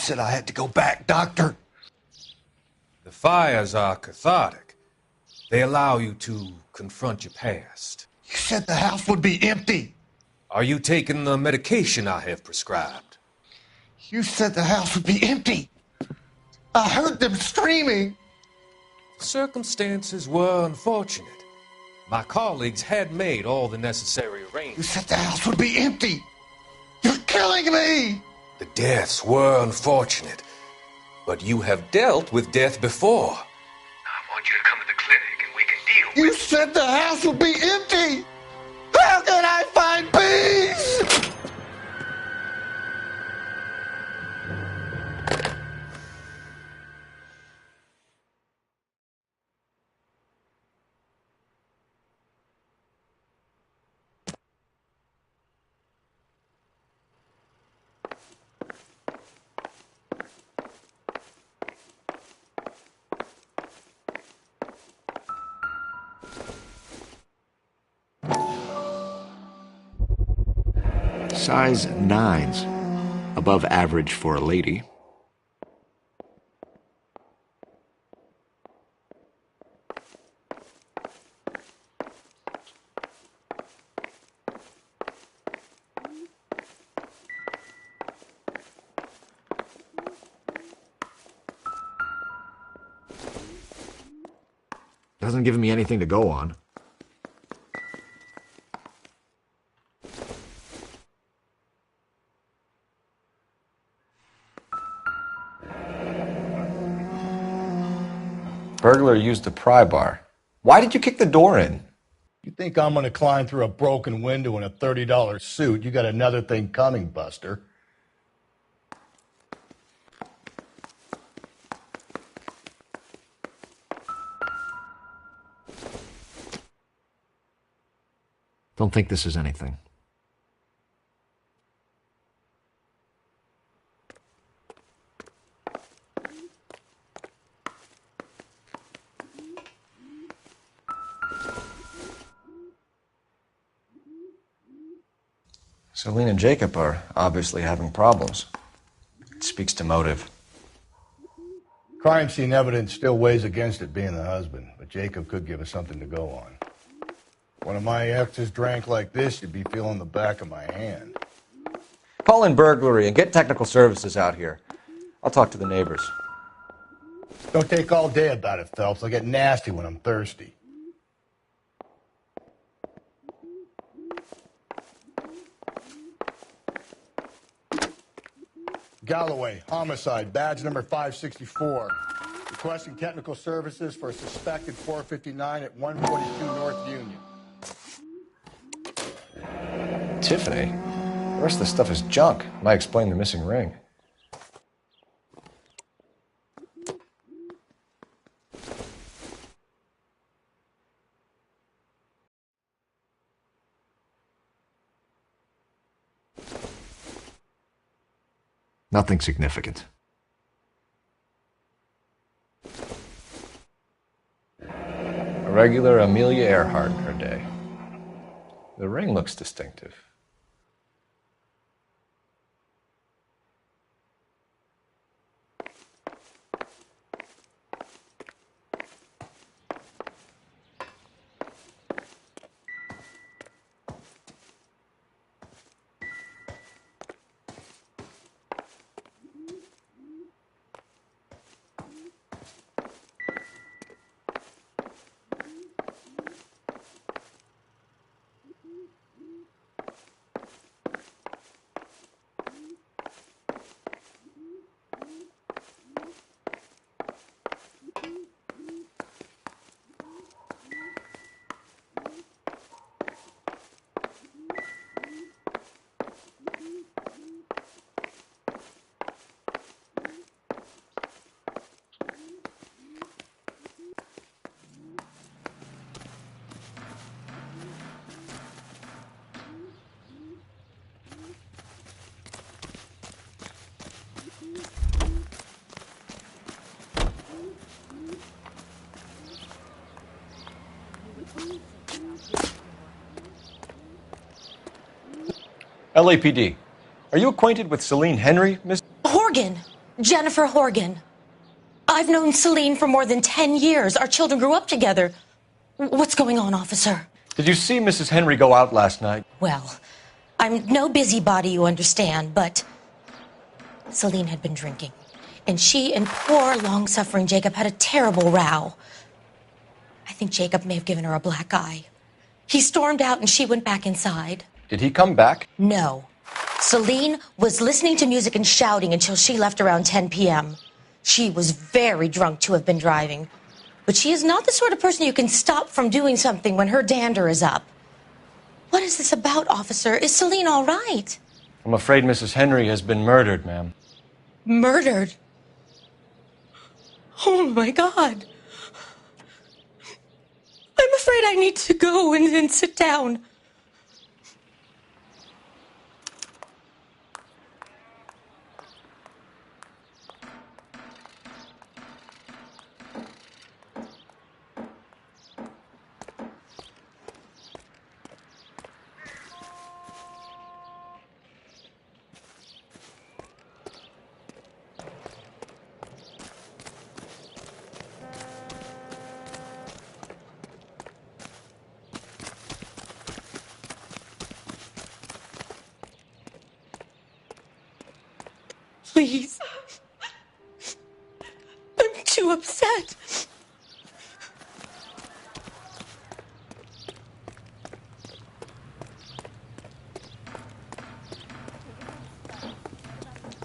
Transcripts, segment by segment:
said I had to go back, Doctor. The fires are cathartic. They allow you to confront your past. You said the house would be empty. Are you taking the medication I have prescribed? You said the house would be empty. I heard them screaming. Circumstances were unfortunate. My colleagues had made all the necessary You arrangements. said the house would be empty. You're killing me. The deaths were unfortunate, but you have dealt with death before. I want you to come to the clinic and we can deal with You said the house would be empty. How can I find peace? Size 9s, above average for a lady. Doesn't give me anything to go on. Burglar used the pry bar. Why did you kick the door in? You think I'm going to climb through a broken window in a $30 suit? You got another thing coming, Buster. Don't think this is anything. Celine and Jacob are obviously having problems. It speaks to motive. Crime scene evidence still weighs against it being the husband, but Jacob could give us something to go on. One of my exes drank like this, you'd be feeling the back of my hand. Call in burglary and get technical services out here. I'll talk to the neighbors. Don't take all day about it, Phelps. I'll get nasty when I'm thirsty. Galloway, homicide, badge number 564. Requesting technical services for a suspected 459 at 142 North Union. Tiffany? The rest of the stuff is junk. Might explain the missing ring. Nothing significant. A regular Amelia Earhart in her day. The ring looks distinctive. LAPD. Are you acquainted with Celine Henry, Miss? Horgan! Jennifer Horgan. I've known Celine for more than 10 years. Our children grew up together. What's going on, officer? Did you see Mrs. Henry go out last night? Well, I'm no busybody, you understand, but Celine had been drinking. And she and poor, long-suffering Jacob had a terrible row. I think Jacob may have given her a black eye. He stormed out and she went back inside. Did he come back? No. Celine was listening to music and shouting until she left around 10 p.m. She was very drunk to have been driving. But she is not the sort of person you can stop from doing something when her dander is up. What is this about, officer? Is Celine all right? I'm afraid Mrs. Henry has been murdered, ma'am. Murdered? Oh, my God. I'm afraid I need to go and sit down. Please. I'm too upset.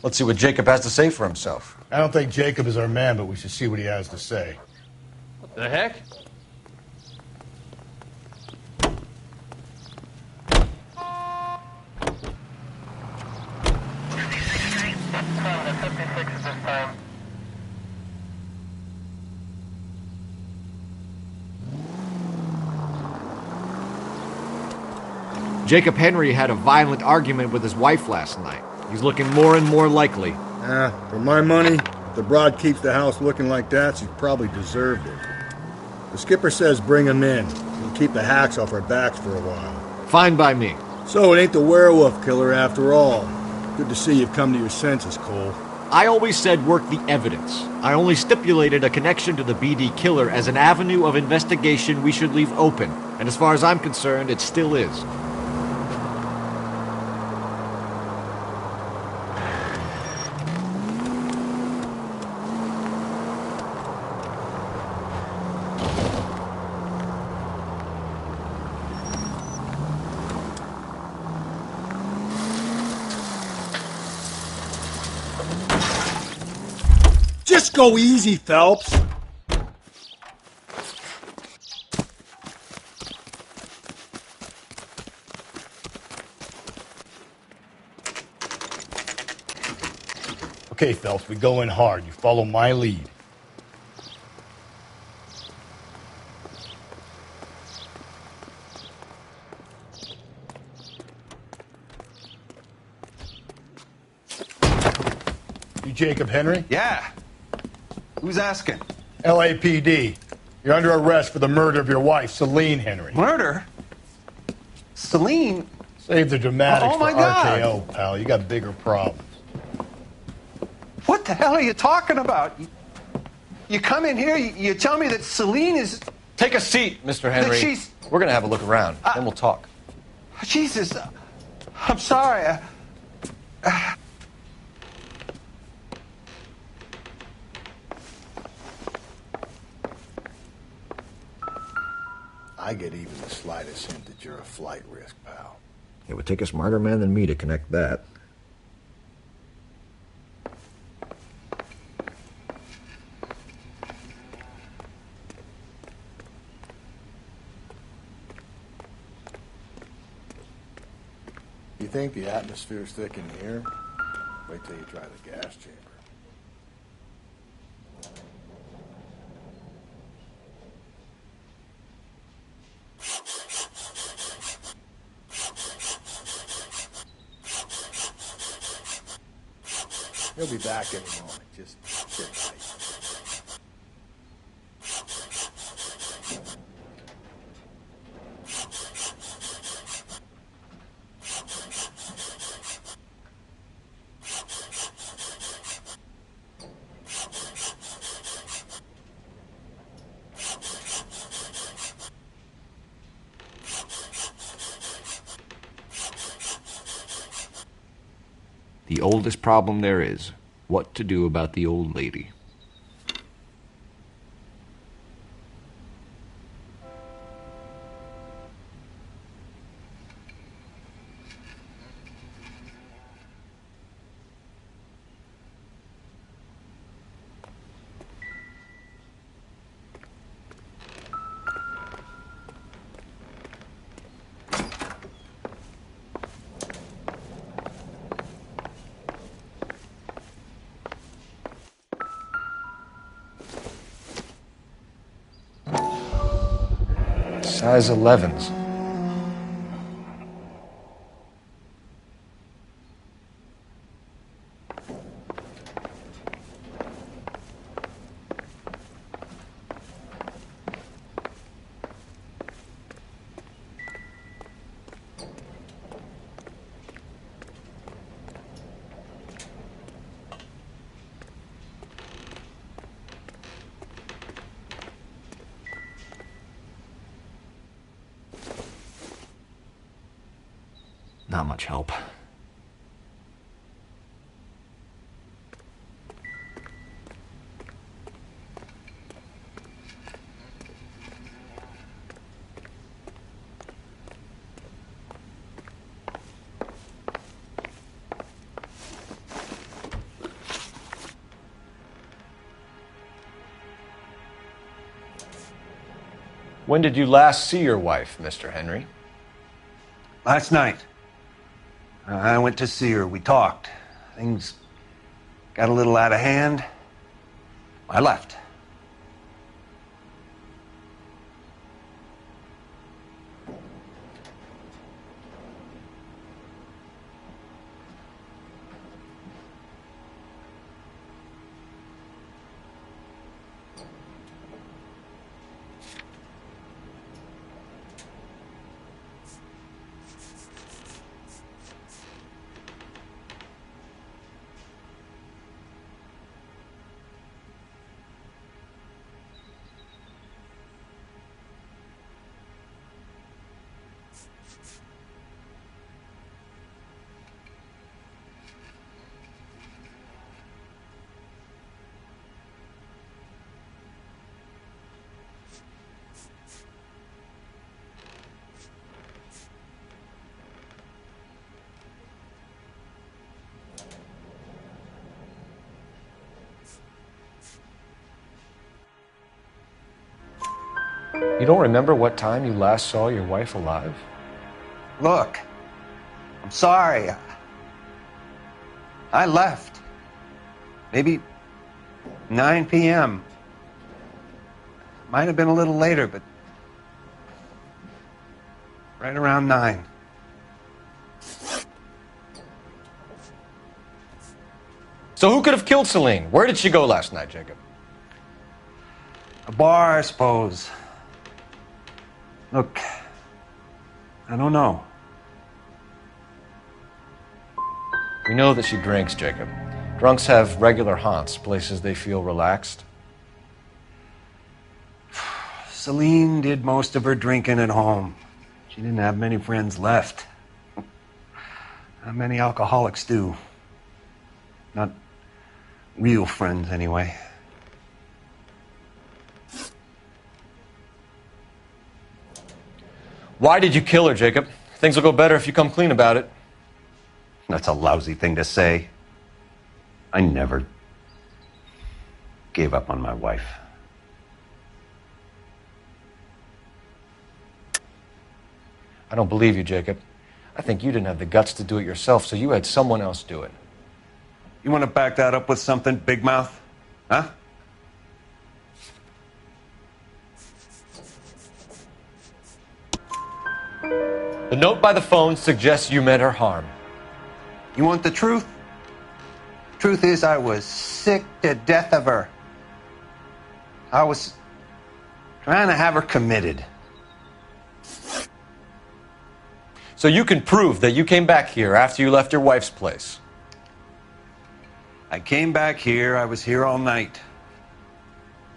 Let's see what Jacob has to say for himself. I don't think Jacob is our man, but we should see what he has to say. What the heck? Jacob Henry had a violent argument with his wife last night. He's looking more and more likely. For my money, if the broad keeps the house looking like that, she's probably deserved it. The skipper says bring him in. He'll keep the hacks off our backs for a while. Fine by me. So it ain't the werewolf killer after all. Good to see you've come to your senses, Cole. I always said work the evidence. I only stipulated a connection to the BD killer as an avenue of investigation we should leave open. And as far as I'm concerned, it still is. Just go easy, Phelps. Okay, Phelps, we go in hard. You follow my lead. You Jacob Henry? Yeah. Who's asking? LAPD. You're under arrest for the murder of your wife, Celine Henry. Murder? Celine? Save the dramatics Oh, my for God. RKO, pal. You got bigger problems. What the hell are you talking about? You come in here, you tell me that Celine is... Take a seat, Mr. Henry. she's- We're going to have a look around, then we'll talk. Jesus, I'm sorry. I get even the slightest hint that you're a flight risk, pal. It would take a smarter man than me to connect that. You think the atmosphere's thick in here? Wait till you try the gas chamber. He'll be back any moment. Just sit tight. the oldest problem there is. What to do about the old lady. Size 11s. Not much help. When did you last see your wife, Mr. Henry? Last night. I went to see her. We talked. Things got a little out of hand. I left. You don't remember what time you last saw your wife alive? Look, I'm sorry. I left. Maybe 9 p.m. Might have been a little later, but right around 9. So who could have killed Celine? Where did she go last night, Jacob? A bar, I suppose. Look, I don't know. We know that she drinks, Jacob. Drunks have regular haunts, places they feel relaxed. Celine did most of her drinking at home. She didn't have many friends left. Not many alcoholics do. Not real friends, anyway. Why did you kill her, Jacob? Things will go better if you come clean about it. That's a lousy thing to say. I never gave up on my wife. I don't believe you, Jacob. I think you didn't have the guts to do it yourself, so you had someone else do it. You want to back that up with something, Big Mouth? Huh? The note by the phone suggests you meant her harm. You want the truth? Truth is, I was sick to death of her. I was trying to have her committed. So you can prove that you came back here after you left your wife's place. I came back here. I was here all night.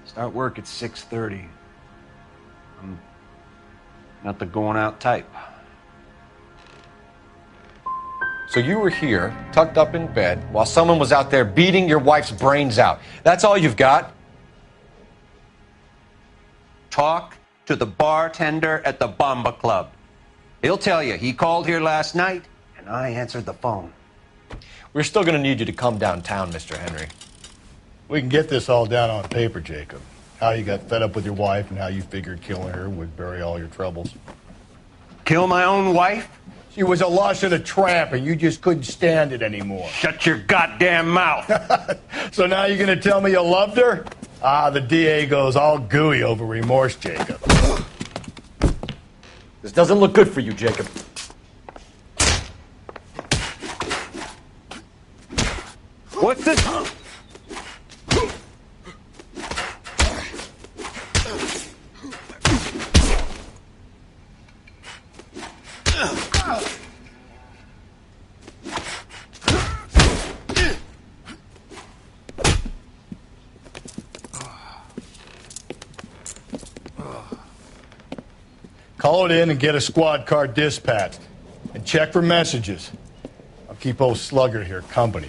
Start work at 6:30. I'm not the going out type. So you were here, tucked up in bed, while someone was out there beating your wife's brains out. That's all you've got? Talk to the bartender at the Bomba Club. He'll tell you he called here last night, and I answered the phone. We're still going to need you to come downtown, Mr. Henry. We can get this all down on paper, Jacob. How you got fed up with your wife and how you figured killing her would bury all your troubles. Kill my own wife? She was a lush and a tramp, and you just couldn't stand it anymore. Shut your goddamn mouth. So now you're going to tell me you loved her? Ah, the DA goes all gooey over remorse, Jacob. This doesn't look good for you, Jacob. What's this? Call it in and get a squad car dispatched. And check for messages. I'll keep old Slugger here company.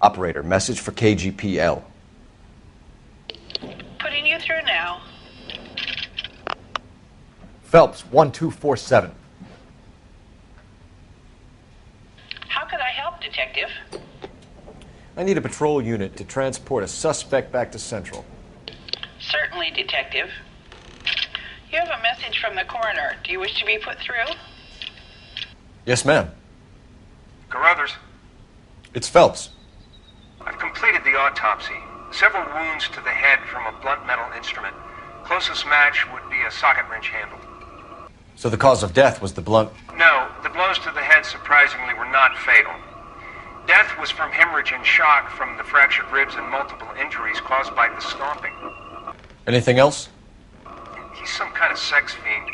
Operator, message for KGPL. Putting you through now. Phelps, 1247. How could I help, Detective? I need a patrol unit to transport a suspect back to Central. Certainly, Detective. You have a message from the coroner. Do you wish to be put through? Yes, ma'am. Carruthers, It's Phelps. I've completed the autopsy. Several wounds to the head from a blunt metal instrument. Closest match would be a socket wrench handle. So the cause of death was the blunt... No, the blows to the head surprisingly were not fatal. Death was from hemorrhage and shock from the fractured ribs and multiple injuries caused by the stomping. Anything else? He's some kind of sex fiend.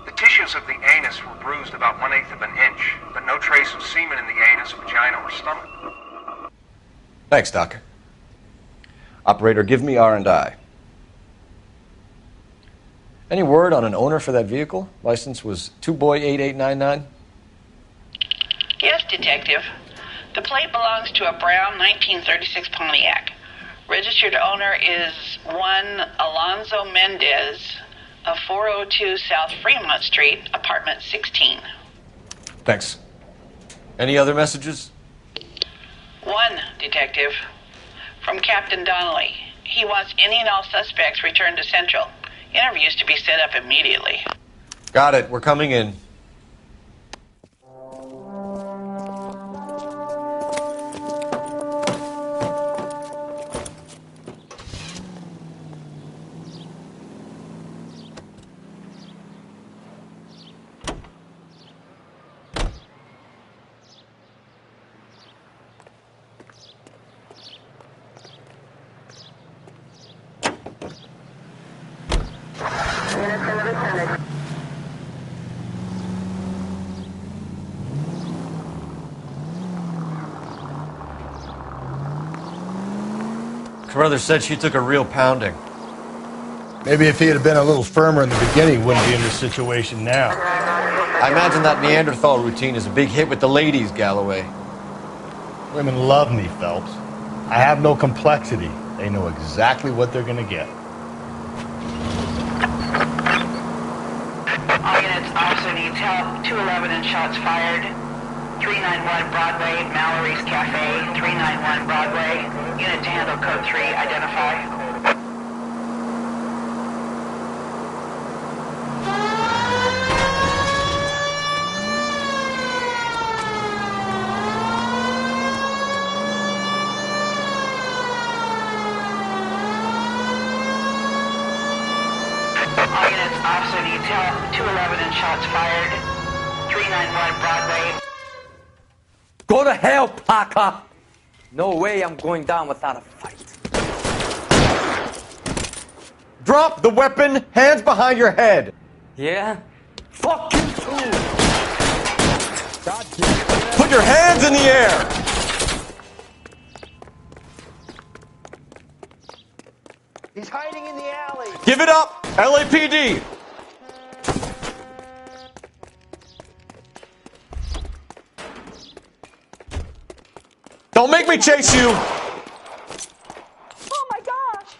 The tissues of the anus were bruised about 1/8 of an inch, but no trace of semen in the anus, vagina, or stomach. Thanks, Doc. Operator, give me R&I. Any word on an owner for that vehicle? License was 2boy8899. Yes, Detective. The plate belongs to a brown 1936 Pontiac. Registered owner is one Alonzo Mendez of 402 South Fremont Street, apartment 16. Thanks. Any other messages? One, Detective. From Captain Donnelly. He wants any and all suspects returned to Central. Interviews to be set up immediately. Got it. We're coming in. Carruthers said she took a real pounding. Maybe if he had been a little firmer in the beginning, he wouldn't be in this situation now. I imagine that Neanderthal routine is a big hit with the ladies, Galloway. Women love me, Phelps. I have no complexity. They know exactly what they're going to get. All units, officer needs help. 211 and shots fired. 391 Broadway, Mallory's Cafe. 391 Broadway. Unit to handle code 3, identify. All units, officer needs help. 211 and shots fired. 391 Broadway. Go to hell, Parker! No way I'm going down without a fight. Drop the weapon, hands behind your head. Yeah? Fuck you too! Put your hands in the air. Give it up! LAPD! Don't make me chase you! Oh my gosh!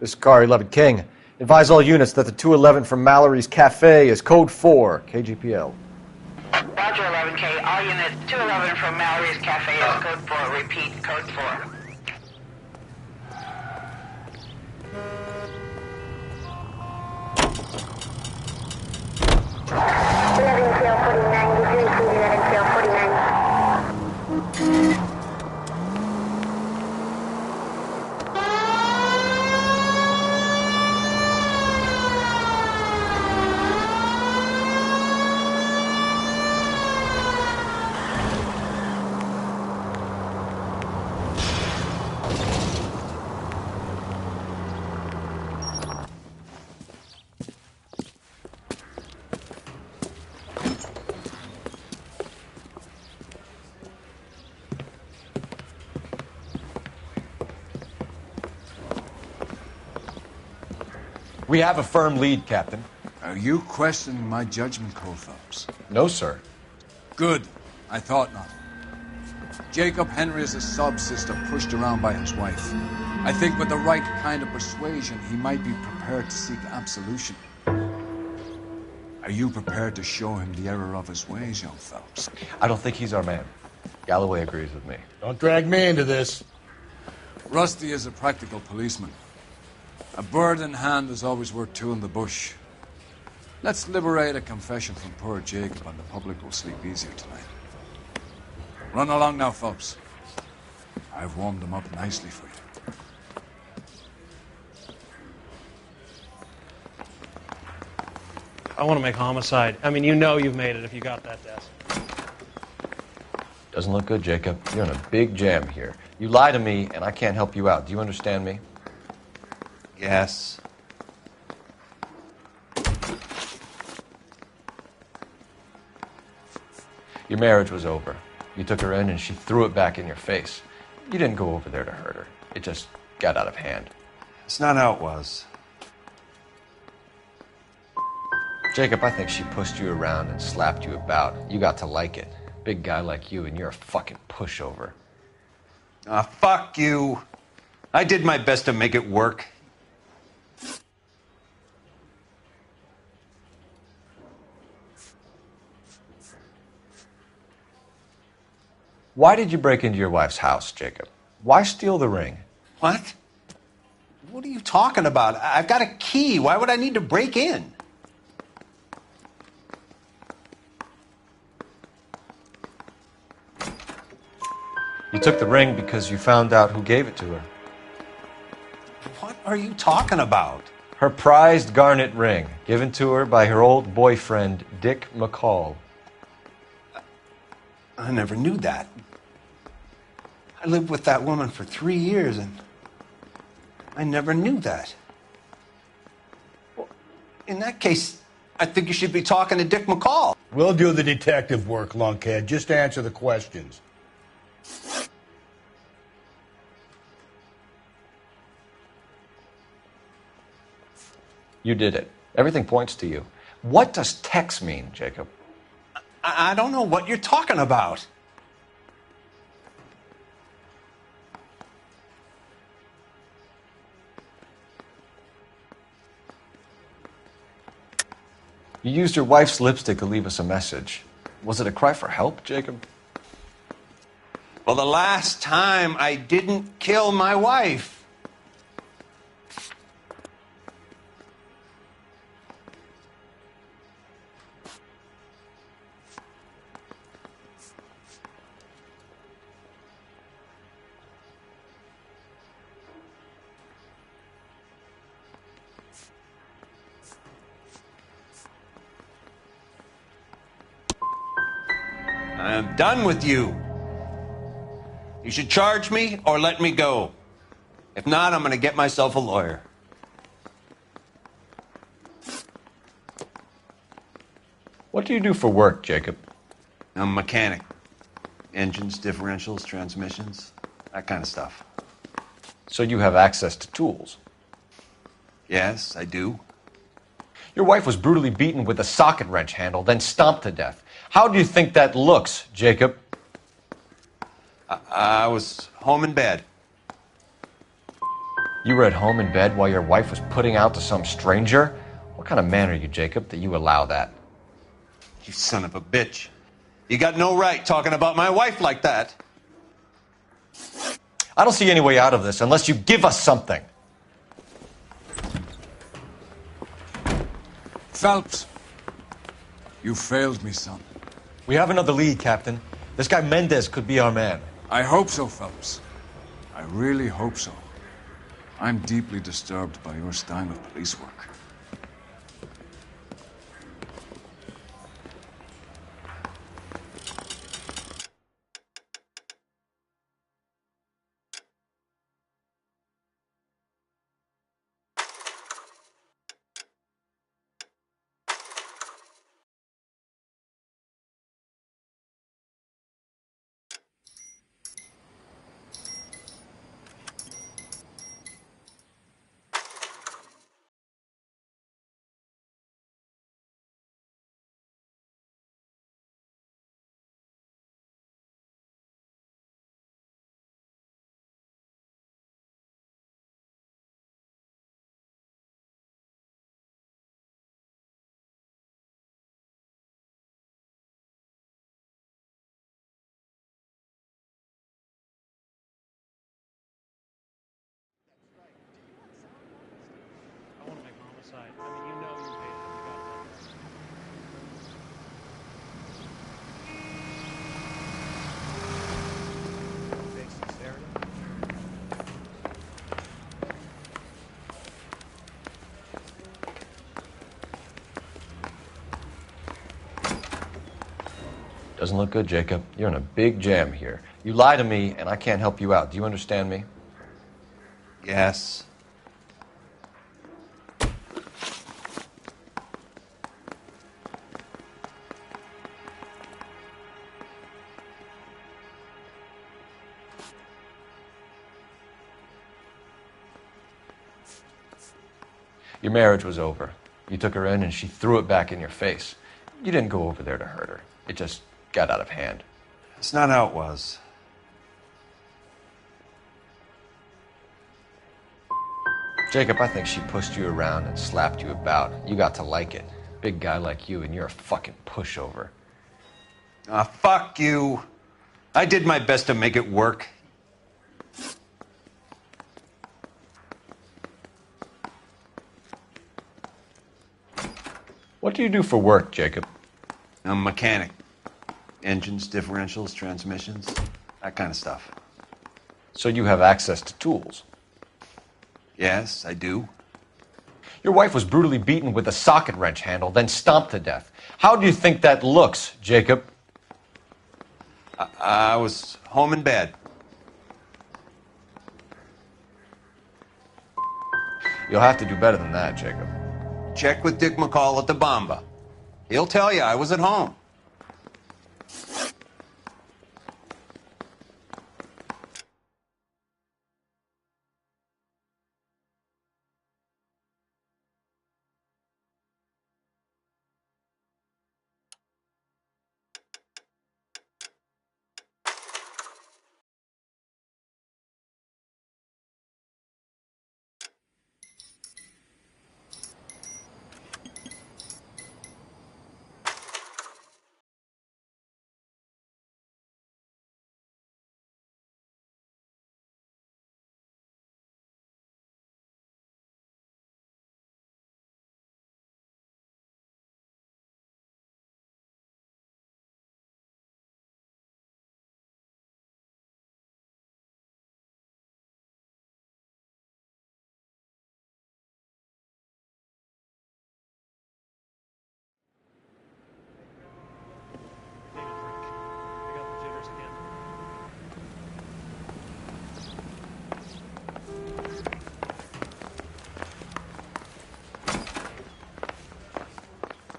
This is Car 11 King. Advise all units that the 211 from Mallory's Cafe is code 4, KGPL. Roger, 11K. All units, 211 from Mallory's Cafe is code 4. Repeat, code 4. We have a firm lead, Captain. Are you questioning my judgment call, Phelps? No, sir. Good. I thought not. Jacob Henry is a sub-sister pushed around by his wife. I think with the right kind of persuasion, he might be prepared to seek absolution. Are you prepared to show him the error of his ways, young Phelps? I don't think he's our man. Galloway agrees with me. Don't drag me into this. Rusty is a practical policeman. A bird in hand is always worth two in the bush. Let's liberate a confession from poor Jacob, and the public will sleep easier tonight. Run along now, Phelps. I've warmed them up nicely for you. I want to make homicide. I mean, you know you've made it if you got that desk. Doesn't look good, Jacob. You're in a big jam here. You lie to me, and I can't help you out. Do you understand me? Yes. Your marriage was over. You took her in and she threw it back in your face. You didn't go over there to hurt her. It just got out of hand. It's not how it was. Jacob, I think she pushed you around and slapped you about. You got to like it. Big guy like you, and you're a fucking pushover. Ah, fuck you. I did my best to make it work. Why did you break into your wife's house, Jacob? Why steal the ring? What? What are you talking about? I've got a key. Why would I need to break in? You took the ring because you found out who gave it to her. What are you talking about? Her prized garnet ring, given to her by her old boyfriend, Dick McCall. I never knew that. I lived with that woman for 3 years, and I never knew that. Well, in that case, I think you should be talking to Dick McCall. We'll do the detective work, lunkhead. Just answer the questions. You did it. Everything points to you. What does Tex mean, Jacob? I don't know what you're talking about. You used your wife's lipstick to leave us a message. Was it a cry for help, Jacob? Well, the last time I didn't kill my wife. I'm done with you. You should charge me or let me go. If not, I'm going to get myself a lawyer. What do you do for work, Jacob? I'm a mechanic. Engines, differentials, transmissions, that kind of stuff. So you have access to tools? Yes, I do. Your wife was brutally beaten with a socket wrench handle, then stomped to death. How do you think that looks, Jacob? I was home in bed. You were at home in bed while your wife was putting out to some stranger? What kind of man are you, Jacob, that you allow that? You son of a bitch. You got no right talking about my wife like that. I don't see any way out of this unless you give us something. Phelps, you failed me, son. We have another lead, Captain. This guy Mendez could be our man. I hope so, Phelps. I really hope so. I'm deeply disturbed by your style of police work. I want to make homicide. I mean, you know you made it. You got it. Fake sincerity. Doesn't look good, Jacob. You're in a big jam here. You lie to me, and I can't help you out. Do you understand me? Yes. Your marriage was over. You took her in, and she threw it back in your face. You didn't go over there to hurt her. It just got out of hand. That's not how it was. Jacob, I think she pushed you around and slapped you about. You got to like it. Big guy like you, and you're a fucking pushover. Ah, fuck you. I did my best to make it work. What do you do for work, Jacob? I'm a mechanic. Engines, differentials, transmissions, that kind of stuff. So you have access to tools? Yes, I do. Your wife was brutally beaten with a socket wrench handle, then stomped to death. How do you think that looks, Jacob? I was home in bed. You'll have to do better than that, Jacob. Check with Dick McCall at the Bomba. He'll tell you I was at home.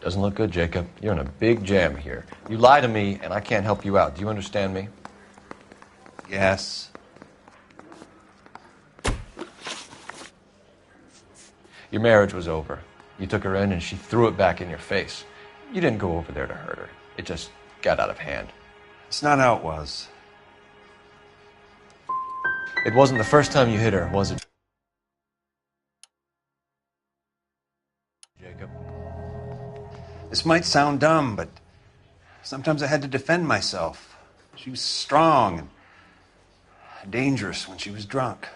Doesn't look good, Jacob. You're in a big jam here. You lie to me, and I can't help you out. Do you understand me? Yes. Your marriage was over. You took her in, and she threw it back in your face. You didn't go over there to hurt her. It just got out of hand. It's not how it was. It wasn't the first time you hit her, was it, Jacob? This might sound dumb, but sometimes I had to defend myself. She was strong and dangerous when she was drunk.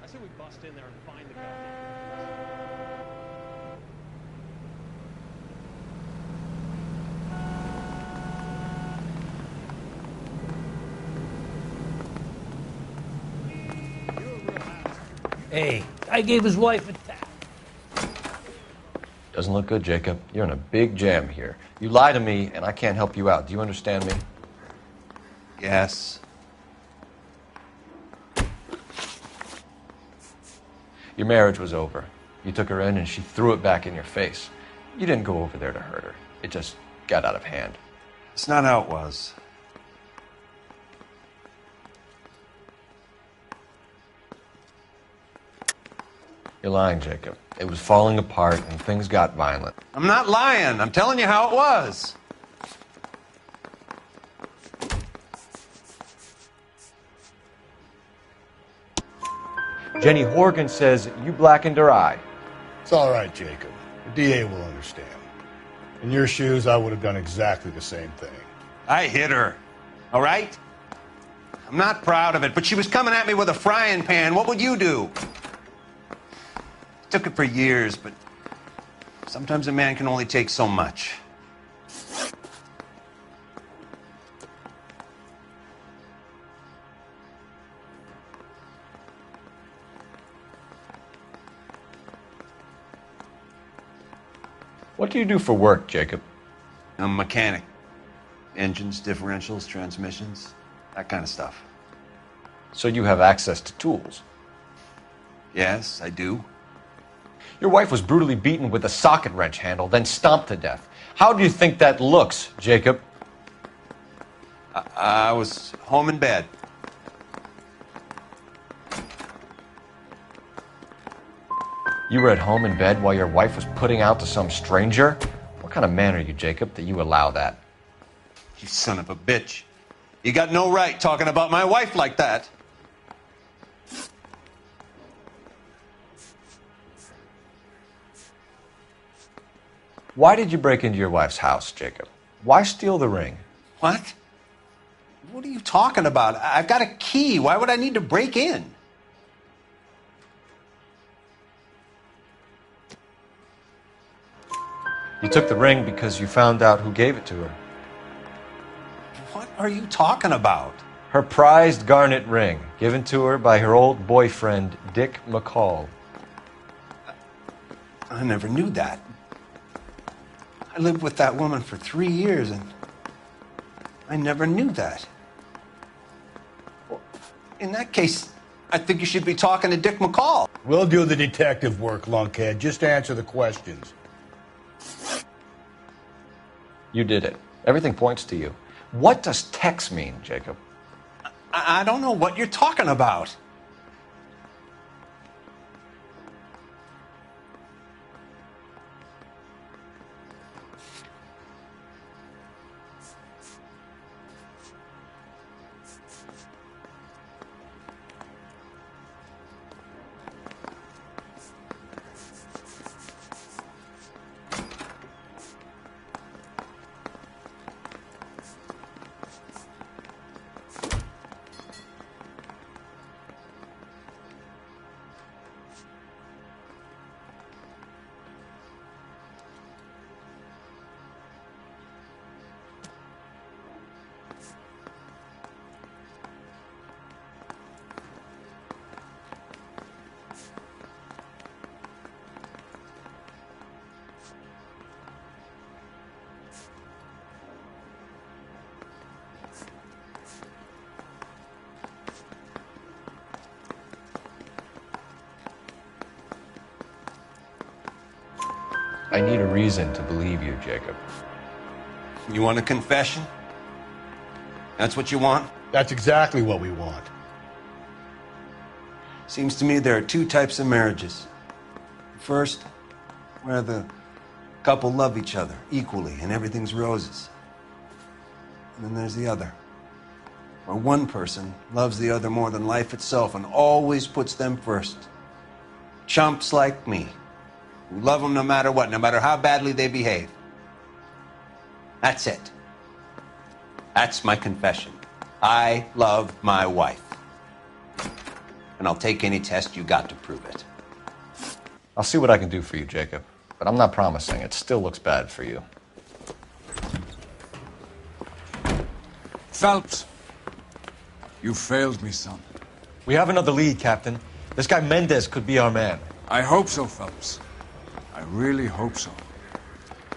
I say we bust in there and find the goddamn. Hey, I gave his wife a tap. Doesn't look good, Jacob. You're in a big jam here. You lie to me, and I can't help you out. Do you understand me? Yes. Your marriage was over. You took her in, and she threw it back in your face. You didn't go over there to hurt her. It just got out of hand. It's not how it was. You're lying, Jacob. It was falling apart, and things got violent. I'm not lying. I'm telling you how it was. Jenny Horgan says you blackened her eye. It's all right, Jacob. The DA will understand. In your shoes, I would have done exactly the same thing. I hit her. All right? I'm not proud of it, but she was coming at me with a frying pan. What would you do? Took it for years, but sometimes a man can only take so much. What do you do for work, Jacob? I'm a mechanic. Engines, differentials, transmissions, that kind of stuff. So you have access to tools? Yes, I do. Your wife was brutally beaten with a socket wrench handle, then stomped to death. How do you think that looks, Jacob? I was home in bed. You were at home in bed while your wife was putting out to some stranger? What kind of man are you, Jacob, that you allow that? You son of a bitch. You got no right talking about my wife like that. Why did you break into your wife's house, Jacob? Why steal the ring? What? What are you talking about? I've got a key. Why would I need to break in? You took the ring because you found out who gave it to her. What are you talking about? Her prized garnet ring, given to her by her old boyfriend, Dick McCall. I never knew that. I lived with that woman for 3 years, and I never knew that. Well, in that case, I think you should be talking to Dick McCall. We'll do the detective work, lunkhead. Just answer the questions. You did it. Everything points to you. What does Tex mean, Jacob? I don't know what you're talking about. I need a reason to believe you, Jacob. You want a confession? That's what you want? That's exactly what we want. Seems to me there are two types of marriages. First, where the couple love each other equally and everything's roses. And then there's the other, where one person loves the other more than life itself and always puts them first. Chumps like me, who love them no matter what, no matter how badly they behave. That's it. That's my confession. I love my wife. And I'll take any test you got to prove it. I'll see what I can do for you, Jacob. But I'm not promising. It still looks bad for you. Phelps, you failed me, son. We have another lead, Captain. This guy Mendez could be our man. I hope so, Phelps. I really hope so.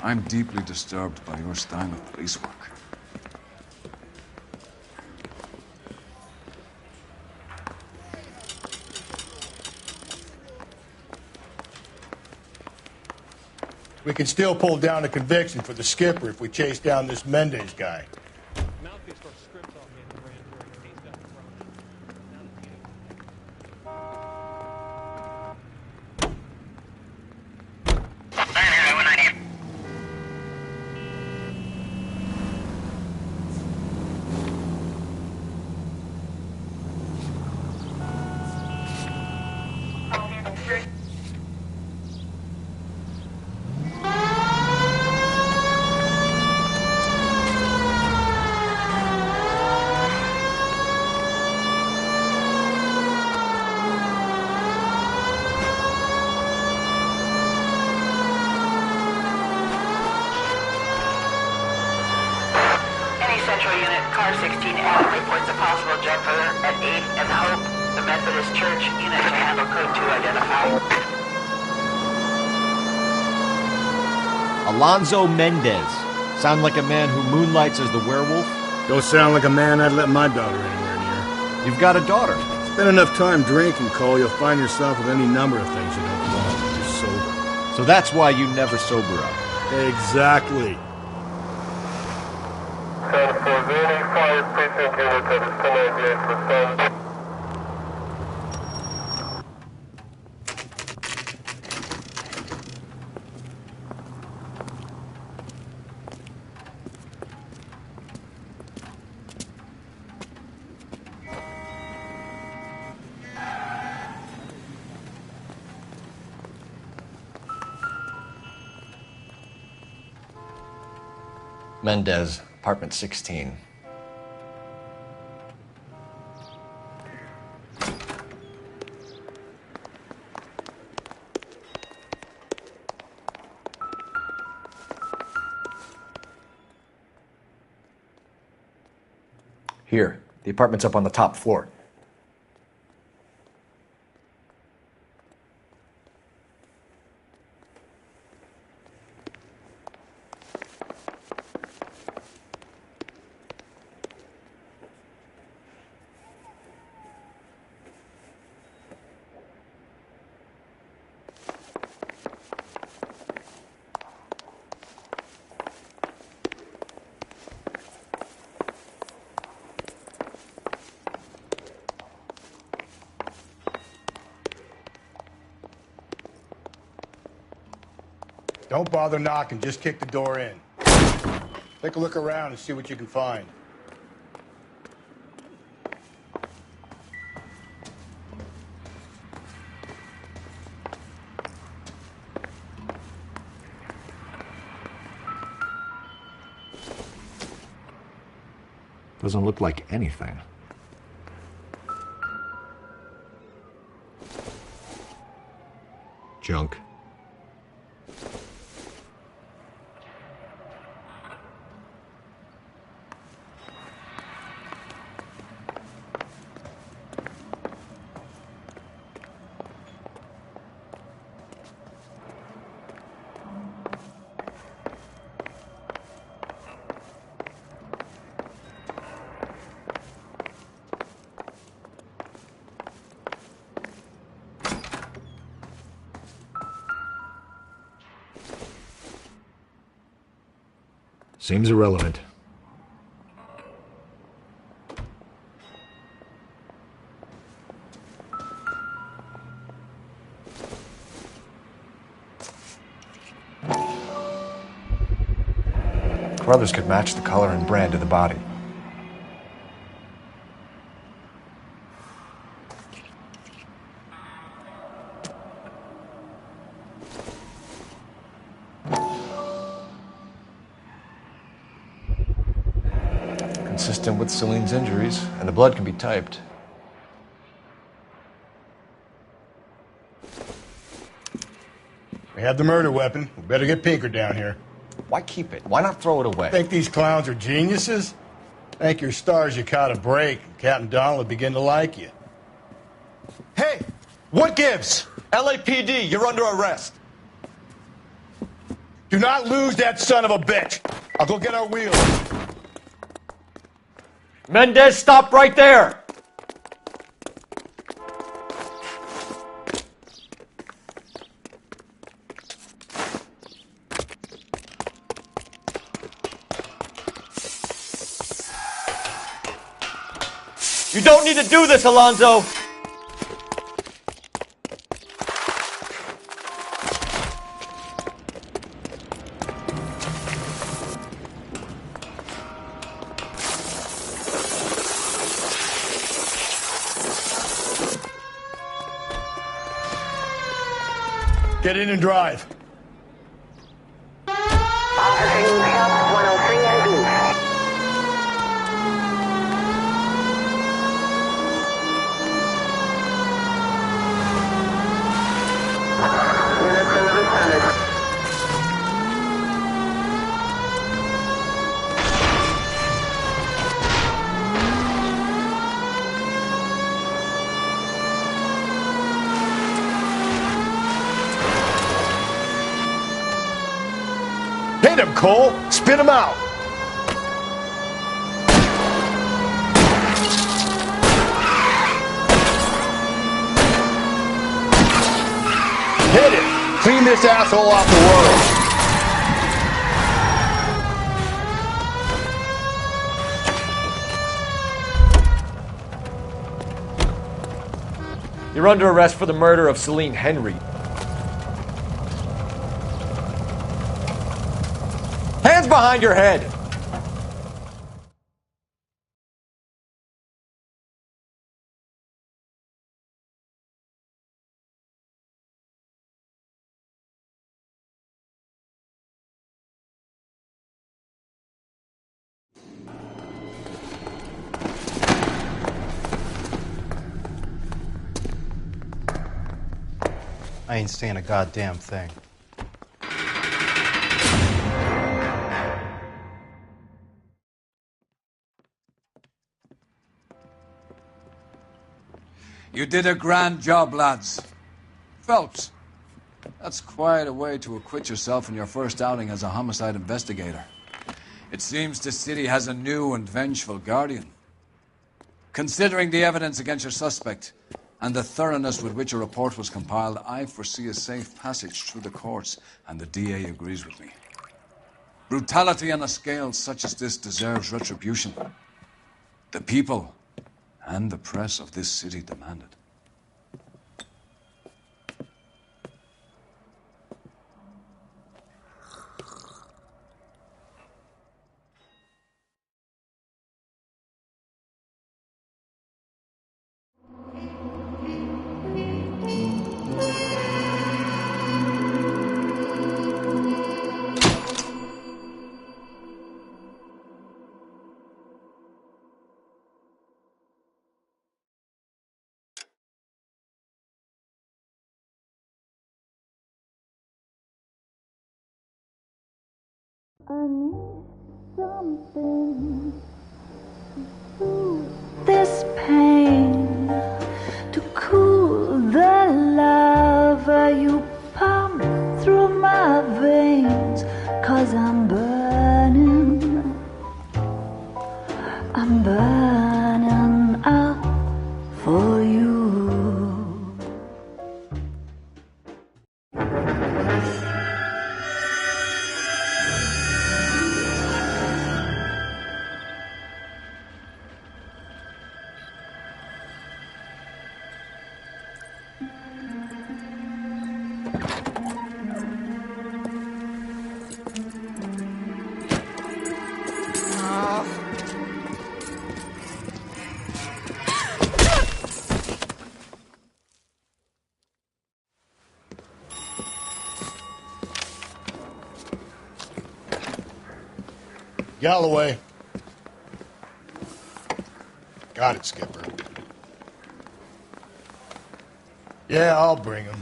I'm deeply disturbed by your style of police work. We can still pull down a conviction for the skipper if we chase down this Mendez guy. Central Unit, Car 16L reports a possible jumper at 8th and Hope, the Methodist Church. Unit to handle code 2 identified. Alonzo Mendez. Sound like a man who moonlights as the werewolf? Don't sound like a man I'd let my daughter anywhere near. You've got a daughter. Spend enough time drinking, Cole, you'll find yourself with any number of things you don't want when you're sober. So that's why you never sober up. Exactly. Mendez, apartment 16. Here, the apartment's up on the top floor. Don't bother knocking, just kick the door in. Take a look around and see what you can find. Doesn't look like anything. Junk. Seems irrelevant. Carruthers could match the color and brand of the body. Consistent with Celine's injuries, and the blood can be typed. We have the murder weapon. We better get Pinker down here. Why keep it? Why not throw it away? Think these clowns are geniuses? Thank your stars you caught a break. Captain Donald will begin to like you. Hey, what gives? LAPD, you're under arrest. Do not lose that son of a bitch. I'll go get our wheels. Mendez, stop right there! You don't need to do this, Alonzo! Get in and drive. Officer needs help, 103 and B. Hit him, Cole. Spit him out. Hit it. Clean this asshole off the road. You're under arrest for the murder of Celine Henry. Hands behind your head! I ain't saying a goddamn thing. You did a grand job, lads. Phelps, that's quite a way to acquit yourself in your first outing as a homicide investigator. It seems the city has a new and vengeful guardian. Considering the evidence against your suspect and the thoroughness with which a report was compiled, I foresee a safe passage through the courts, and the DA agrees with me. Brutality on a scale such as this deserves retribution. The people and the press of this city demand it. I need something to soothe this pain, to cool the lava you pump through my veins, 'cause I'm burning up for you. Galloway. Got it, Skipper. Yeah, I'll bring him.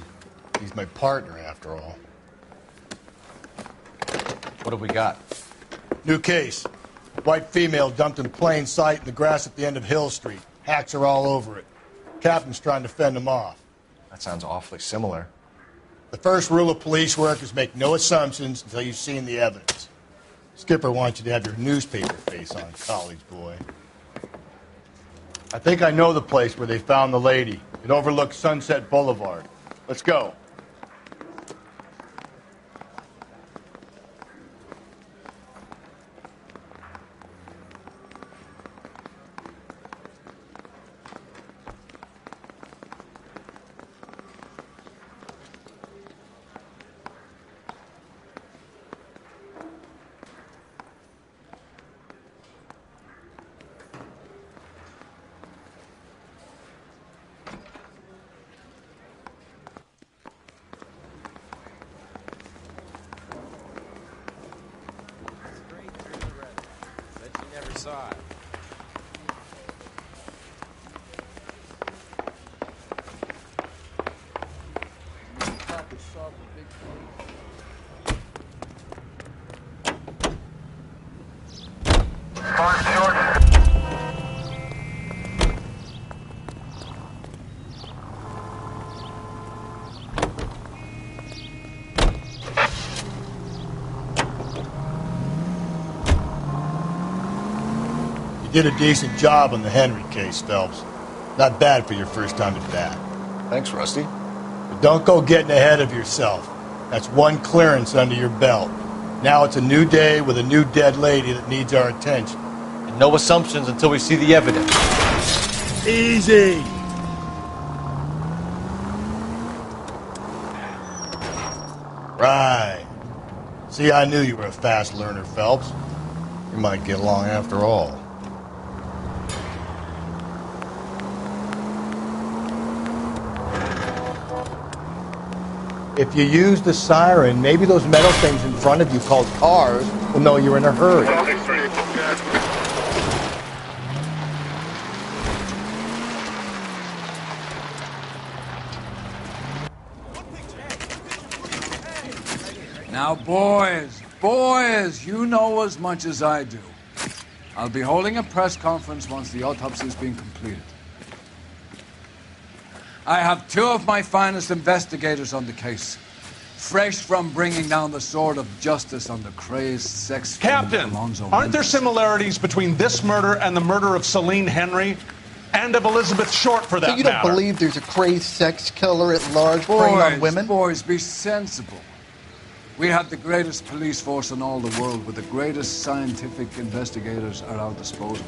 He's my partner, after all. What have we got? New case. White female dumped in plain sight in the grass at the end of Hill Street. Hacks are all over it. Captain's trying to fend them off. That sounds awfully similar. The first rule of police work is make no assumptions until you've seen the evidence. Skipper wants you to have your newspaper face on, college boy. I think I know the place where they found the lady. It overlooks Sunset Boulevard. Let's go. You did a decent job on the Henry case, Phelps. Not bad for your first time at bat. Thanks, Rusty. But don't go getting ahead of yourself. That's one clearance under your belt. Now it's a new day with a new dead lady that needs our attention. And no assumptions until we see the evidence. Easy! Right. See, I knew you were a fast learner, Phelps. You might get along after all. If you use the siren, maybe those metal things in front of you called cars will know you're in a hurry. Now, boys, you know as much as I do. I'll be holding a press conference once the autopsy has been completed. I have two of my finest investigators on the case, fresh from bringing down the sword of justice on the crazed sex Captain, Alonzo aren't there Mendes. similarities between this murder and the murder of Celine Henry and of Elizabeth Short, for that So you don't matter? believe there's a crazed sex killer at large preying on women? Boys, be sensible. We have the greatest police force in all the world with the greatest scientific investigators at our disposal.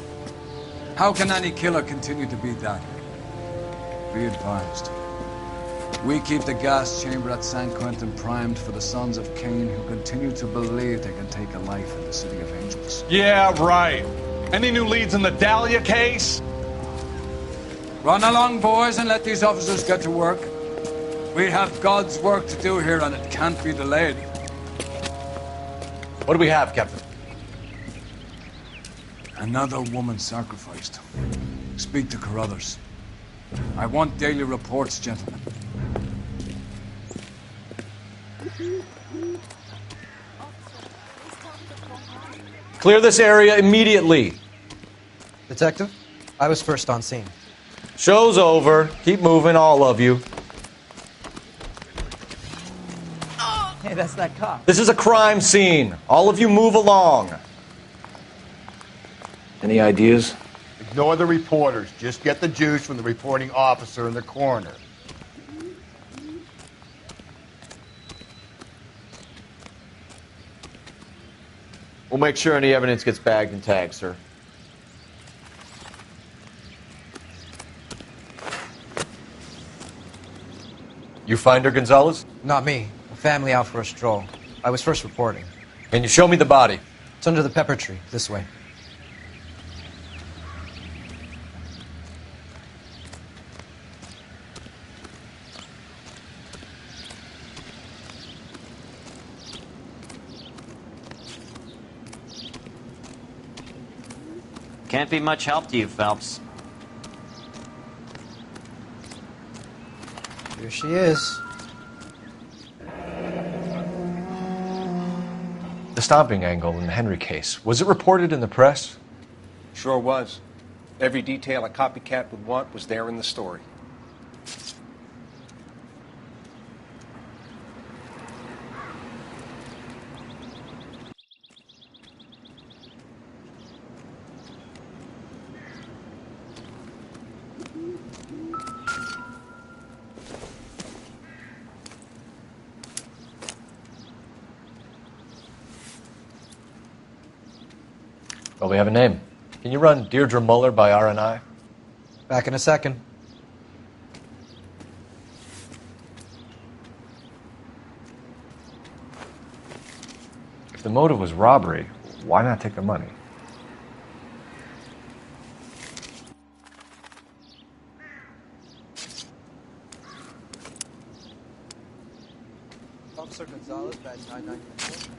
How can any killer continue to beat that? Be advised. We keep the gas chamber at San Quentin primed for the sons of Cain who continue to believe they can take a life in the City of Angels. Yeah, right. Any new leads in the Dahlia case? Run along, boys, and let these officers get to work. We have God's work to do here, and it can't be delayed. What do we have, Captain? Another woman sacrificed. Speak to Carruthers. I want daily reports, gentlemen. Clear this area immediately. Detective, I was first on scene. Show's over. Keep moving, all of you. Hey, that's that cop. This is a crime scene. All of you move along. Any ideas? Ignore the reporters. Just get the juice from the reporting officer in the corner. We'll make sure any evidence gets bagged and tagged, sir. You find her, Gonzalez? Not me. A family out for a stroll. I was first reporting. Can you show me the body? It's under the pepper tree, this way. Can't be much help to you, Phelps. Here she is. The stomping angle in the Henry case, was it reported in the press? Sure was. Every detail a copycat would want was there in the story. Well, we have a name. Can you run Deirdre Muller by RNI? Back in a second. If the motive was robbery, why not take the money? Officer Gonzalez, badge 994.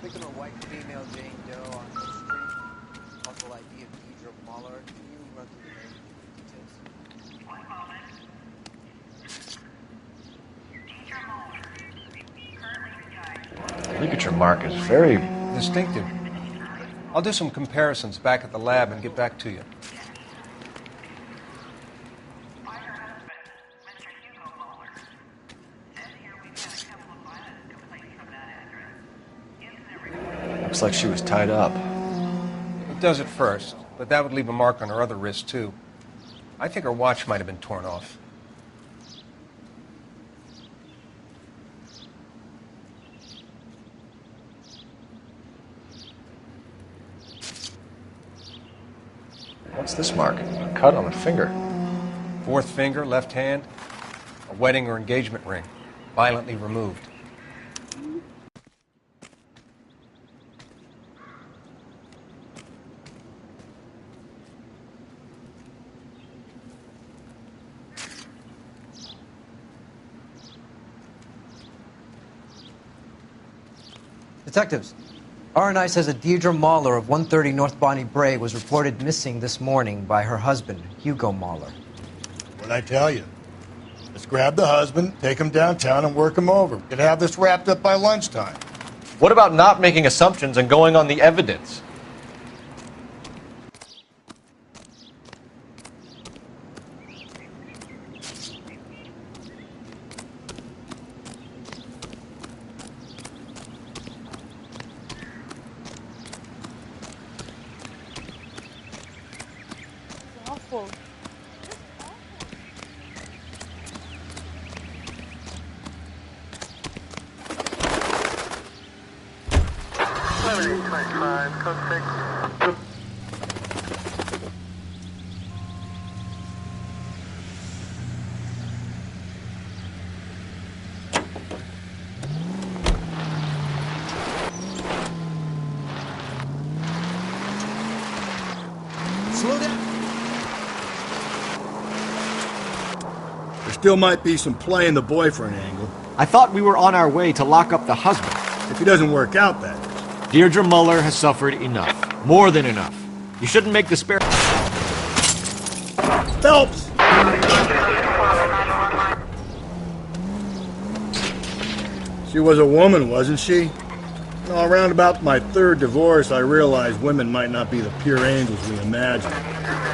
Victim of white female Jane Doe on the street. Possible ID of Deirdre Muller. Can you run through the name details? One moment. Deirdre Muller. Currently retired. The ligature mark is very distinctive. I'll do some comparisons back at the lab and get back to you. Looks like she was tied up. It does at first, but that would leave a mark on her other wrist, too. I think her watch might have been torn off. What's this mark? A cut on a finger. Fourth finger, left hand, a wedding or engagement ring, violently removed. Detectives, RNI says that Deirdre Muller of 130 North Bonnie Bray was reported missing this morning by her husband, Hugo Muller. What'd I tell you? Let's grab the husband, take him downtown, and work him over. We could have this wrapped up by lunchtime. What about not making assumptions and going on the evidence? Awful. Slow down. There still might be some play in the boyfriend angle. I thought we were on our way to lock up the husband. If he doesn't work out, that is. Deirdre Muller has suffered enough. More than enough. You shouldn't make the spare... Phelps! She was a woman, wasn't she? Well, around about my third divorce, I realized women might not be the pure angels we imagine.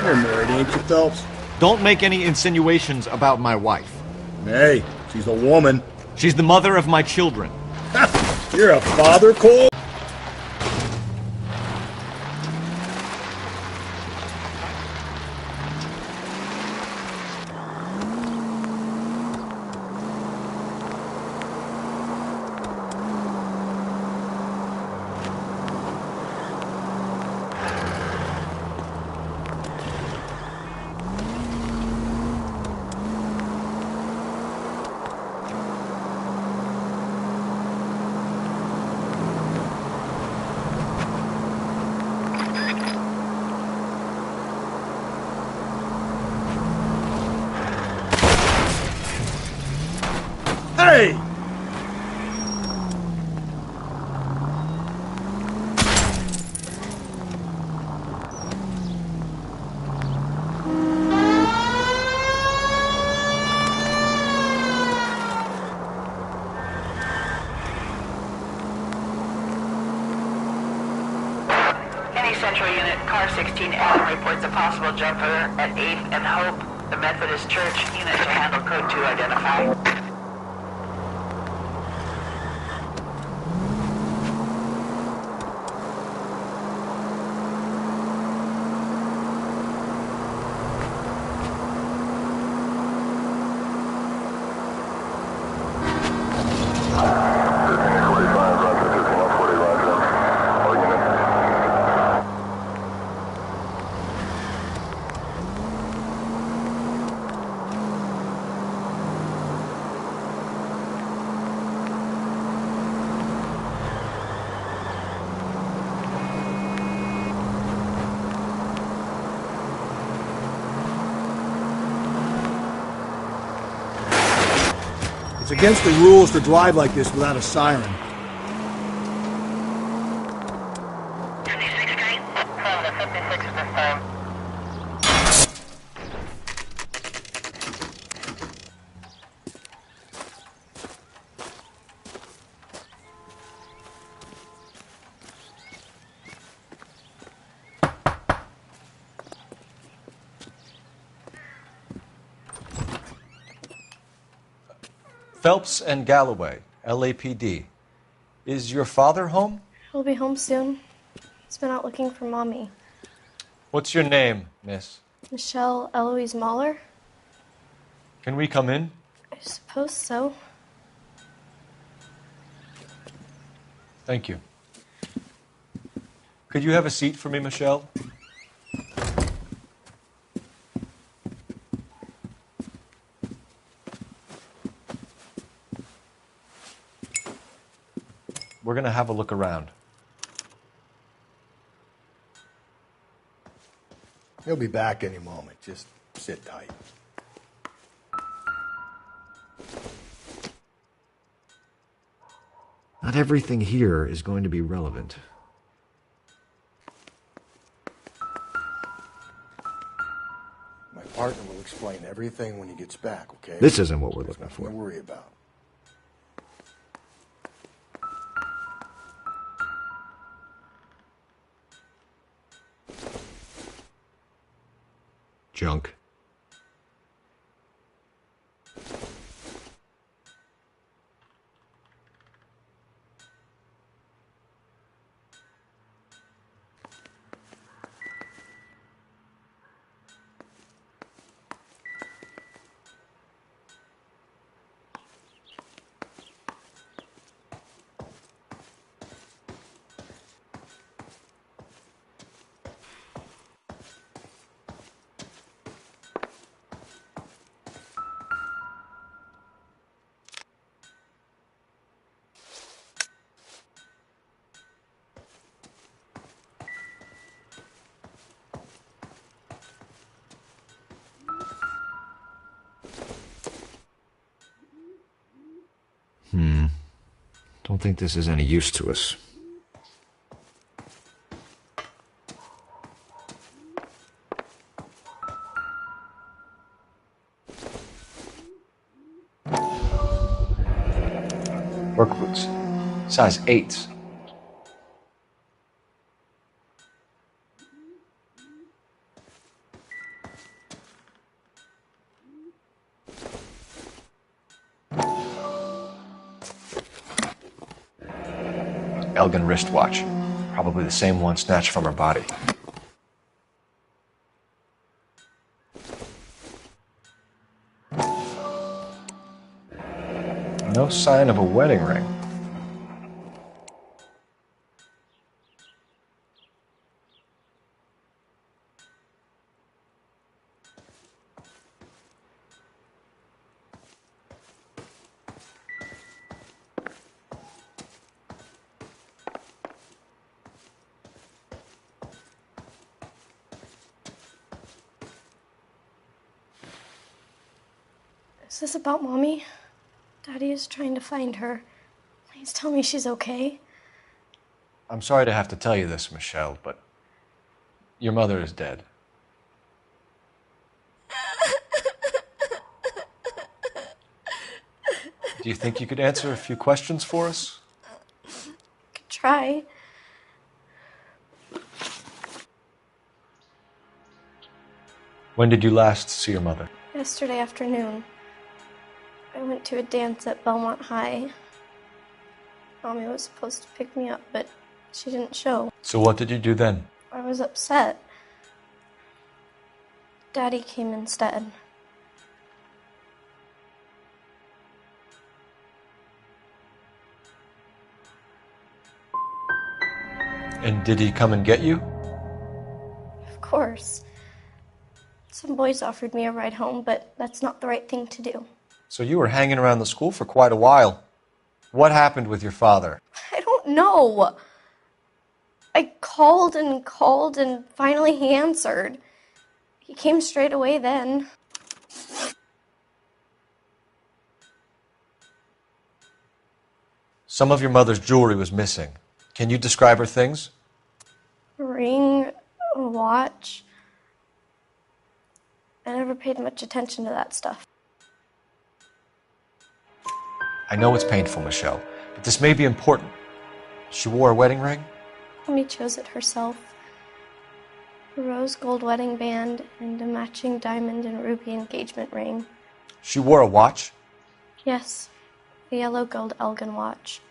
You're married, ain't you, Phelps? Don't make any insinuations about my wife. Hey, she's a woman. She's the mother of my children. You're a father, Cole? Central Unit, Car 16 Adam reports a possible jumper at 8th and Hope. The Methodist Church unit to handle code 2 identify. It's against the rules to drive like this without a siren. Phelps and Galloway, LAPD. Is your father home? He'll be home soon. He's been out looking for Mommy. What's your name, miss? Michelle Eloise Mahler? Can we come in? I suppose so. Thank you. Could you have a seat for me, Michelle? We're going to have a look around. He'll be back any moment. Just sit tight. Not everything here is going to be relevant. My partner will explain everything when he gets back, okay? This isn't what we're looking Nothing for. to worry about. Junk. Don't think this is any use to us. Work boots. Size 8s. Elgin wristwatch. Probably the same one snatched from her body. No sign of a wedding ring. Is this about Mommy? Daddy is trying to find her. Please tell me she's okay. I'm sorry to have to tell you this, Michelle, but your mother is dead. Do you think you could answer a few questions for us? Could try. When did you last see your mother? Yesterday afternoon. I went to a dance at Belmont High. Mommy was supposed to pick me up, but she didn't show. So what did you do then? I was upset. Daddy came instead. And did he come and get you? Of course. Some boys offered me a ride home, but that's not the right thing to do. So you were hanging around the school for quite a while. What happened with your father? I don't know. I called and finally he answered. He came straight away then. Some of your mother's jewelry was missing. Can you describe her things? A ring, a watch. I never paid much attention to that stuff. I know it's painful, Michelle, but this may be important. She wore a wedding ring? Mommy chose it herself. A rose gold wedding band and a matching diamond and ruby engagement ring. She wore a watch? Yes, a yellow gold Elgin watch.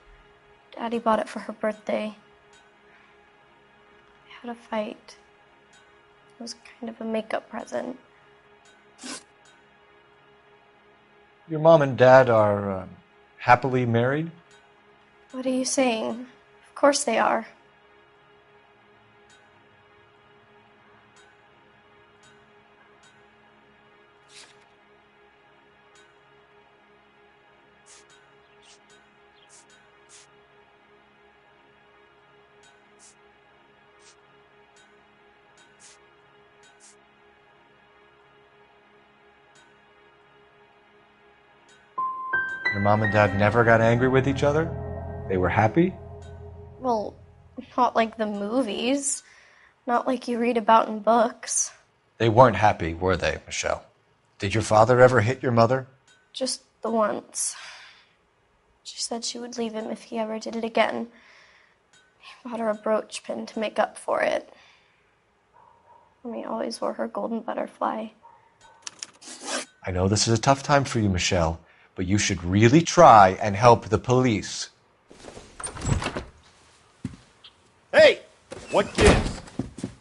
Daddy bought it for her birthday. We had a fight. It was kind of a makeup present. Your mom and dad are happily married? What are you saying? Of course they are. Your mom and dad never got angry with each other? They were happy? Well, not like the movies. Not like you read about in books. They weren't happy, were they, Michelle? Did your father ever hit your mother? Just the once. She said she would leave him if he ever did it again. He bought her a brooch pin to make up for it. Mommy always wore her golden butterfly. I know this is a tough time for you, Michelle, but you should really try and help the police. Hey! What gives?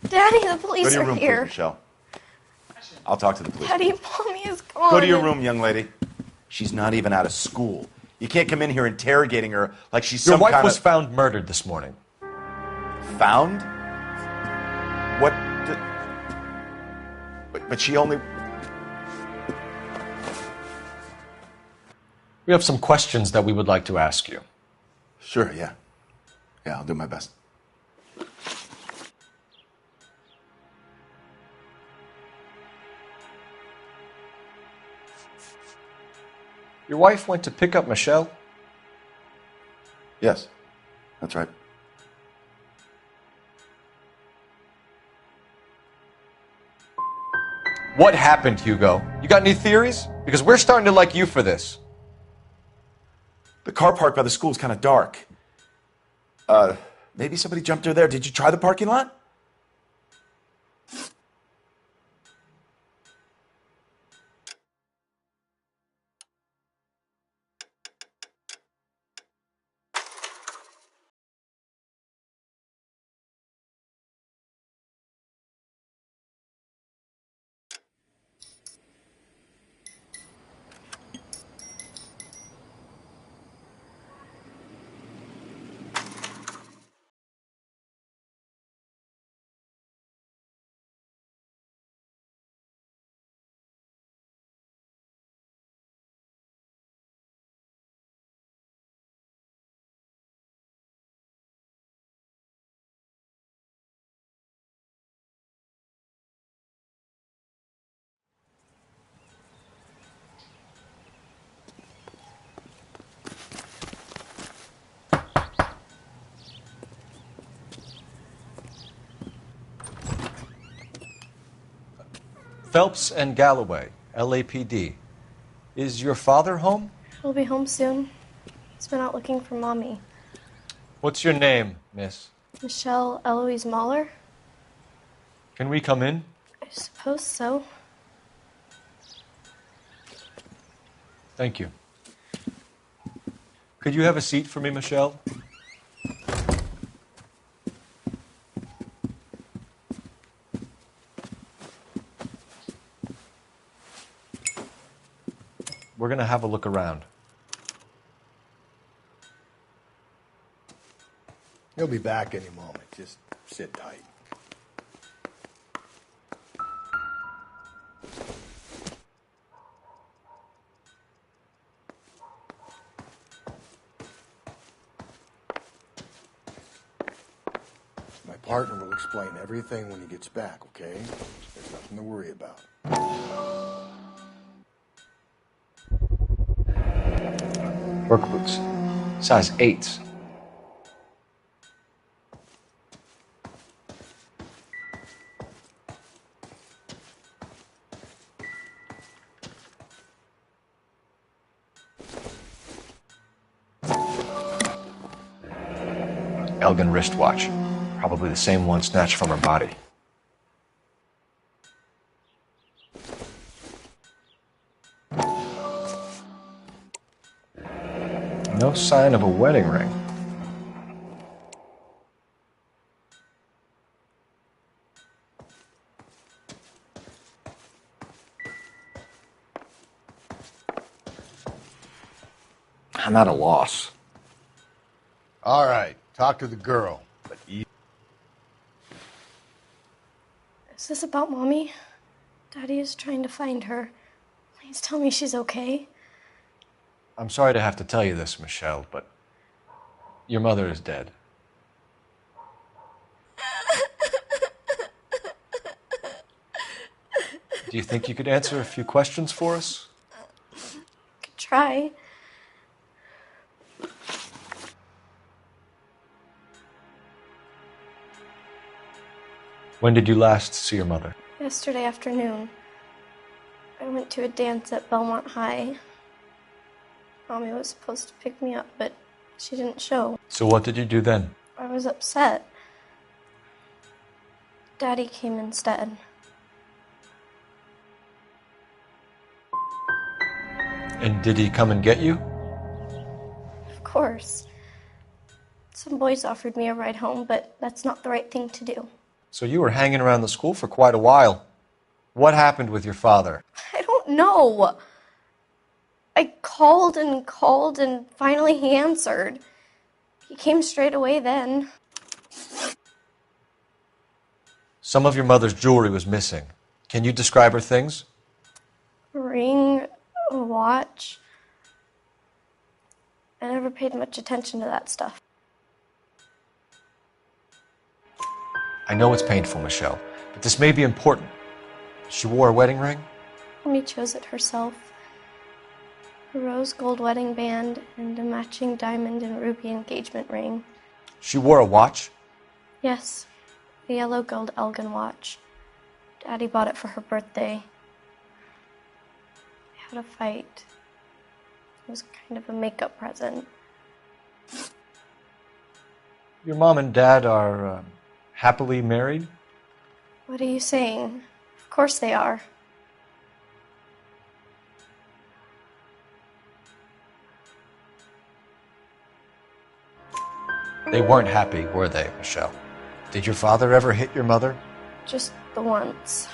Daddy, the police Go to your are room, here. please, Michelle. I'll talk to the police. Daddy, Mommy is gone. Go to your room, young lady. She's not even out of school. You can't come in here interrogating her like she's Your some wife kind was of... found murdered this morning. Found? What? But she only... We have some questions that we would like to ask you. Sure, yeah. Yeah, I'll do my best. Your wife went to pick up Michelle? Yes, that's right. What happened, Hugo? You got any theories? Because we're starting to like you for this. The car parked by the school is kind of dark. Maybe somebody jumped her there. Did you try the parking lot? Phelps and Galloway, LAPD. Is your father home? He'll be home soon. He's been out looking for Mommy. What's your name, miss? Michelle Eloise Mahler? Can we come in? I suppose so. Thank you. Could you have a seat for me, Michelle? We're going to have a look around. He'll be back any moment. Just sit tight. My partner will explain everything when he gets back, okay? There's nothing to worry about. Work boots. Size 8s. Elgin wristwatch. Probably the same one snatched from her body. No sign of a wedding ring. I'm at a loss. All right, talk to the girl. But Is this about Mommy? Daddy is trying to find her. Please tell me she's okay. I'm sorry to have to tell you this, Michelle, but your mother is dead. Do you think you could answer a few questions for us? Could try. When did you last see your mother? Yesterday afternoon. I went to a dance at Belmont High. Mommy was supposed to pick me up, but she didn't show. So what did you do then? I was upset. Daddy came instead. And did he come and get you? Of course. Some boys offered me a ride home, but that's not the right thing to do. So you were hanging around the school for quite a while. What happened with your father? I don't know. I called and finally he answered. He came straight away then. Some of your mother's jewelry was missing. Can you describe her things? A ring, a watch. I never paid much attention to that stuff. I know it's painful, Michelle, but this may be important. She wore a wedding ring? Mommy chose it herself. A rose gold wedding band and a matching diamond and ruby engagement ring. She wore a watch? Yes, the yellow gold Elgin watch. Daddy bought it for her birthday. We had a fight. It was kind of a makeup present. Your mom and dad are happily married? What are you saying? Of course they are. They weren't happy, were they, Michelle? Did your father ever hit your mother? Just the once.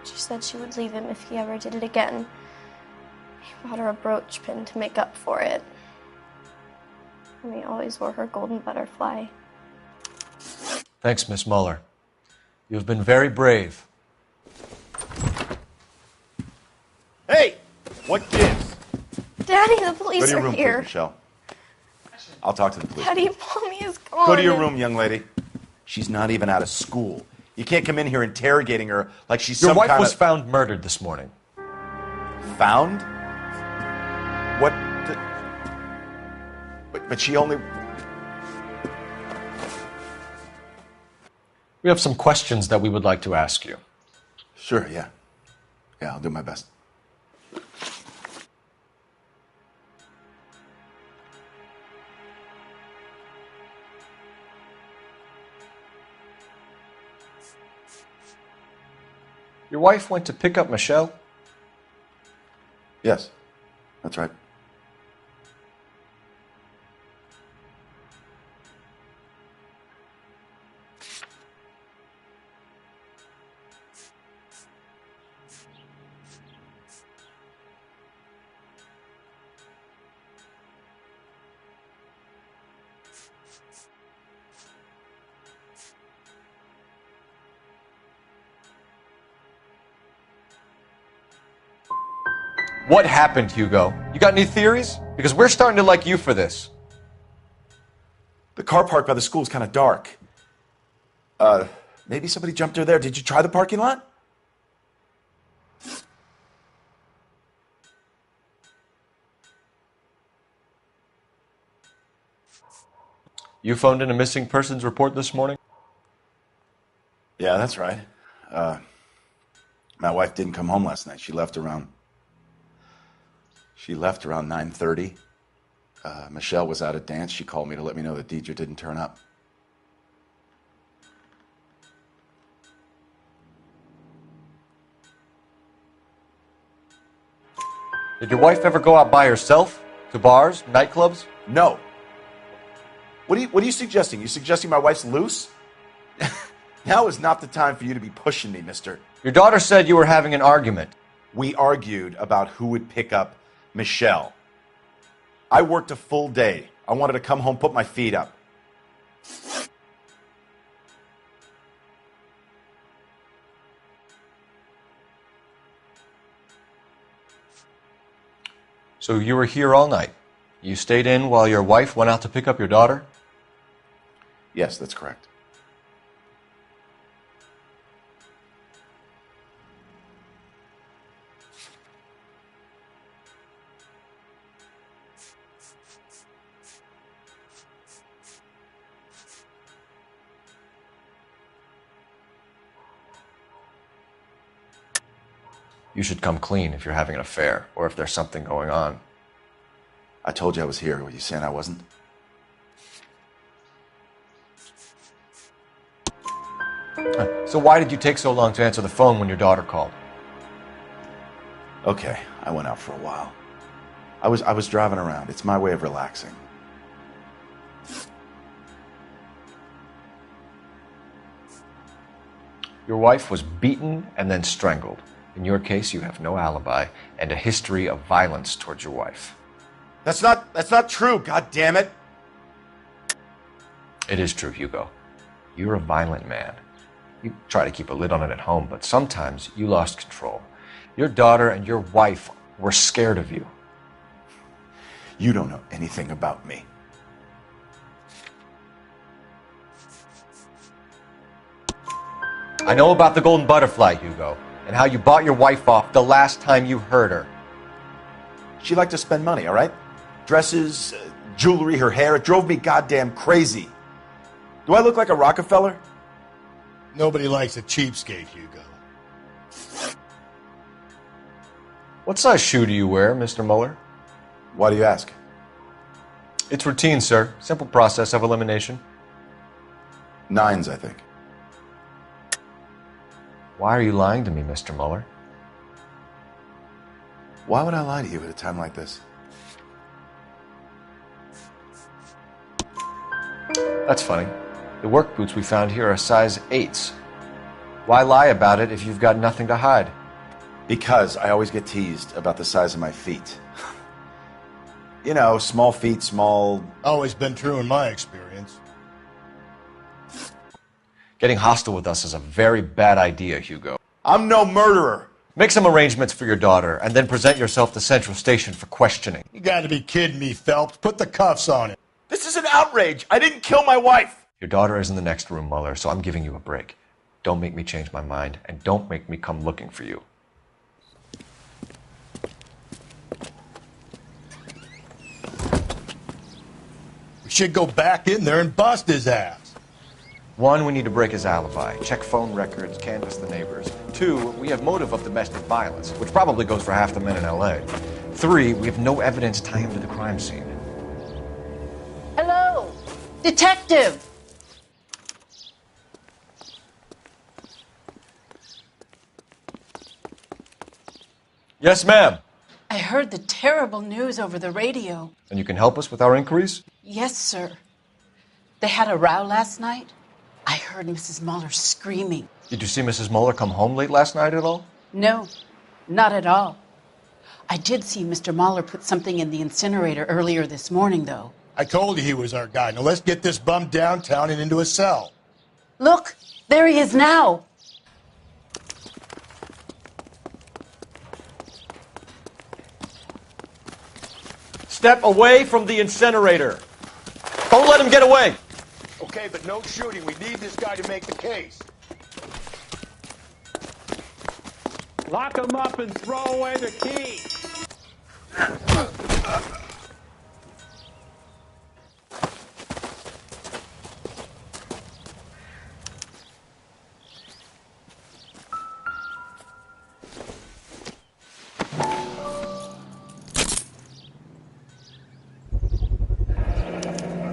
She said she would leave him if he ever did it again. He bought her a brooch pin to make up for it. And he always wore her golden butterfly. Thanks, Miss Muller. You've been very brave. Hey! What gives? Daddy, the Go police to your are room, here. please, Michelle. I'll talk to the police. Daddy, Mommy is gone. Go to your room, young lady. She's not even out of school. You can't come in here interrogating her like she's Your some wife kind was of... found murdered this morning. Found? What? But she only... We have some questions that we would like to ask you. Sure, yeah. Yeah, I'll do my best. Your wife went to pick up Michelle? Yes. That's right. What happened, Hugo? You got any theories? Because we're starting to like you for this. The car park by the school is kind of dark. Maybe somebody jumped her there. Did you try the parking lot? You phoned in a missing persons report this morning? Yeah, that's right. My wife didn't come home last night. She left around 9:30. Michelle was out at dance. She called me to let me know that Deidre didn't turn up. Did your wife ever go out by herself? To bars, nightclubs? No. What are you suggesting? You suggesting my wife's loose? Now is not the time for you to be pushing me, mister. Your daughter said you were having an argument. We argued about who would pick up Michelle. I worked a full day. I wanted to come home, put my feet up. So you were here all night. You stayed in while your wife went out to pick up your daughter? Yes, that's correct. You should come clean if you're having an affair, or if there's something going on. I told you I was here. Were you saying I wasn't? So why did you take so long to answer the phone when your daughter called? Okay, I went out for a while. I was driving around. It's my way of relaxing. Your wife was beaten and then strangled. In your case, you have no alibi and a history of violence towards your wife. That's not true, God damn it. It is true, Hugo. You're a violent man. You try to keep a lid on it at home, but sometimes you lost control. Your daughter and your wife were scared of you. You don't know anything about me. I know about the golden butterfly, Hugo, and how you bought your wife off the last time you heard her. She liked to spend money, all right? Dresses, jewelry, her hair. It drove me goddamn crazy. Do I look like a Rockefeller? Nobody likes a cheapskate, Hugo. What size shoe do you wear, Mr. Mueller? Why do you ask? It's routine, sir. Simple process of elimination. 9s, I think. Why are you lying to me, Mr. Mueller? Why would I lie to you at a time like this? That's funny. The work boots we found here are size 8s. Why lie about it if you've got nothing to hide? Because I always get teased about the size of my feet. You know, small feet, small... Always been true in my experience. Getting hostile with us is a very bad idea, Hugo. I'm no murderer. Make some arrangements for your daughter, and then present yourself to Central Station for questioning. You gotta be kidding me, Phelps. Put the cuffs on him. This is an outrage. I didn't kill my wife. Your daughter is in the next room, Mueller, so I'm giving you a break. Don't make me change my mind, and don't make me come looking for you. We should go back in there and bust his ass. 1, we need to break his alibi, check phone records, canvass the neighbors. 2, we have motive of domestic violence, which probably goes for half the men in LA. 3, we have no evidence tying him to the crime scene. Hello, detective. Yes, ma'am. I heard the terrible news over the radio. And you can help us with our inquiries? Yes, sir. They had a row last night. I heard Mrs. Muller screaming. Did you see Mrs. Muller come home late last night at all? No, not at all. I did see Mr. Muller put something in the incinerator earlier this morning, though. I told you he was our guy. Now let's get this bum downtown and into a cell. Look, there he is now. Step away from the incinerator. Don't let him get away. Okay, but no shooting. We need this guy to make the case. Lock him up and throw away the key.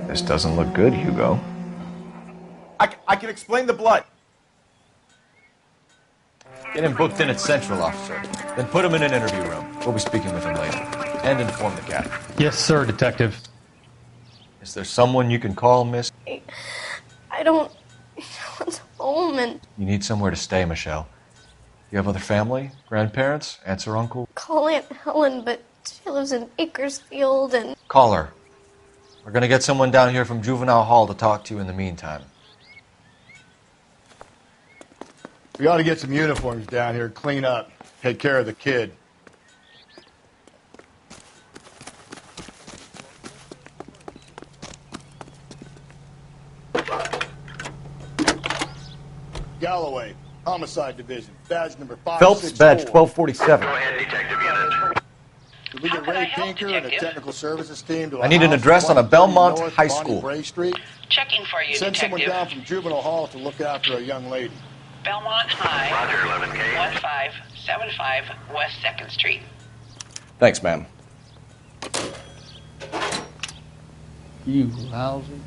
This doesn't look good, Hugo. I can explain the blood. Get him booked in at Central, officer. Then put him in an interview room. We'll be speaking with him later. And inform the captain. Yes, sir, Detective. Is there someone you can call, miss? I don't want home and You need somewhere to stay, Michelle. You have other family? Grandparents? Aunts or uncle? call Aunt Helen, but she lives in Bakersfield and... Call her. We're gonna get someone down here from Juvenile Hall to talk to you in the meantime. We ought to get some uniforms down here, clean up, take care of the kid. Galloway, Homicide Division, badge number 564. Phelps, badge 1247. Go ahead, detective unit. Did we get Ray Pinker and a technical services team to a I need an house address on a 130 Belmont North High Bonnie School. Bray Street? Checking for you, Send someone detective. down from Juvenile Hall to look after a young lady. Belmont High. Roger, 11K. 1575 West 2nd Street. Thanks, ma'am. You lousy.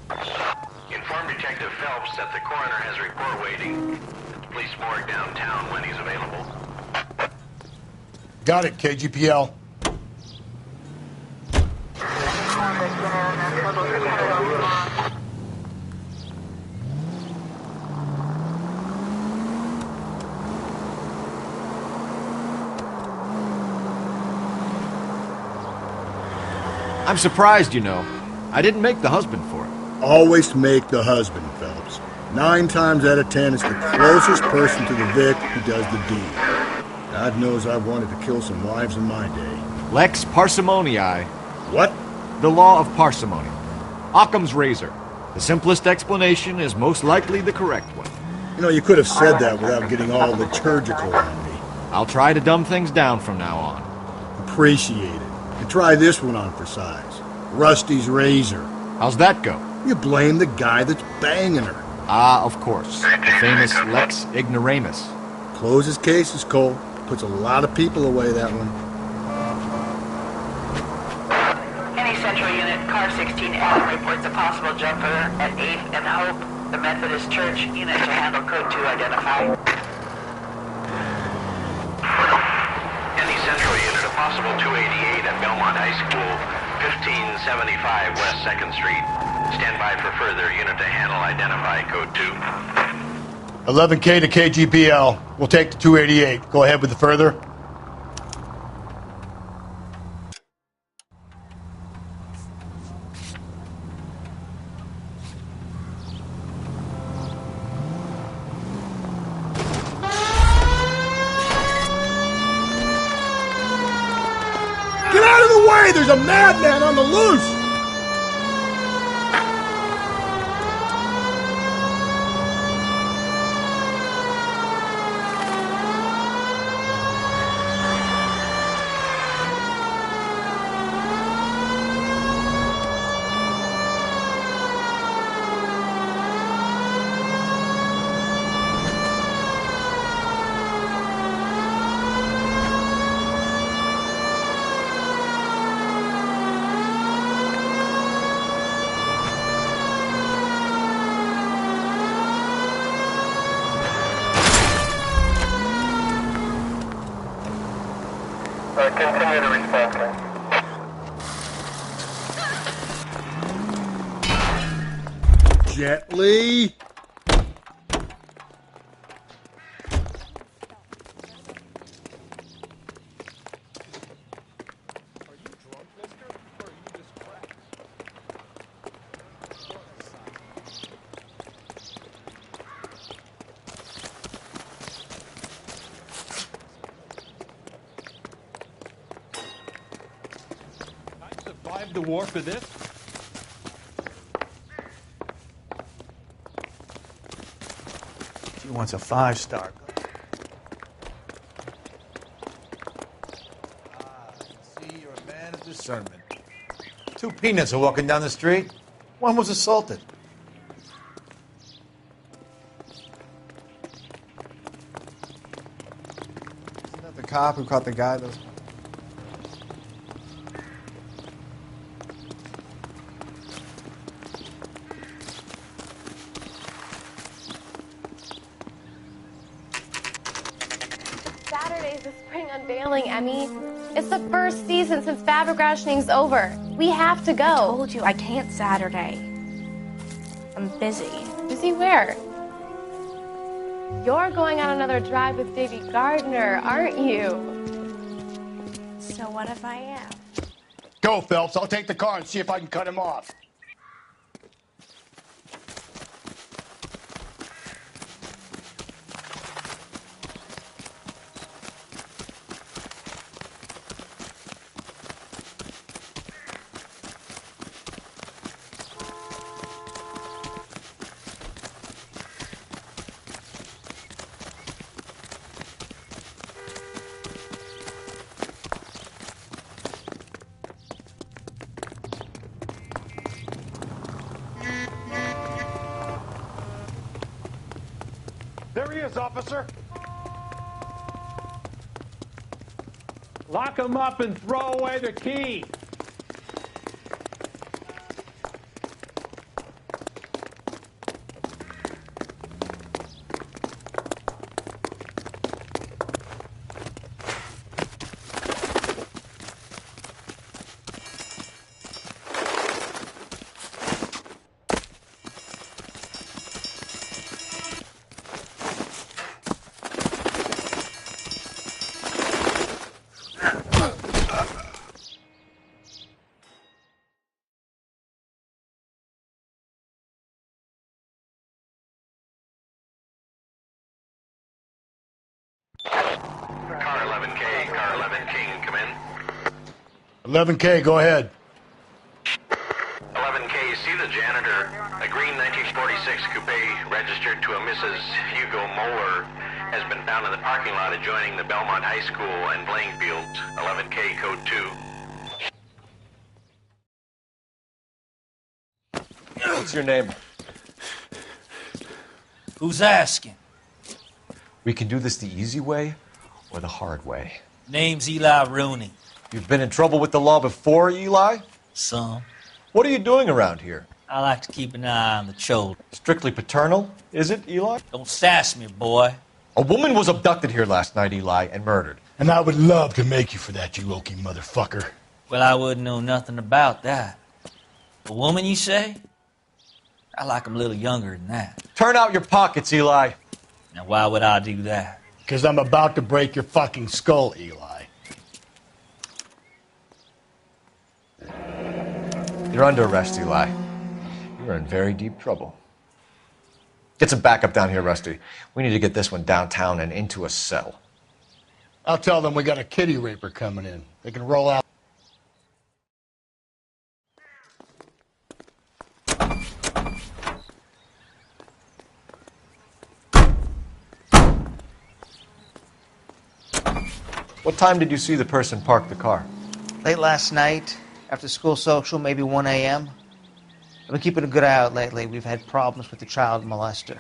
Inform Detective Phelps that the coroner has a report waiting at the police morgue downtown when he's available. Got it, KGPL. I'm surprised, you know. I didn't make the husband for it. Always make the husband, Phelps. 9 times out of 10, it's the closest person to the Vic who does the deed. God knows I've wanted to kill some wives in my day. Lex parsimoniae. What? The law of parsimony. Occam's razor. The simplest explanation is most likely the correct one. You know, you could have said that without getting all liturgical on me. I'll try to dumb things down from now on. Appreciate it. And try this one on for size. Rusty's razor. How's that go? You blame the guy that's banging her. Ah, of course. The famous Lex ignoramus. Closes cases, Cole. Puts a lot of people away, that one. Any Central Unit, car 16L reports a possible jumper at 8th and Hope. The Methodist Church unit to handle code 2 identify. Any Central Unit, a possible 288 at Belmont High School, 1575 West 2nd Street. Stand by for further unit to handle identify code 2. 11K to KGPL. We'll take the 288. Go ahead with the further. Get out of the way! There's a madman on the loose! Continue to response time. Gently. Survived the war for this? She wants a 5-star. See, you're a man of discernment. 2 peanuts are walking down the street. One was assaulted. Isn't that the cop who caught the guy that was... Saturday's the spring unveiling, Emmy. It's the first season since fabric rationing's over. We have to go. I told you I can't Saturday. I'm busy. Busy where? You're going on another drive with Davy Gardner, aren't you? So what if I am? Go, Phelps. I'll take the car and see if I can cut him off. There he is, officer. Lock him up and throw away the key. Car 11K, Car 11 King, come in. 11K, go ahead. 11K, see the janitor. A green 1946 coupe registered to a Mrs. Hugo Moeller has been found in the parking lot adjoining the Belmont High School and playing fields. 11K, code 2. What's your name? Who's asking? We can do this the easy way or the hard way. Name's Eli Rooney. You've been in trouble with the law before, Eli? Some. What are you doing around here? I like to keep an eye on the children. Strictly paternal, is it, Eli? Don't sass me, boy. A woman was abducted here last night, Eli, and murdered. And I would love to make you for that, you oaky motherfucker. Well, I wouldn't know nothing about that. A woman, you say? I like 'em a little younger than that. Turn out your pockets, Eli. Now, why would I do that? Because I'm about to break your fucking skull, Eli. You're under arrest, Eli. You're in very deep trouble. Get some backup down here, Rusty. We need to get this one downtown and into a cell. I'll tell them we got a kitty raper coming in. They can roll out. What time did you see the person park the car? Late last night, after school social, maybe 1 a.m. I've been keeping a good eye out lately. We've had problems with the child molester.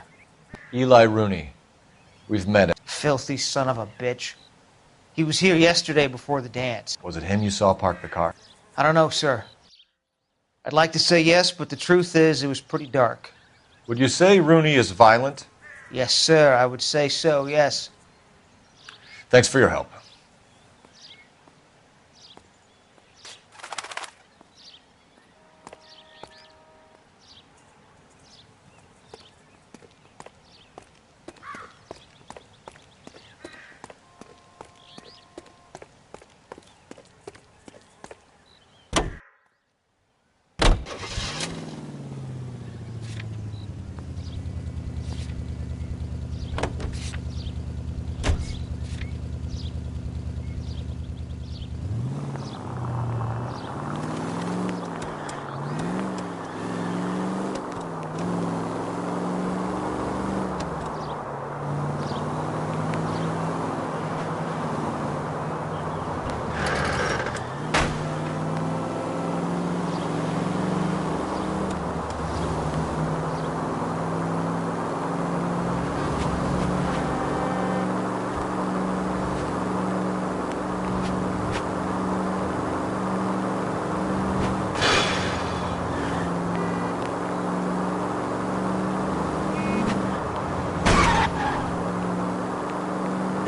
Eli Rooney. We've met him. Filthy son of a bitch. He was here yesterday before the dance. Was it him you saw park the car? I don't know, sir. I'd like to say yes, but the truth is it was pretty dark. Would you say Rooney is violent? Yes, sir. I would say so, yes. Thanks for your help.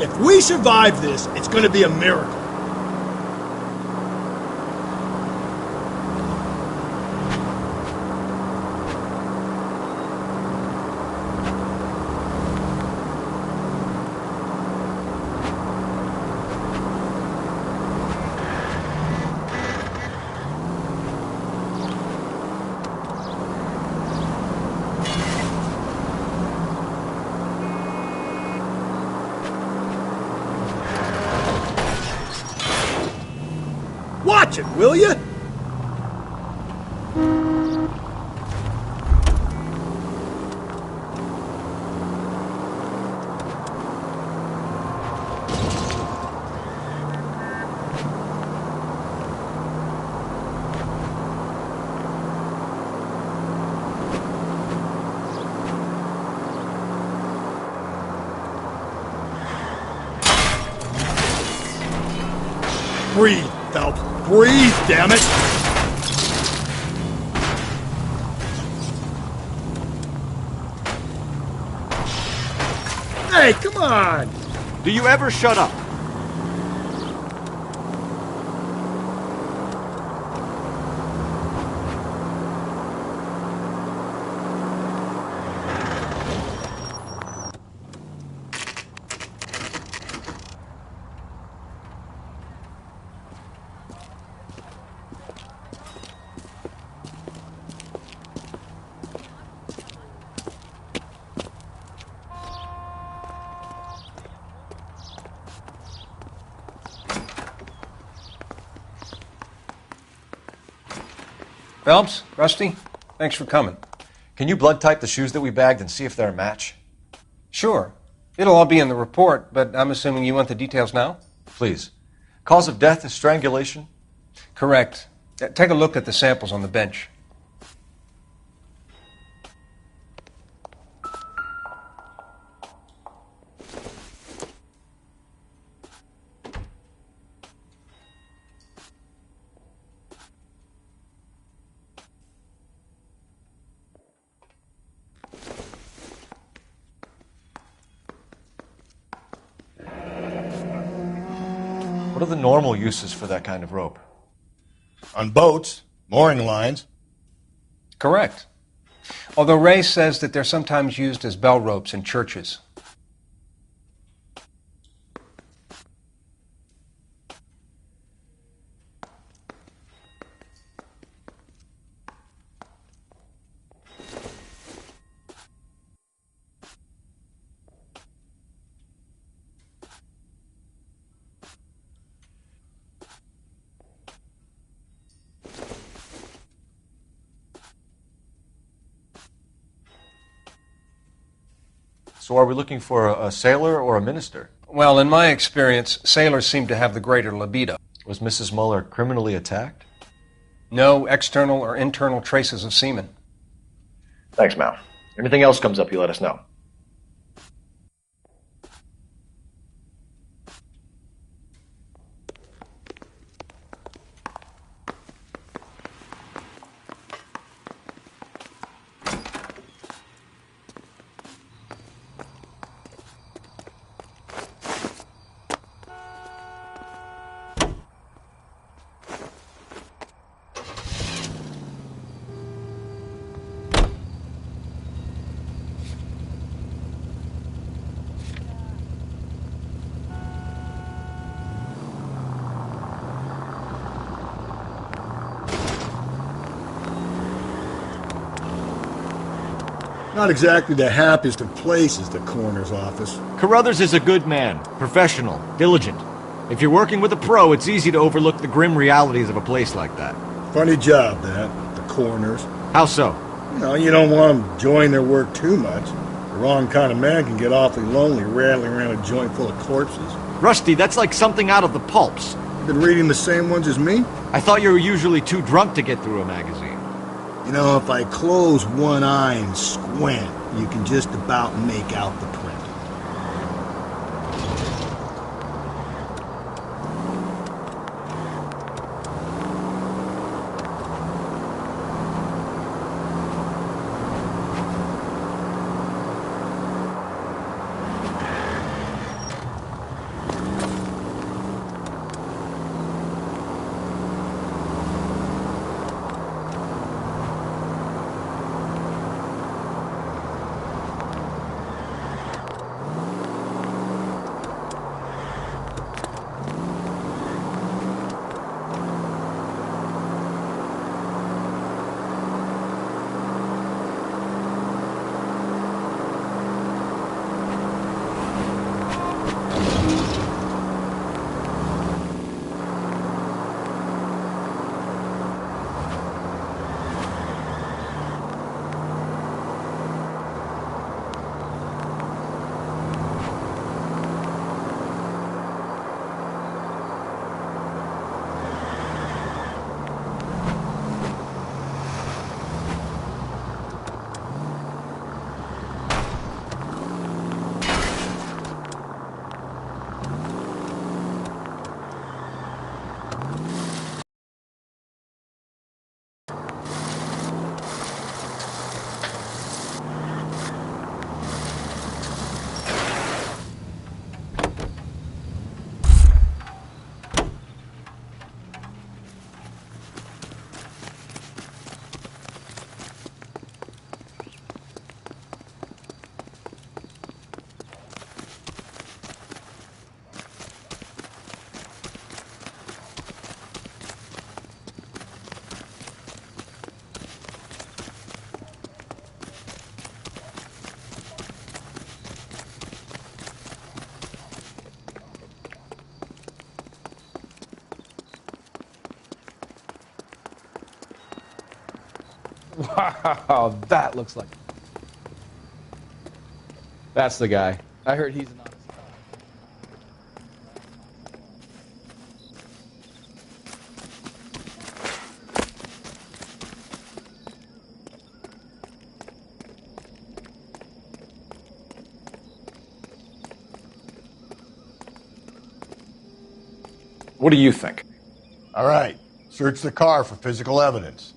If we survive this, it's going to be a miracle. Watch it, will you? Breathe, Phelps. Breathe, damn it! Hey, come on! Do you ever shut up? Phelps, Rusty, thanks for coming. Can you blood type the shoes that we bagged and see if they're a match? Sure. It'll all be in the report, but I'm assuming you want the details now? Please. Cause of death is strangulation? Correct. Take a look at the samples on the bench. What are the normal uses for that kind of rope? On boats, mooring lines. Correct. Although Ray says that they're sometimes used as bell ropes in churches. So are we looking for a sailor or a minister? Well, in my experience, sailors seem to have the greater libido. Was Mrs. Muller criminally attacked? No external or internal traces of semen. Thanks, Mal. Anything else comes up, you let us know. Not exactly the happiest of places, the coroner's office. Carruthers is a good man, professional, diligent. If you're working with a pro, it's easy to overlook the grim realities of a place like that. Funny job, that, the coroner's. How so? You don't want them enjoying their work too much. The wrong kind of man can get awfully lonely rattling around a joint full of corpses. Rusty, that's like something out of the pulps. You been reading the same ones as me? I thought you were usually too drunk to get through a magazine. You know, if I close one eye and squint, you can just about make out the print. Wow, that looks like... That's the guy. I heard he's an honest guy. What do you think? All right. Search the car for physical evidence.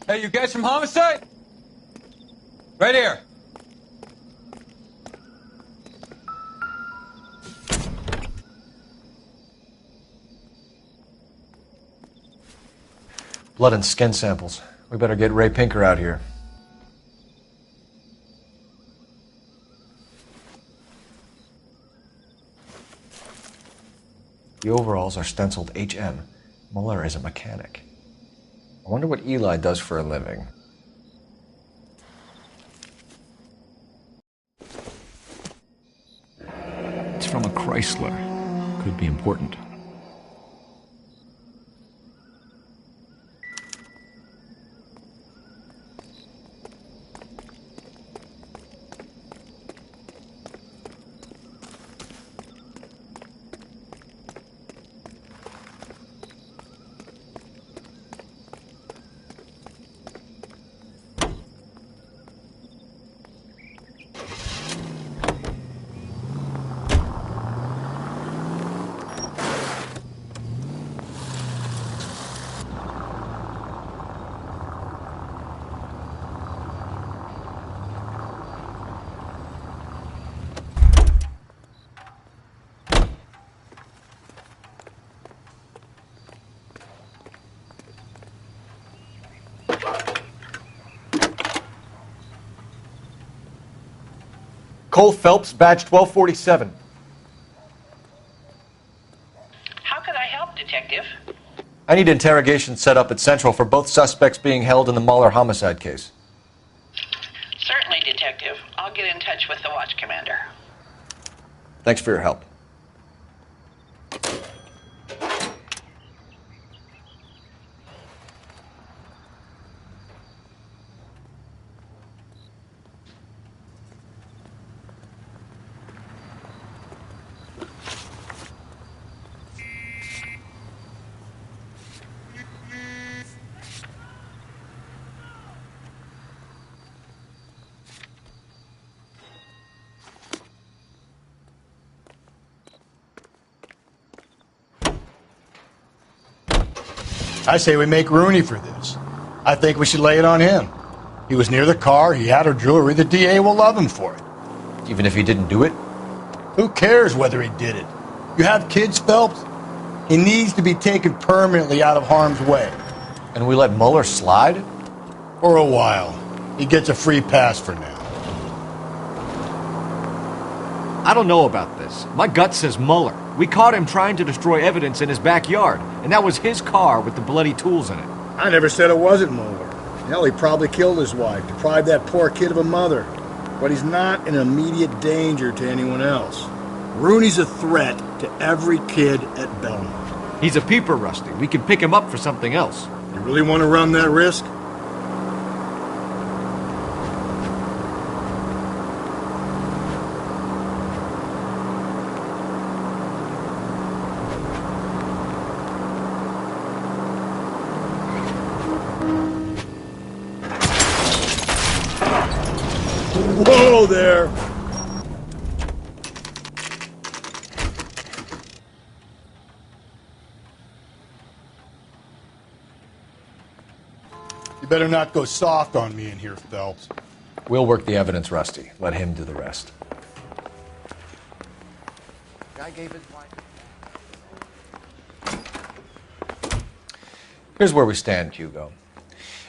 Hey, you guys from homicide? Right here. Blood and skin samples. We better get Ray Pinker out here. The overalls are stenciled HM. Muller is a mechanic. I wonder what Eli does for a living. It's from a Chrysler. Could be important. Cole Phelps, badge 1247. How could I help, Detective? I need interrogation set up at Central for both suspects being held in the Muller homicide case. Certainly, Detective. I'll get in touch with the watch commander. Thanks for your help. I say we make Rooney for this. I think we should lay it on him. He was near the car, he had her jewelry, the DA will love him for it. Even if he didn't do it? Who cares whether he did it? You have kids, Phelps? He needs to be taken permanently out of harm's way. And we let Muller slide? For a while. He gets a free pass for now. I don't know about this. My gut says Muller. We caught him trying to destroy evidence in his backyard, and that was his car with the bloody tools in it. I never said it wasn't Muller. Hell, he probably killed his wife, deprived that poor kid of a mother. But he's not an immediate danger to anyone else. Rooney's a threat to every kid at Belmont. He's a peeper, Rusty. We can pick him up for something else. You really want to run that risk? Whoa there! You better not go soft on me in here, Phelps. We'll work the evidence, Rusty. Let him do the rest. Guy gave his wife. Here's where we stand, Hugo.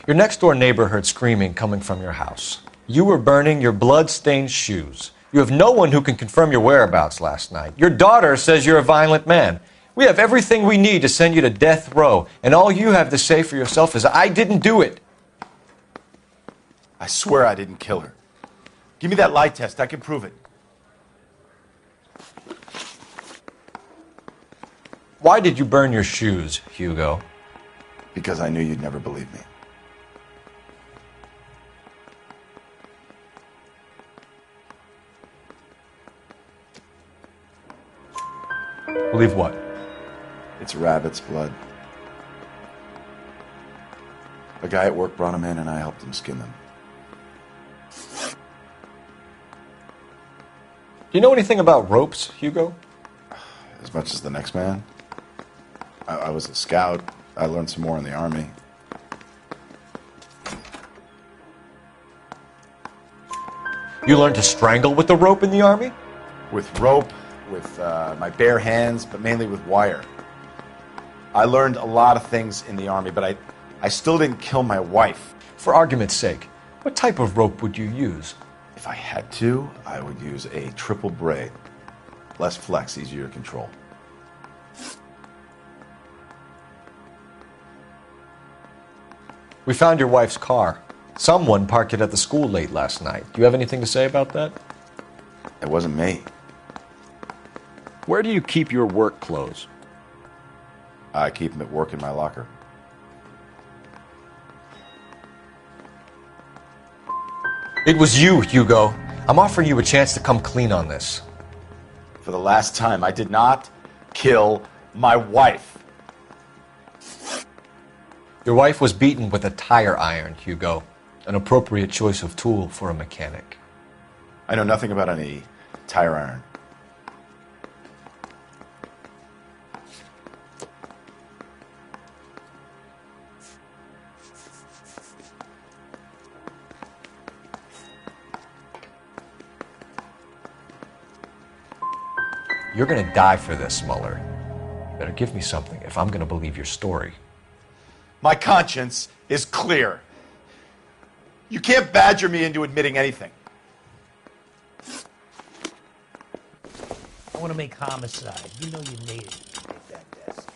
Your next-door neighbor heard screaming coming from your house. You were burning your blood-stained shoes. You have no one who can confirm your whereabouts last night. Your daughter says you're a violent man. We have everything we need to send you to death row, and all you have to say for yourself is, I didn't do it. I swear I didn't kill her. Give me that lie test. I can prove it. Why did you burn your shoes, Hugo? Because I knew you'd never believe me. Believe what? It's rabbit's blood. A guy at work brought them in and I helped him skin them. Do you know anything about ropes, Hugo? As much as the next man. I was a scout. I learned some more in the Army. You learned to strangle with the rope in the Army? With rope, with my bare hands, but mainly with wire. I learned a lot of things in the Army, but I still didn't kill my wife. For argument's sake, what type of rope would you use? If I had to, I would use a triple braid. Less flex, easier to control. We found your wife's car. Someone parked it at the school late last night. Do you have anything to say about that? It wasn't me. Where do you keep your work clothes? I keep them at work in my locker. It was you, Hugo. I'm offering you a chance to come clean on this. For the last time, I did not kill my wife. Your wife was beaten with a tire iron, Hugo. An appropriate choice of tool for a mechanic. I know nothing about any tire iron. You're gonna die for this, Mueller. Better give me something if I'm gonna believe your story. My conscience is clear. You can't badger me into admitting anything. I want to make homicide. You know you made it. Take that desk.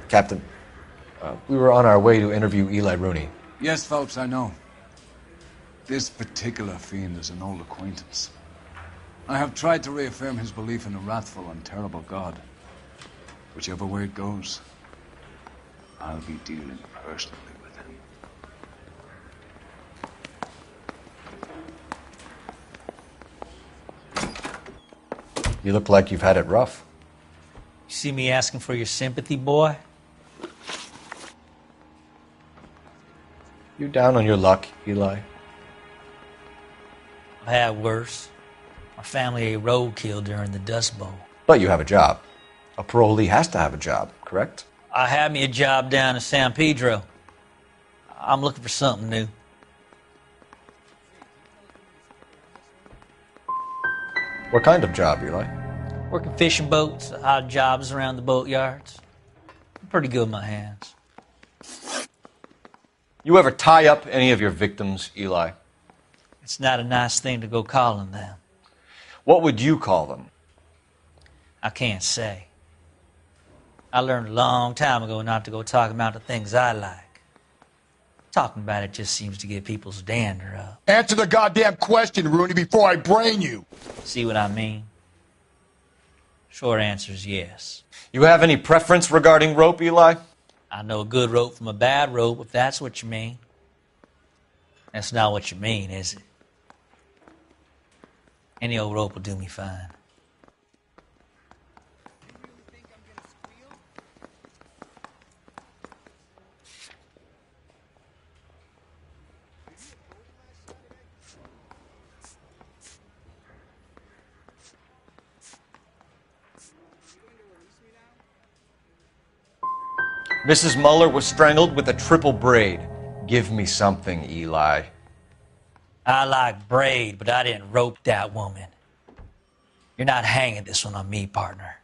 Captain, we were on our way to interview Eli Rooney. Yes, Phelps, I know. This particular fiend is an old acquaintance. I have tried to reaffirm his belief in a wrathful and terrible God. Whichever way it goes, I'll be dealing personally with him. You look like you've had it rough. You see me asking for your sympathy, boy? You down on your luck, Eli? I've had worse. My family ate roadkill during the Dust Bowl. But you have a job. A parolee has to have a job, correct? I had me a job down in San Pedro. I'm looking for something new. What kind of job, Eli? Working fishing boats, odd jobs around the boatyards. I'm pretty good with my hands. You ever tie up any of your victims, Eli? It's not a nice thing to go calling them. What would you call them? I can't say. I learned a long time ago not to go talking about the things I like. Talking about it just seems to get people's dander up. Answer the goddamn question, Rooney, before I brain you. See what I mean? Short answer is yes. You have any preference regarding rope, Eli? I know a good rope from a bad rope, if that's what you mean. That's not what you mean, is it? Any old rope will do me fine. Mrs. Mueller was strangled with a triple braid. Give me something, Eli. I like braid, but I didn't rope that woman. You're not hanging this one on me, partner.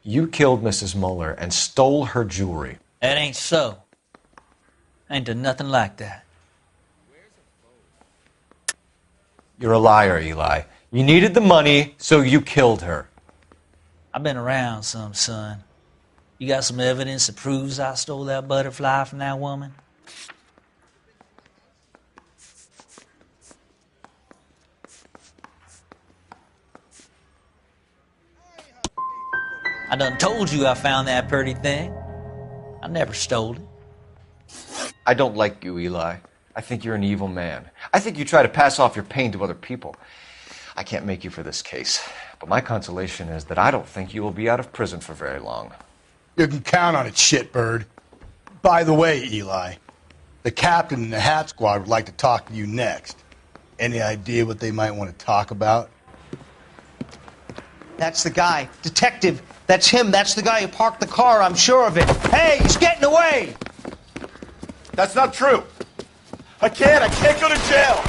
You killed Mrs. Mueller and stole her jewelry. That ain't so. I ain't done nothing like that. You're a liar, Eli. You needed the money, so you killed her. I've been around some, son. You got some evidence that proves I stole that butterfly from that woman? I done told you I found that pretty thing. I never stole it. I don't like you, Eli. I think you're an evil man. I think you try to pass off your pain to other people. I can't make you for this case, but my consolation is that I don't think you will be out of prison for very long. You can count on it, shitbird. By the way, Eli, the captain and the Hat Squad would like to talk to you next. Any idea what they might want to talk about? That's the guy. Detective, that's him. That's the guy who parked the car, I'm sure of it. Hey, he's getting away! That's not true. I can't go to jail.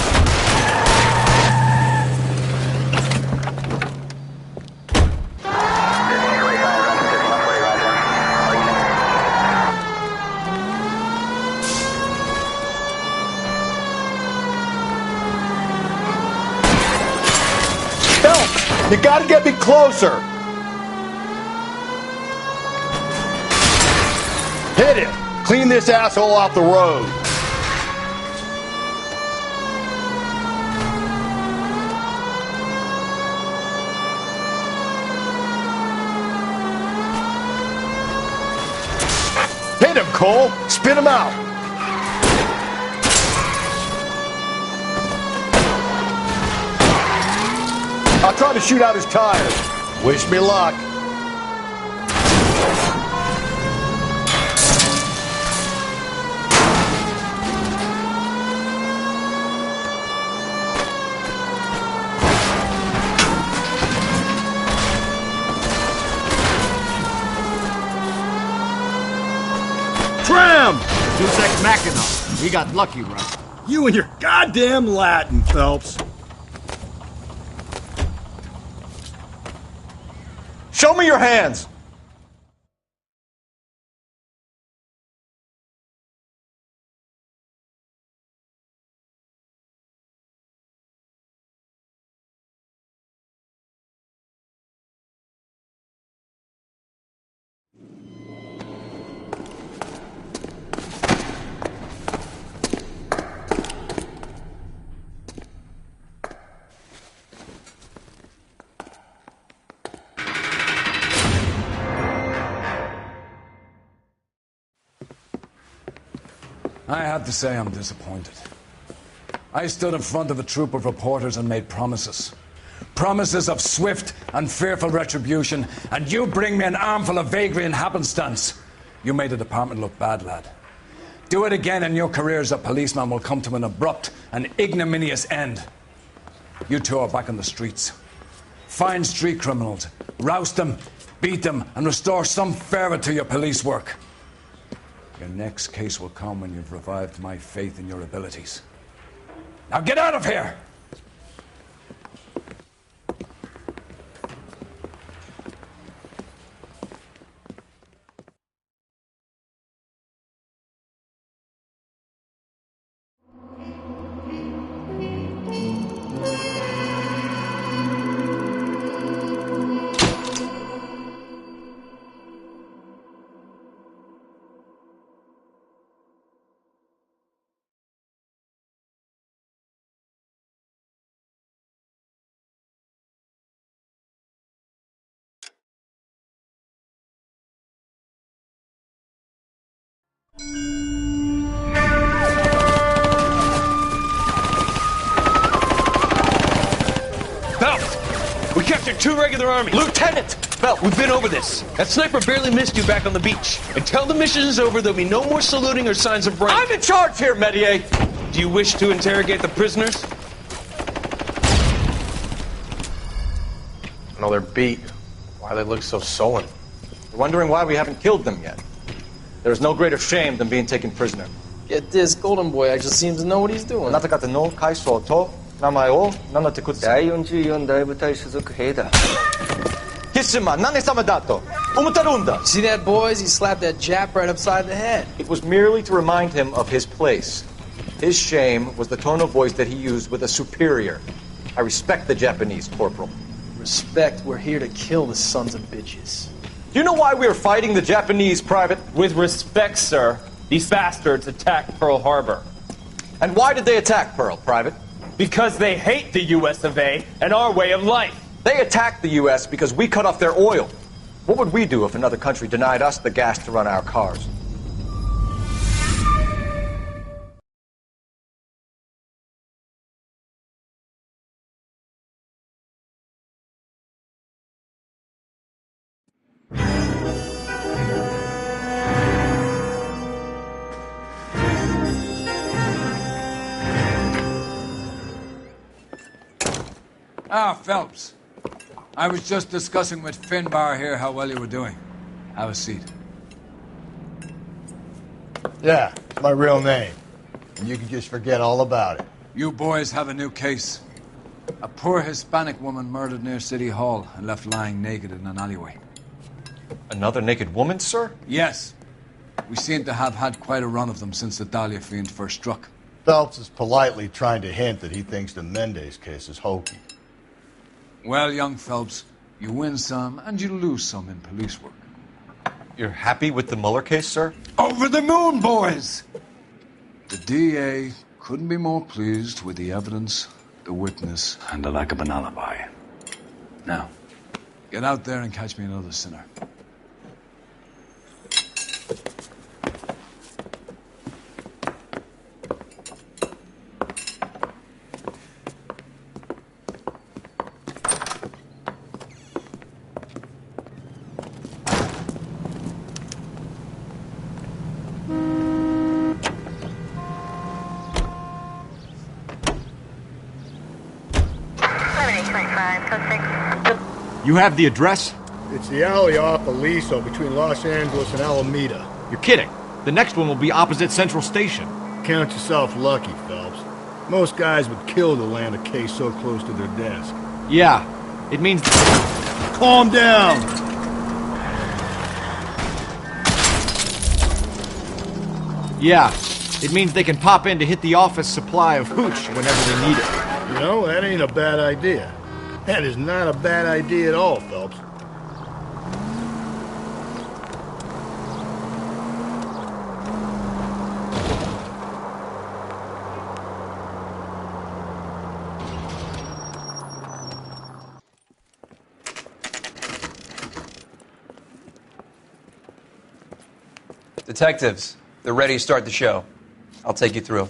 Help! You gotta get me closer! Hit it! Clean this asshole off the road! Hit him, Cole! Spin him out! I'll try to shoot out his tires. Wish me luck. Tram! Deus Ex Machina. He got lucky, right? You and your goddamn Latin, Phelps. Show me your hands! I have to say I'm disappointed. I stood in front of a troop of reporters and made promises. Promises of swift and fearful retribution, and you bring me an armful of vagary and happenstance. You made the department look bad, lad. Do it again and your career as a policeman will come to an abrupt and ignominious end. You two are back on the streets. Find street criminals, roust them, beat them, and restore some fervor to your police work. Your next case will come when you've revived my faith in your abilities. Now get out of here! We captured 2 regular army. Lieutenant! Belt, we've been over this. That sniper barely missed you back on the beach. Until the mission is over, there'll be no more saluting or signs of rank. I'm in charge here, Medier! Do you wish to interrogate the prisoners? No, they're beat. Why they look so sullen? You're wondering why we haven't killed them yet. There is no greater shame than being taken prisoner. Get this, Golden Boy actually seems to know what he's doing. あなた方の階層と名前を名乗ってください。第44大部隊所属兵だ。キッシュマン、何様だと。Umutarunda! See that, boys? He slapped that Jap right upside the head. It was merely to remind him of his place. His shame was the tone of voice that he used with a superior. I respect the Japanese, Corporal. Respect, we're here to kill the sons of bitches. Do you know why we are fighting the Japanese, Private? With respect, sir, these bastards attacked Pearl Harbor. And why did they attack Pearl, Private? Because they hate the US of A and our way of life. They attacked the US because we cut off their oil. What would we do if another country denied us the gas to run our cars? Ah, Phelps. I was just discussing with Finbar here how well you were doing. Have a seat. Yeah, it's my real name. And you can just forget all about it. You boys have a new case. A poor Hispanic woman murdered near City Hall and left lying naked in an alleyway. Another naked woman, sir? Yes. We seem to have had quite a run of them since the Dahlia fiend first struck. Phelps is politely trying to hint that he thinks the Mendez case is hokey. Well, young Phelps, you win some and you lose some in police work. You're happy with the Mueller case, sir? Over the moon, boys! The DA couldn't be more pleased with the evidence, the witness, and the lack of an alibi. Now, get out there and catch me another sinner. You have the address? It's the alley off Aliso between Los Angeles and Alameda. You're kidding. The next one will be opposite Central Station. Count yourself lucky, Phelps. Most guys would kill to land a case so close to their desk. Yeah, it means... Calm down! Yeah, it means they can pop in to hit the office supply of hooch whenever they need it. You know, that ain't a bad idea. That is not a bad idea at all, Phelps. Detectives, they're ready to start the show. I'll take you through.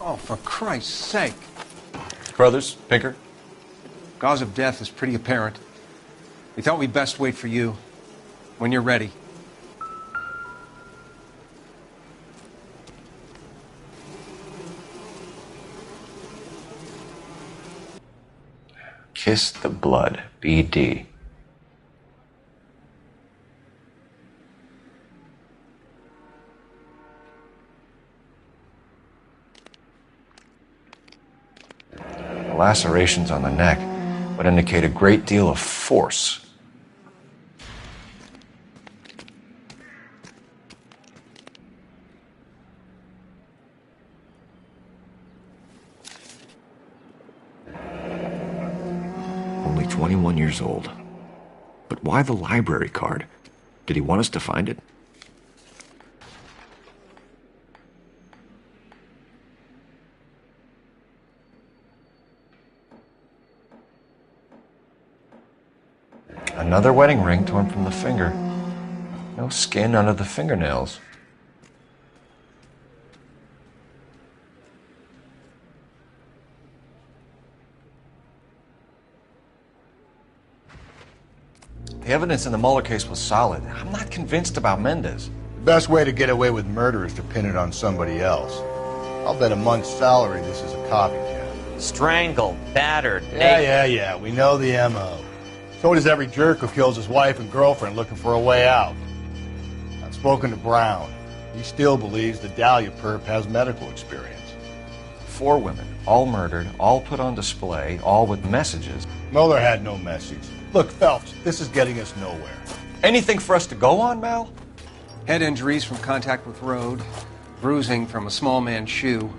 Oh, for Christ's sake. Brothers, Pinker? Cause of death is pretty apparent. We thought we'd best wait for you. When you're ready. Kiss the blood, BD. The lacerations on the neck would indicate a great deal of force. Only 21 years old. But why the library card? Did he want us to find it? Another wedding ring torn from the finger. No skin under the fingernails. The evidence in the Mueller case was solid. I'm not convinced about Mendez. The best way to get away with murder is to pin it on somebody else. I'll bet a month's salary this is a copycat. Strangled, battered, Yeah, we know the M.O. So does every jerk who kills his wife and girlfriend looking for a way out. That's spoken to Brown. He still believes the Dahlia perp has medical experience. 4 women, all murdered, all put on display, all with messages. Mueller had no message. Look, Phelps, this is getting us nowhere. Anything for us to go on, Mal? Head injuries from contact with road, bruising from a small man's shoe,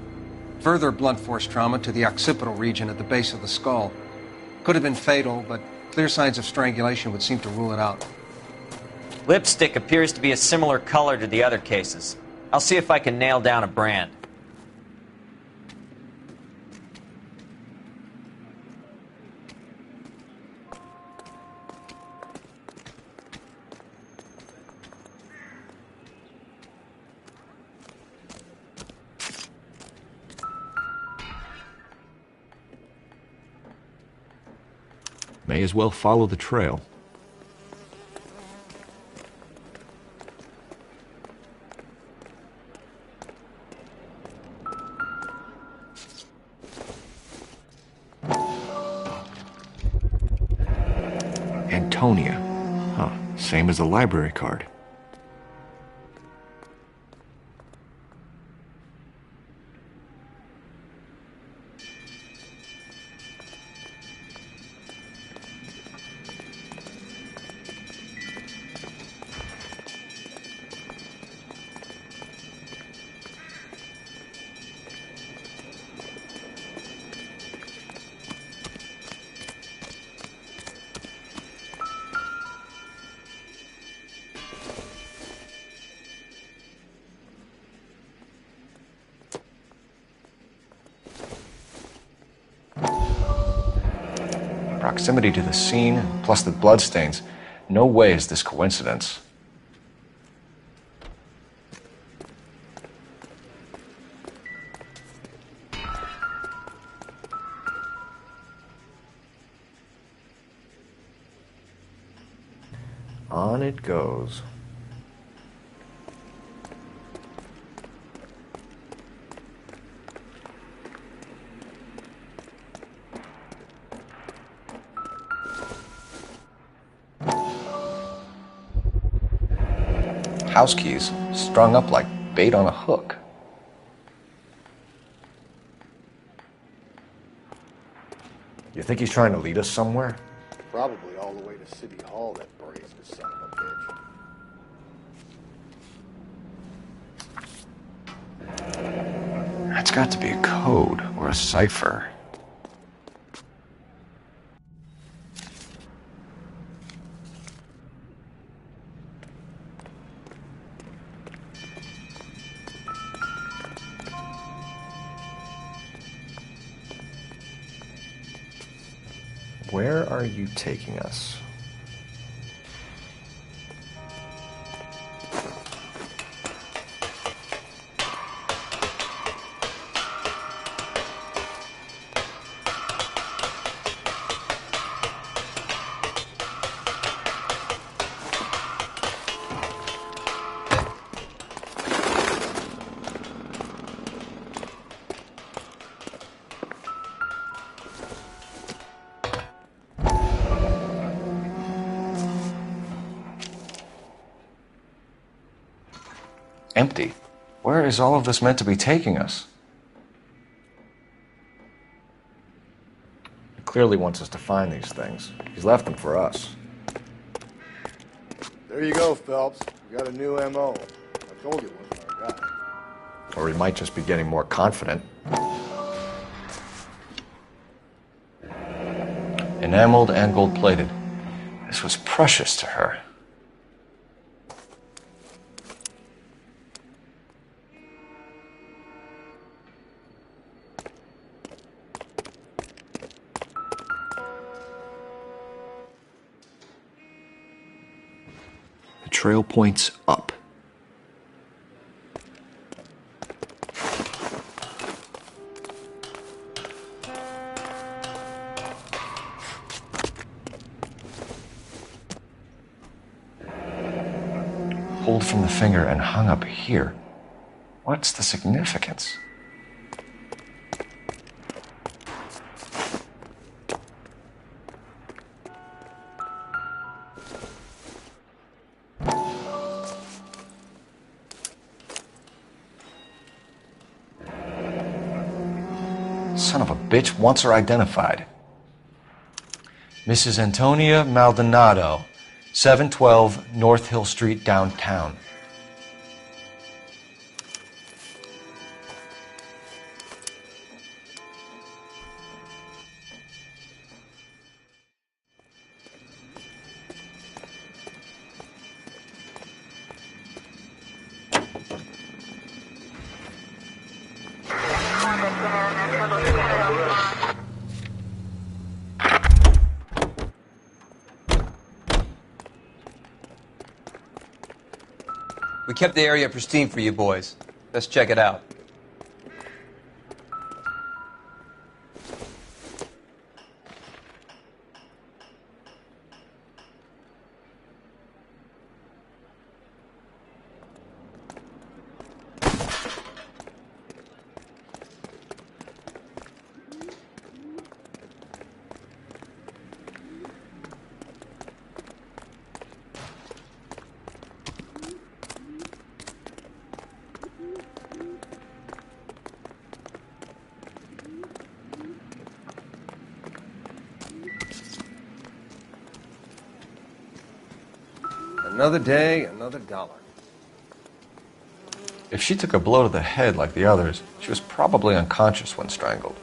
further blunt force trauma to the occipital region at the base of the skull. Could have been fatal, but clear signs of strangulation would seem to rule it out. Lipstick appears to be a similar color to the other cases. I'll see if I can nail down a brand. May as well follow the trail. Antonia. Huh, same as the library card. Proximity to the scene, plus the bloodstains. No way is this coincidence. On it goes. House keys, strung up like bait on a hook. You think he's trying to lead us somewhere? Probably all the way to City Hall, that brazen son of a bitch. That's got to be a code or a cipher. Where are you taking us? Empty. Where is all of this meant to be taking us? He clearly wants us to find these things. He's left them for us. There you go, Phelps. We got a new M.O. I told you it wasn't our guy. Or he might just be getting more confident. Enameled and gold-plated. This was precious to her. The trail points up. Pulled from the finger and hung up here. What's the significance? son of a bitch wants her identified. Mrs. Antonia Maldonado, 712 North Hill Street, downtown. We kept the area pristine for you boys. Let's check it out. Another day, another dollar. If she took a blow to the head like the others, she was probably unconscious when strangled.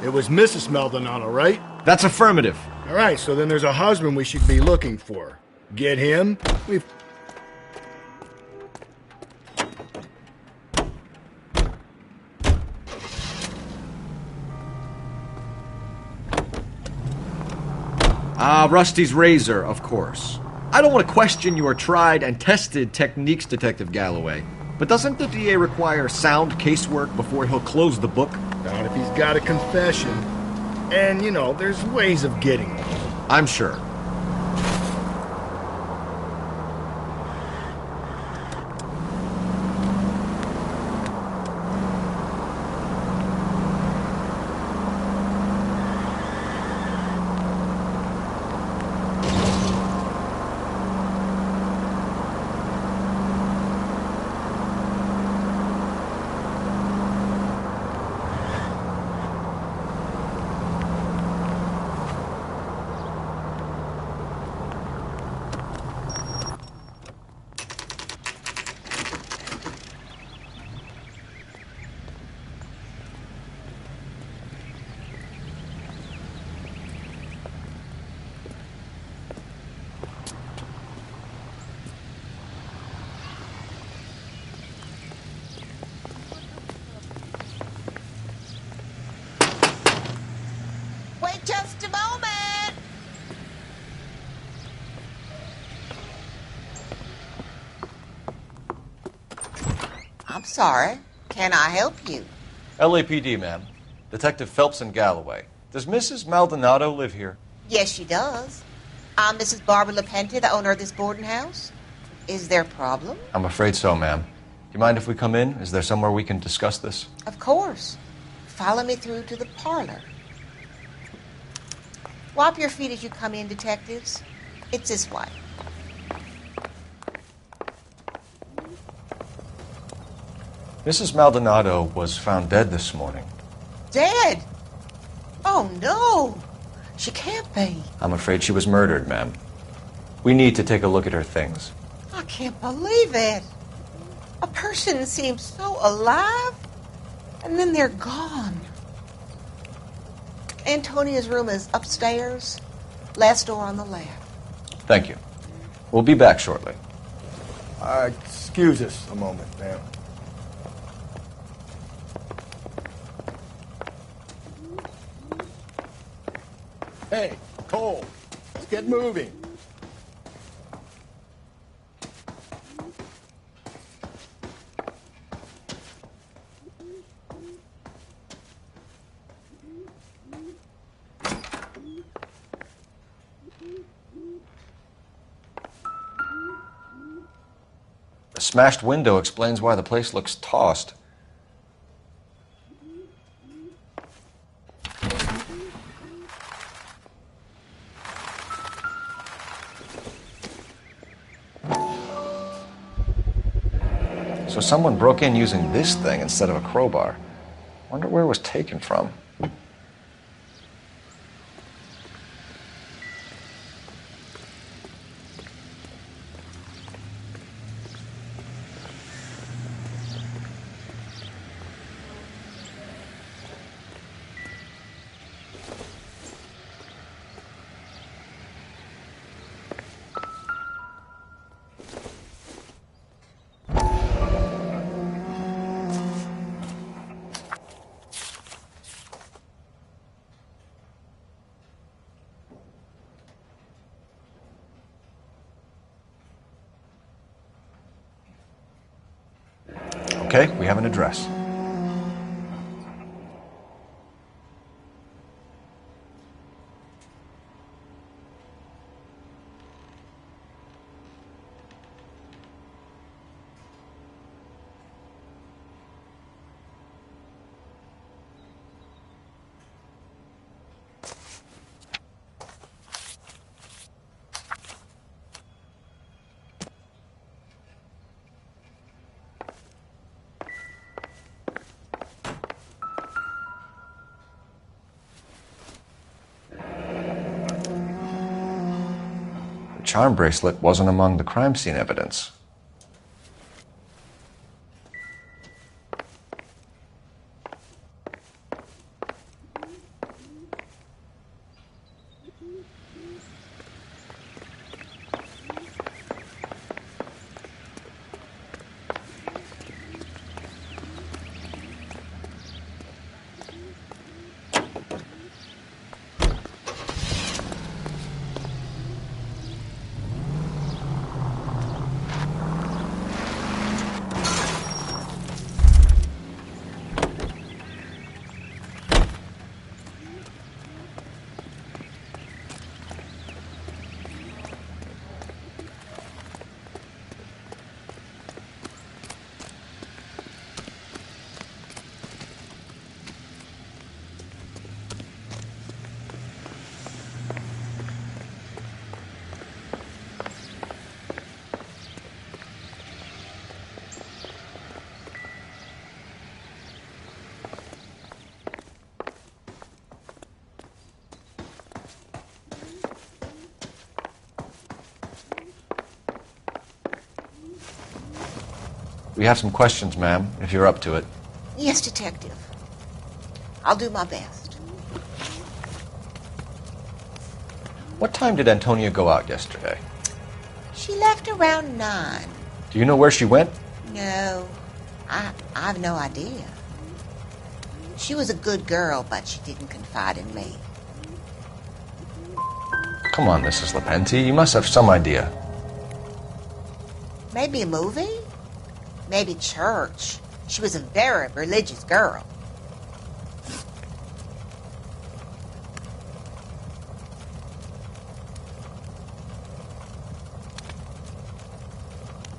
It was Mrs. Maldonado, right? That's affirmative. All right, so then there's a husband we should be looking for. Get him? We've... Rusty's razor, of course. I don't want to question your tried and tested techniques, Detective Galloway. But doesn't the DA require sound casework before he'll close the book? Not if he's got a confession. And, you know, there's ways of getting one. I'm sure. Just a moment. I'm sorry. Can I help you? LAPD, ma'am. Detective Phelps and Galloway. Does Mrs. Maldonado live here? Yes, she does. I'm Mrs. Barbara LaPente, the owner of this boarding house. Is there a problem? I'm afraid so, ma'am. Do you mind if we come in? Is there somewhere we can discuss this? Of course. Follow me through to the parlor. Wipe your feet as you come in, detectives. It's this way. Mrs. Maldonado was found dead this morning. Dead? Oh, no. She can't be. I'm afraid she was murdered, ma'am. We need to take a look at her things. I can't believe it. A person seems so alive, and then they're gone. Antonia's room is upstairs, last door on the left. Thank you. We'll be back shortly. Excuse us a moment, ma'am. Hey, Cole, let's get moving. The smashed window explains why the place looks tossed. So someone broke in using this thing instead of a crowbar. Wonder where it was taken from. Okay, we have an address. The charm bracelet wasn't among the crime scene evidence. We have some questions, ma'am, if you're up to it. Yes, Detective. I'll do my best. What time did Antonia go out yesterday? She left around 9. Do you know where she went? No, I've no idea. She was a good girl, but she didn't confide in me. Come on, Mrs. Lepenti, you must have some idea. Maybe a movie? Maybe church. She was a very religious girl.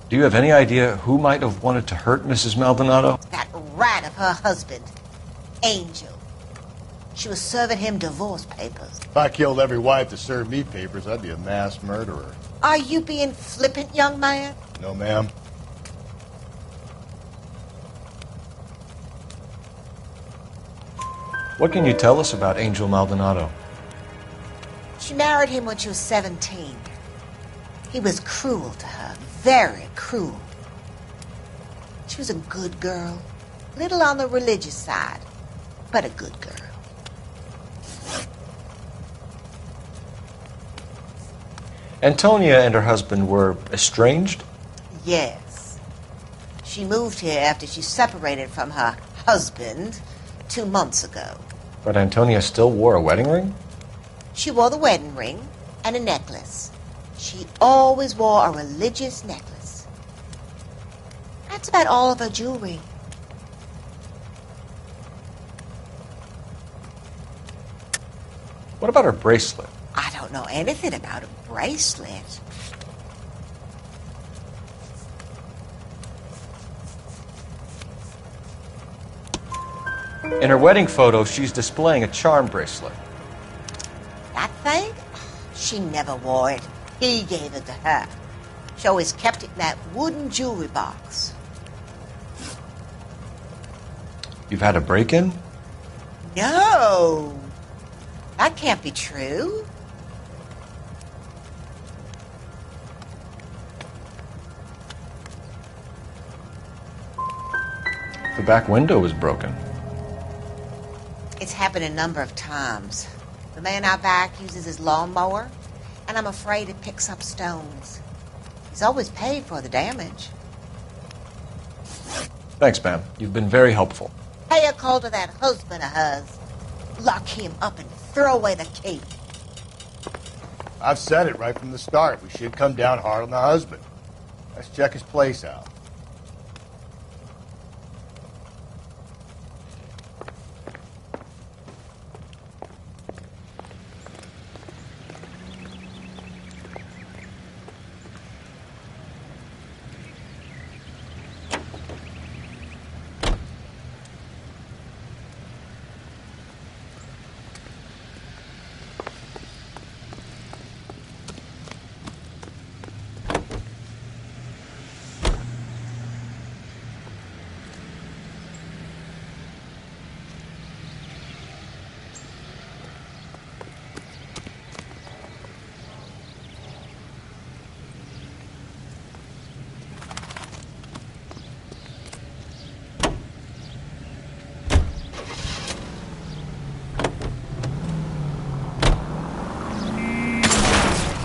Do you have any idea who might have wanted to hurt Mrs. Maldonado? That rat of her husband, Angel. She was serving him divorce papers. If I killed every wife to serve me papers, I'd be a mass murderer. Are you being flippant, young man? No, ma'am. What can you tell us about Angel Maldonado? She married him when she was 17. He was cruel to her, very cruel. She was a good girl, little on the religious side, but a good girl. Antonia and her husband were estranged? Yes. She moved here after she separated from her husband 2 months ago. But Antonia still wore a wedding ring? She wore the wedding ring and a necklace. She always wore a religious necklace. That's about all of her jewelry. What about her bracelet? I don't know anything about a bracelet. In her wedding photo, she's displaying a charm bracelet. That thing? She never wore it. He gave it to her. She always kept it in that wooden jewelry box. You've had a break-in? No. That can't be true. The back window was broken. It's happened a number of times. The man out back uses his lawnmower, and I'm afraid it picks up stones. He's always paid for the damage. Thanks, ma'am. You've been very helpful. Pay a call to that husband of hers. Lock him up and throw away the key. I've said it right from the start. We should come down hard on the husband. Let's check his place out.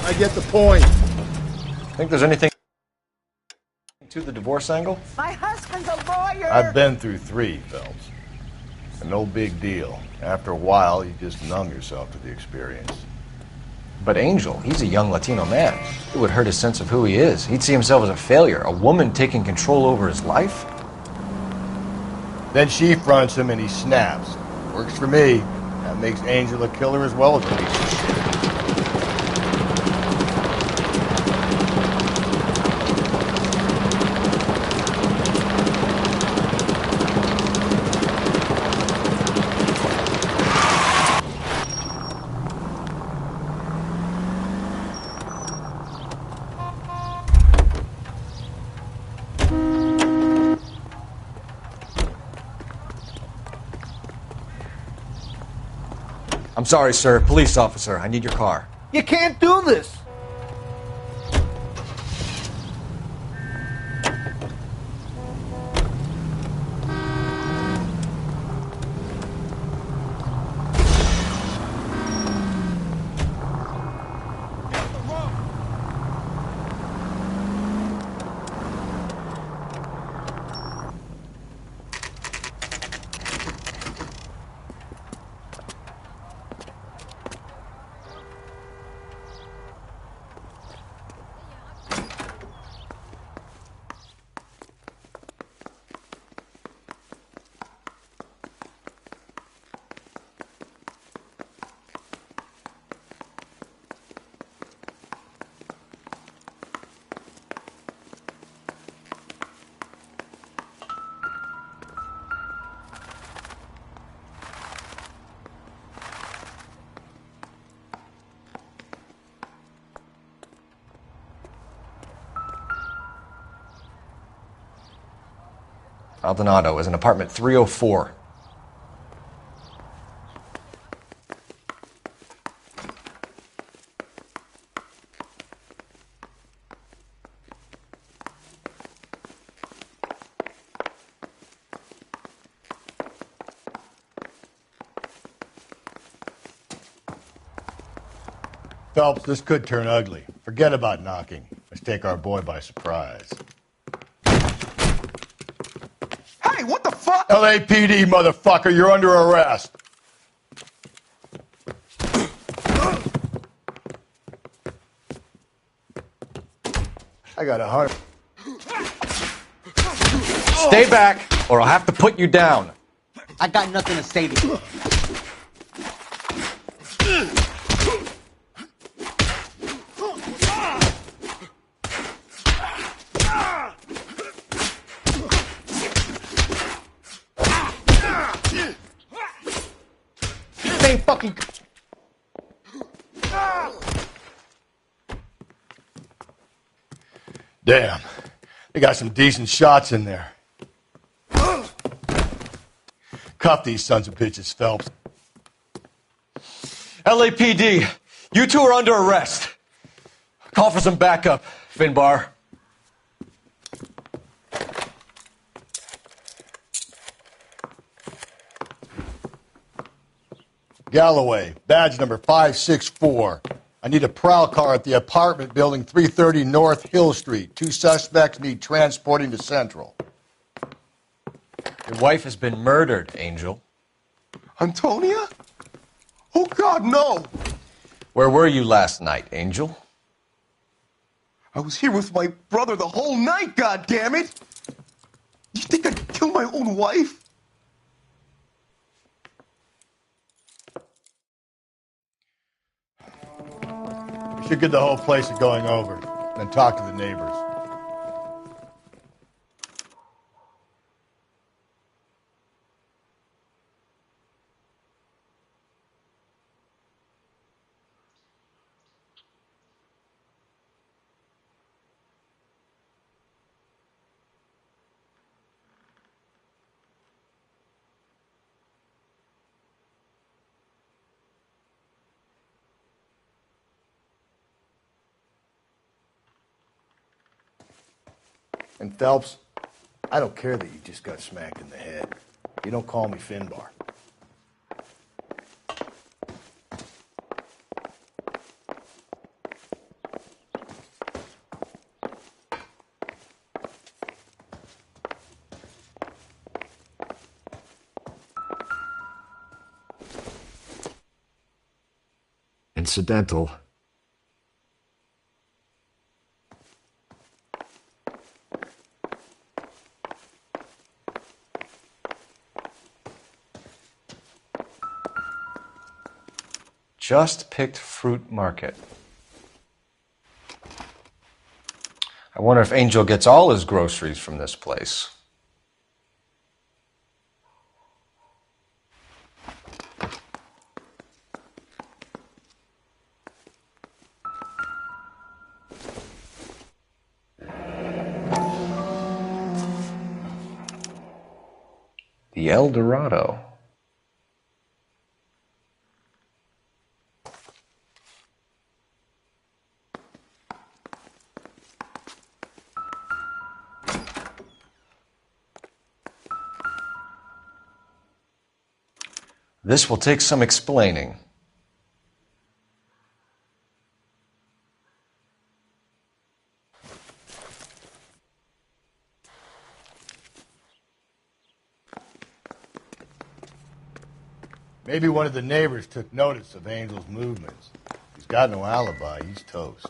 I get the point. Think there's anything to the divorce angle? My husband's a lawyer. I've been through 3, Phelps. And no big deal. After a while, you just numb yourself to the experience. But Angel, he's a young Latino man. It would hurt his sense of who he is. He'd see himself as a failure, a woman taking control over his life. Then she fronts him and he snaps. Works for me. That makes Angel a killer as well as a piece of shit. I'm sorry, sir. Police officer, I need your car. You can't do this. Maldonado is in apartment 304. Phelps, this could turn ugly. Forget about knocking. Let's take our boy by surprise. Hey, what the fuck? LAPD, motherfucker, you're under arrest. I got 100. Stay back, or I'll have to put you down. I got nothing to say to you. Stay fucking... Damn. They got some decent shots in there. Cuff these sons of bitches, Phelps. LAPD, you two are under arrest. Call for some backup, Finbar. Galloway, badge number 564. I need a prowl car at the apartment building 330 North Hill Street. 2 suspects need transporting to Central. Your wife has been murdered, Angel. Antonia? Oh, God, no! Where were you last night, Angel? I was here with my brother the whole night, goddammit! You think I'd kill my own wife? We should get the whole place a going over, then talk to the neighbors. And Phelps, I don't care that you just got smacked in the head. You don't call me Finbar. Incidental. Just picked fruit market. I wonder if Angel gets all his groceries from this place. The El Dorado. This will take some explaining. Maybe one of the neighbors took notice of Angel's movements. He's got no alibi. He's toast.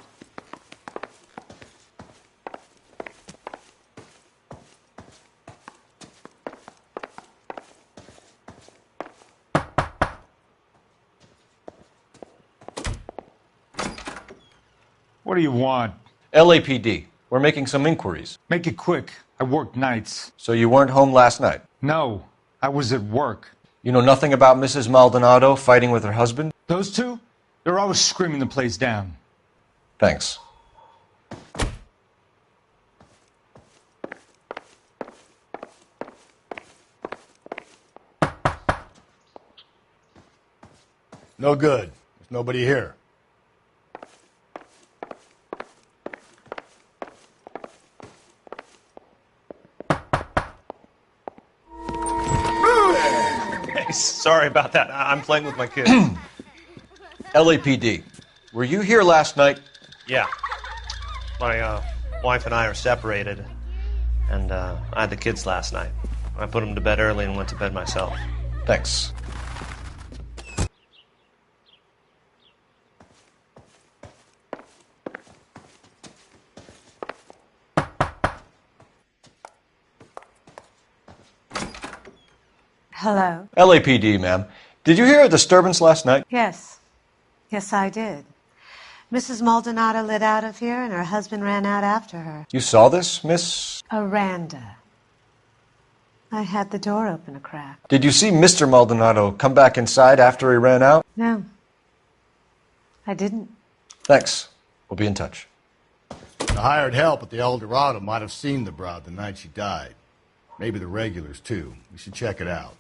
What do you want? LAPD. We're making some inquiries. Make it quick. I work nights. So you weren't home last night? No, I was at work. You know nothing about Mrs. Maldonado fighting with her husband? Those two? They're always screaming the place down. Thanks. No good. There's nobody here. Sorry about that. I'm playing with my kid. LAPD. Were you here last night? Yeah. My wife and I are separated, and I had the kids last night. I put them to bed early and went to bed myself. Thanks. Hello? LAPD, ma'am. Did you hear a disturbance last night? Yes. Yes, I did. Mrs. Maldonado lit out of here, and her husband ran out after her. You saw this, Miss? Aranda. I had the door open a crack. Did you see Mr. Maldonado come back inside after he ran out? No. I didn't. Thanks. We'll be in touch. The hired help at the El Dorado might have seen the broad the night she died. Maybe the regulars, too. We should check it out.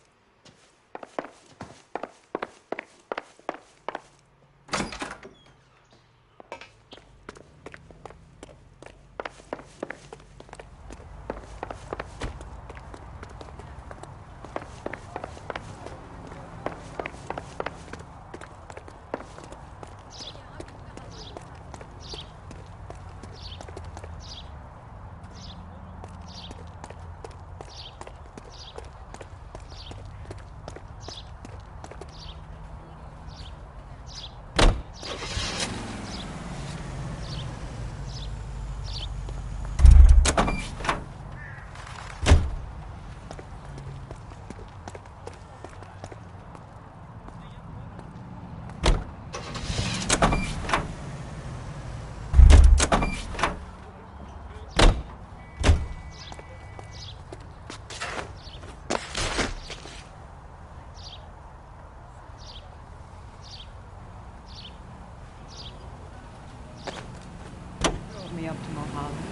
Me up to Mohalla.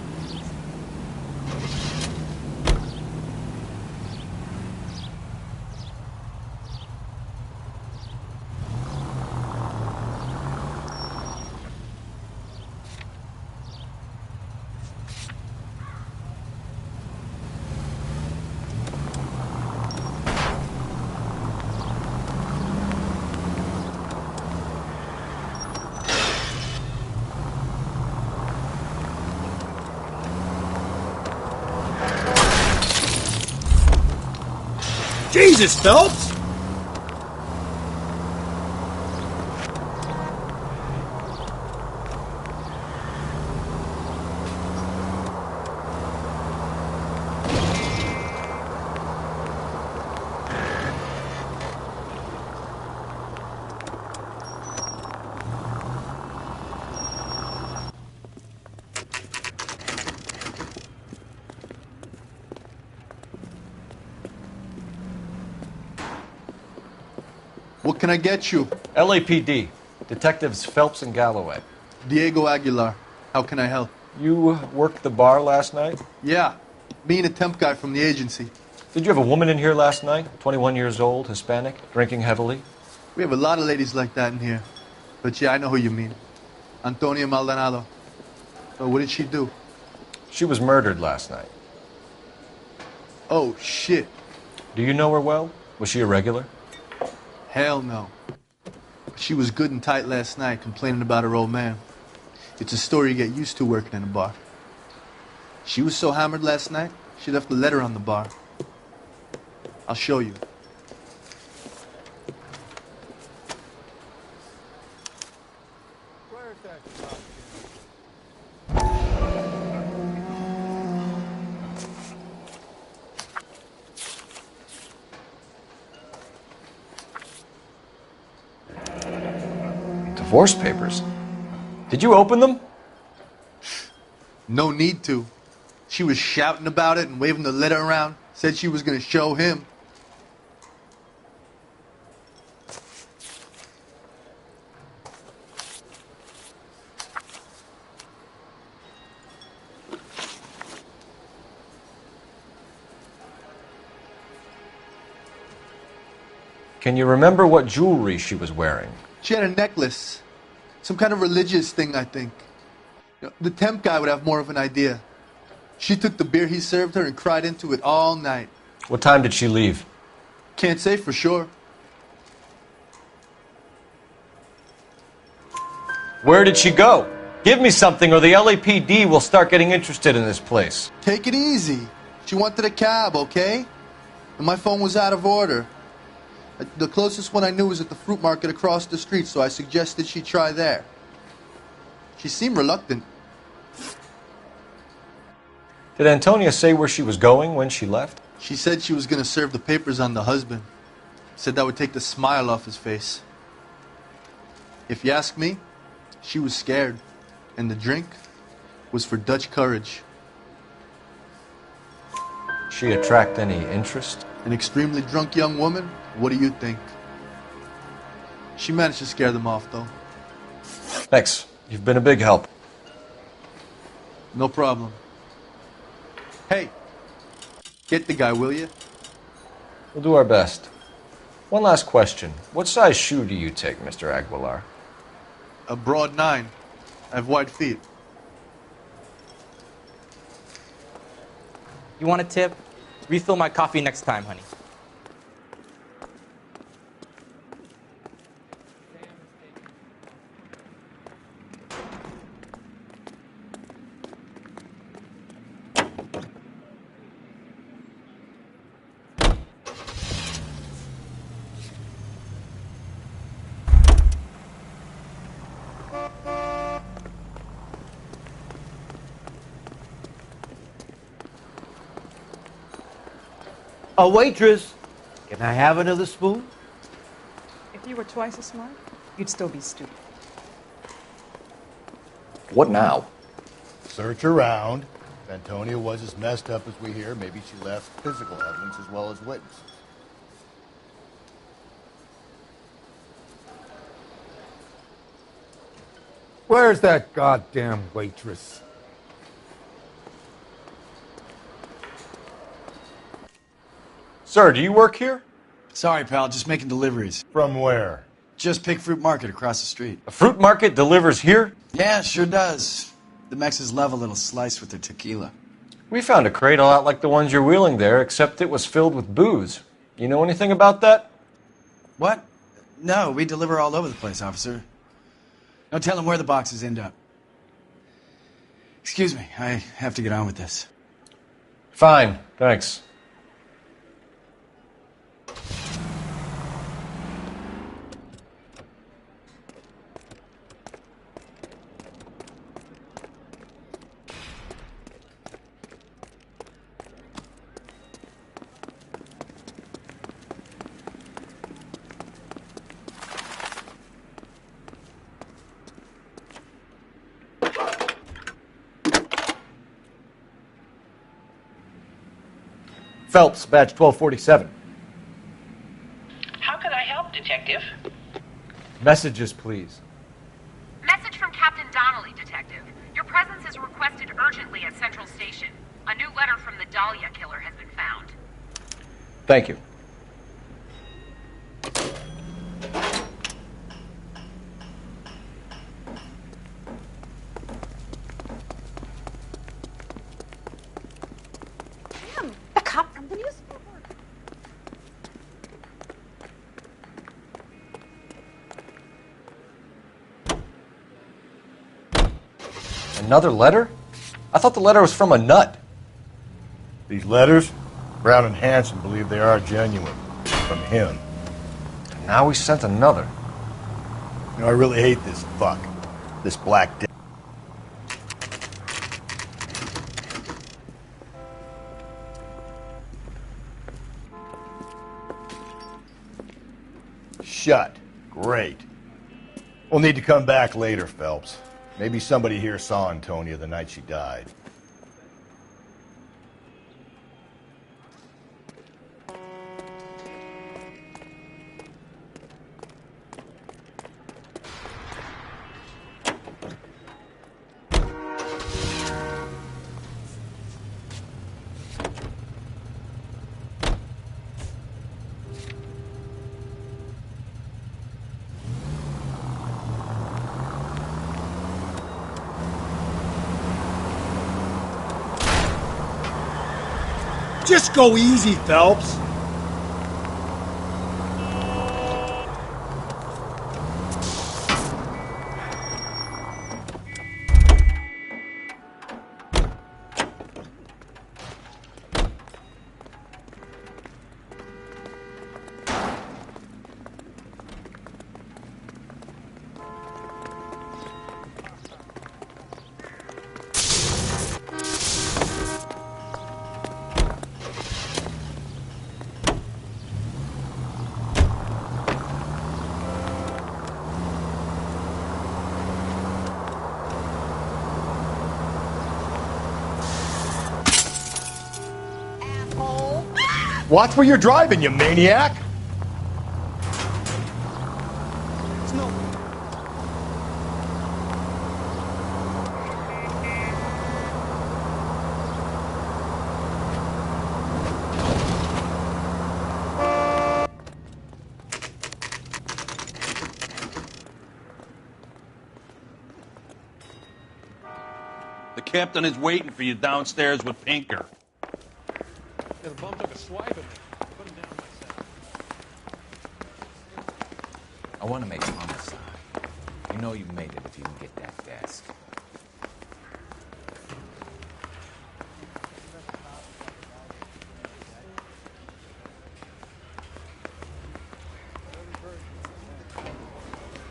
Jesus, Phelps! What can I get you? LAPD. Detectives Phelps and Galloway. Diego Aguilar. How can I help? You worked the bar last night? Yeah. Me and a temp guy from the agency. Did you have a woman in here last night? 21 years old, Hispanic, drinking heavily? We have a lot of ladies like that in here. But yeah, I know who you mean. Antonia Maldonado. So what did she do? She was murdered last night. Oh, shit. Do you know her well? Was she a regular? Hell no. She was good and tight last night, complaining about her old man. It's a story you get used to working in a bar. She was so hammered last night, she left a letter on the bar. I'll show you. Divorce papers. Did you open them? No need to. She was shouting about it and waving the letter around. Said she was going to show him. Can you remember what jewelry she was wearing? She had a necklace. Some kind of religious thing, I think. The temp guy would have more of an idea. She took the beer he served her and cried into it all night. What time did she leave? Can't say for sure. Where did she go? Give me something or the LAPD will start getting interested in this place. Take it easy. She wanted a cab, okay? And my phone was out of order. The closest one I knew was at the fruit market across the street, so I suggested she try there. She seemed reluctant. Did Antonia say where she was going when she left? She said she was going to serve the papers on the husband. Said that would take the smile off his face. If you ask me, she was scared. And the drink was for Dutch courage. She attract any interest? An extremely drunk young woman? What do you think? She managed to scare them off, though. Thanks. You've been a big help. No problem. Hey, get the guy, will you? We'll do our best. One last question. What size shoe do you take, Mr. Aguilar? A broad 9. I have wide feet. You want a tip? Refill my coffee next time, honey. A waitress, can I have another spoon? If you were twice as smart, you'd still be stupid. What now? Search around. If Antonia was as messed up as we hear, maybe she left physical evidence as well as witnesses. Where's that goddamn waitress? Sir, do you work here? Sorry, pal, just making deliveries. From where? Just Pig Fruit Market across the street. A fruit market delivers here? Yeah, sure does. The Mexes love a little slice with their tequila. We found a crate a lot like the ones you're wheeling there, except it was filled with booze. You know anything about that? What? No, we deliver all over the place, officer. No telling where the boxes end up. Excuse me, I have to get on with this. Fine, thanks. Phelps, badge 1247. How can I help, Detective? Messages, please. Message from Captain Donnelly, Detective. Your presence is requested urgently at Central Station. A new letter from the Dahlia killer has been found. Thank you. Damn, a cop from the newspaper. Another letter? I thought the letter was from a nut. These letters, Brown and Hanson believe they are genuine. From him. And now we sent another. You know, I really hate this fuck. This black dick. Shut. Great. We'll need to come back later, Phelps. Maybe somebody here saw Antonia the night she died. Just go easy, Phelps. Watch where you're driving, you maniac! The captain is waiting for you downstairs with Pinker. The bum took a swipe at me. Put him down myself. I want to make homicide. You know you made it if you can get that desk.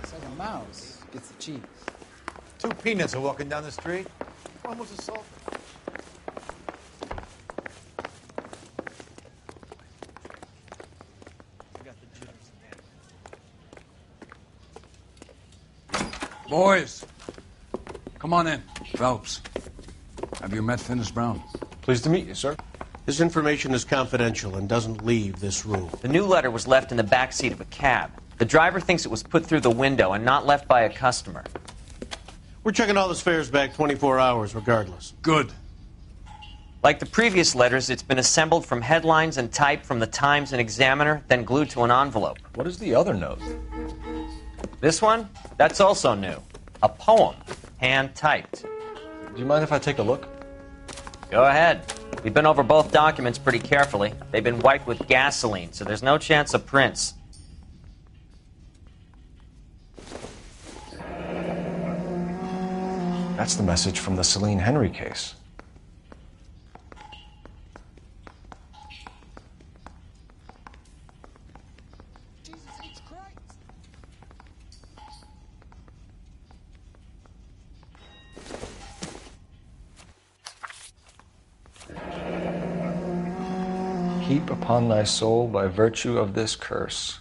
It's like a mouse. Gets the cheese. Two peanuts are walking down the street. One was assaulted. Boys, come on in. Phelps, have you met Finis Brown? Pleased to meet you, sir. This information is confidential and doesn't leave this room. The new letter was left in the back seat of a cab. The driver thinks it was put through the window and not left by a customer. We're checking all the fares back 24 hours regardless. Good. Like the previous letters, it's been assembled from headlines and type from the Times and Examiner, then glued to an envelope. What is the other note? This one? That's also new. A poem, hand-typed. Do you mind if I take a look? Go ahead. We've been over both documents pretty carefully. They've been wiped with gasoline, so there's no chance of prints. That's the message from the Celine Henry case. Heap upon thy soul by virtue of this curse.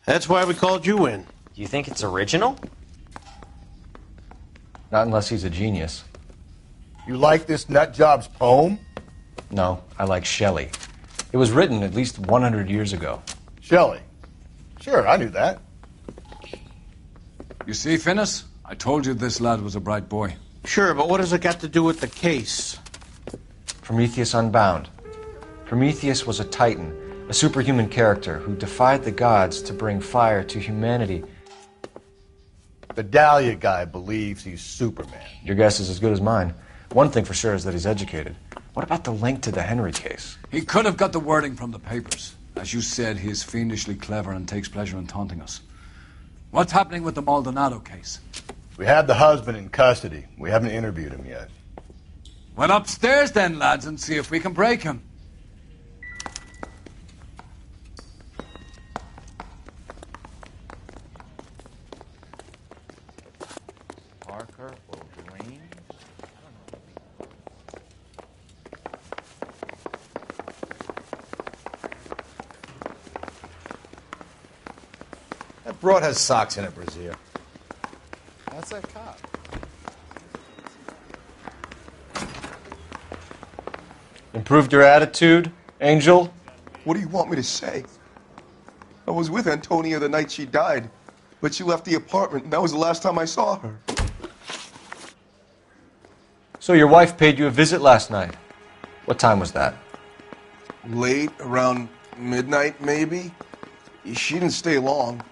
That's why we called you in. Do you think it's original? Not unless he's a genius. You like this nutjob's poem? No, I like Shelley. It was written at least 100 years ago. Shelley? Sure, I knew that. You see, Finis? I told you this lad was a bright boy. Sure, but what has it got to do with the case? Prometheus Unbound. Prometheus was a titan, a superhuman character who defied the gods to bring fire to humanity. The Dahlia guy believes he's Superman. Your guess is as good as mine. One thing for sure is that he's educated. What about the link to the Henry case? He could have got the wording from the papers. As you said, he is fiendishly clever and takes pleasure in taunting us. What's happening with the Maldonado case? We have the husband in custody. We haven't interviewed him yet. Well, upstairs then, lads, and see if we can break him. Parker or Green? That broad has socks in it, Brazier. That's that cop. Improved your attitude, Angel? What do you want me to say? I was with Antonia the night she died, but she left the apartment, and that was the last time I saw her. So your wife paid you a visit last night. What time was that? Late, around midnight, maybe? She didn't stay long.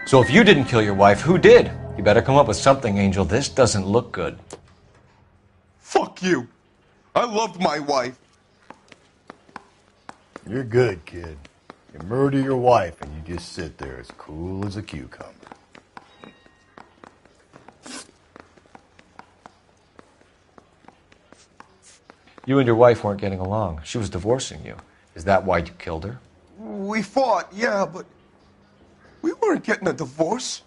So if you didn't kill your wife, who did? You better come up with something, Angel. This doesn't look good. Fuck you. I loved my wife. You're good, kid. You murder your wife and you just sit there as cool as a cucumber. You and your wife weren't getting along. She was divorcing you. Is that why you killed her? We fought, yeah, but we weren't getting a divorce.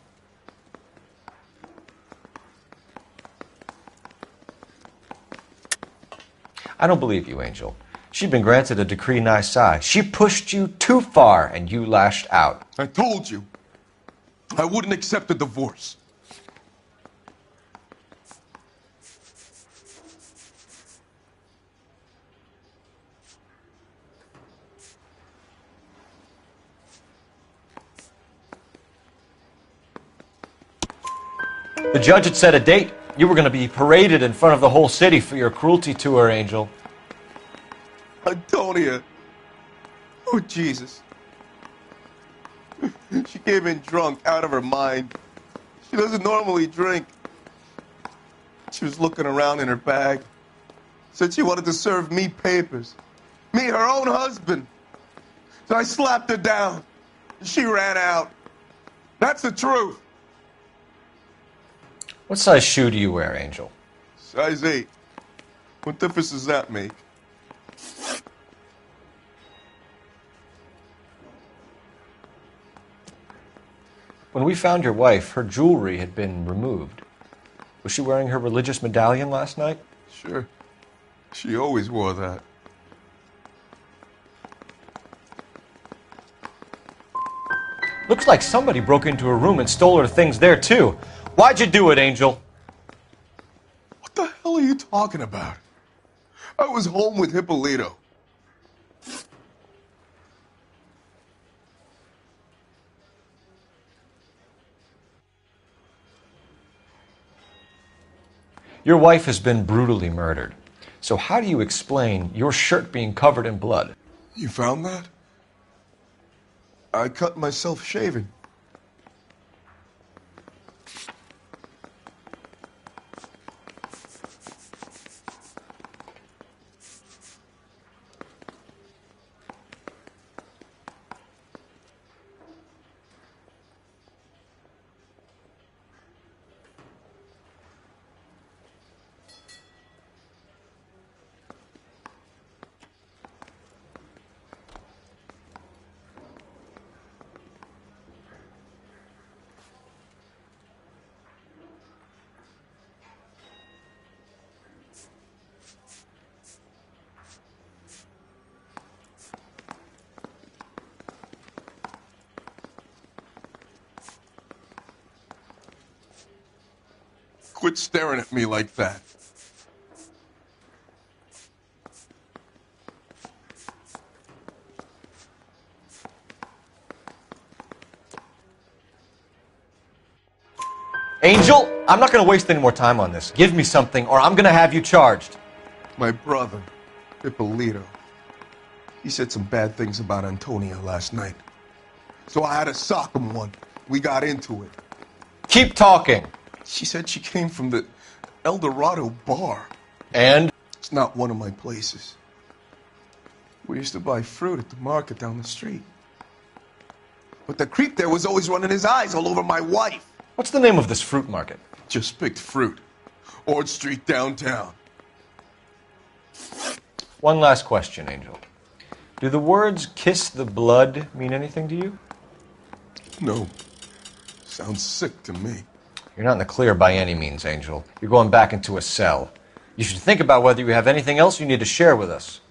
I don't believe you, Angel. She'd been granted a decree nisi. She pushed you too far, and you lashed out. I told you. I wouldn't accept a divorce. The judge had set a date. You were going to be paraded in front of the whole city for your cruelty to her, Angel. Antonia. Oh, Jesus. She came in drunk, out of her mind. She doesn't normally drink. She was looking around in her bag. Said she wanted to serve me papers. Me, her own husband. So I slapped her down. She ran out. That's the truth. What size shoe do you wear, Angel? Size 8. What difference does that make? When we found your wife, her jewelry had been removed. Was she wearing her religious medallion last night? Sure. She always wore that. Looks like somebody broke into her room and stole her things there, too. Why'd you do it, Angel? What the hell are you talking about? I was home with Hippolito. Your wife has been brutally murdered. So how do you explain your shirt being covered in blood? You found that? I cut myself shaving. Quit staring at me like that. Angel, I'm not going to waste any more time on this. Give me something, or I'm going to have you charged. My brother, Hippolito, he said some bad things about Antonia last night. So I had to sock him one. We got into it. Keep talking. She said she came from the El Dorado bar. And? It's not one of my places. We used to buy fruit at the market down the street. But the creep there was always running his eyes all over my wife. What's the name of this fruit market? Just picked fruit. Ord Street downtown. One last question, Angel. Do the words kiss the blood mean anything to you? No. Sounds sick to me. You're not in the clear by any means, Angel. You're going back into a cell. You should think about whether you have anything else you need to share with us.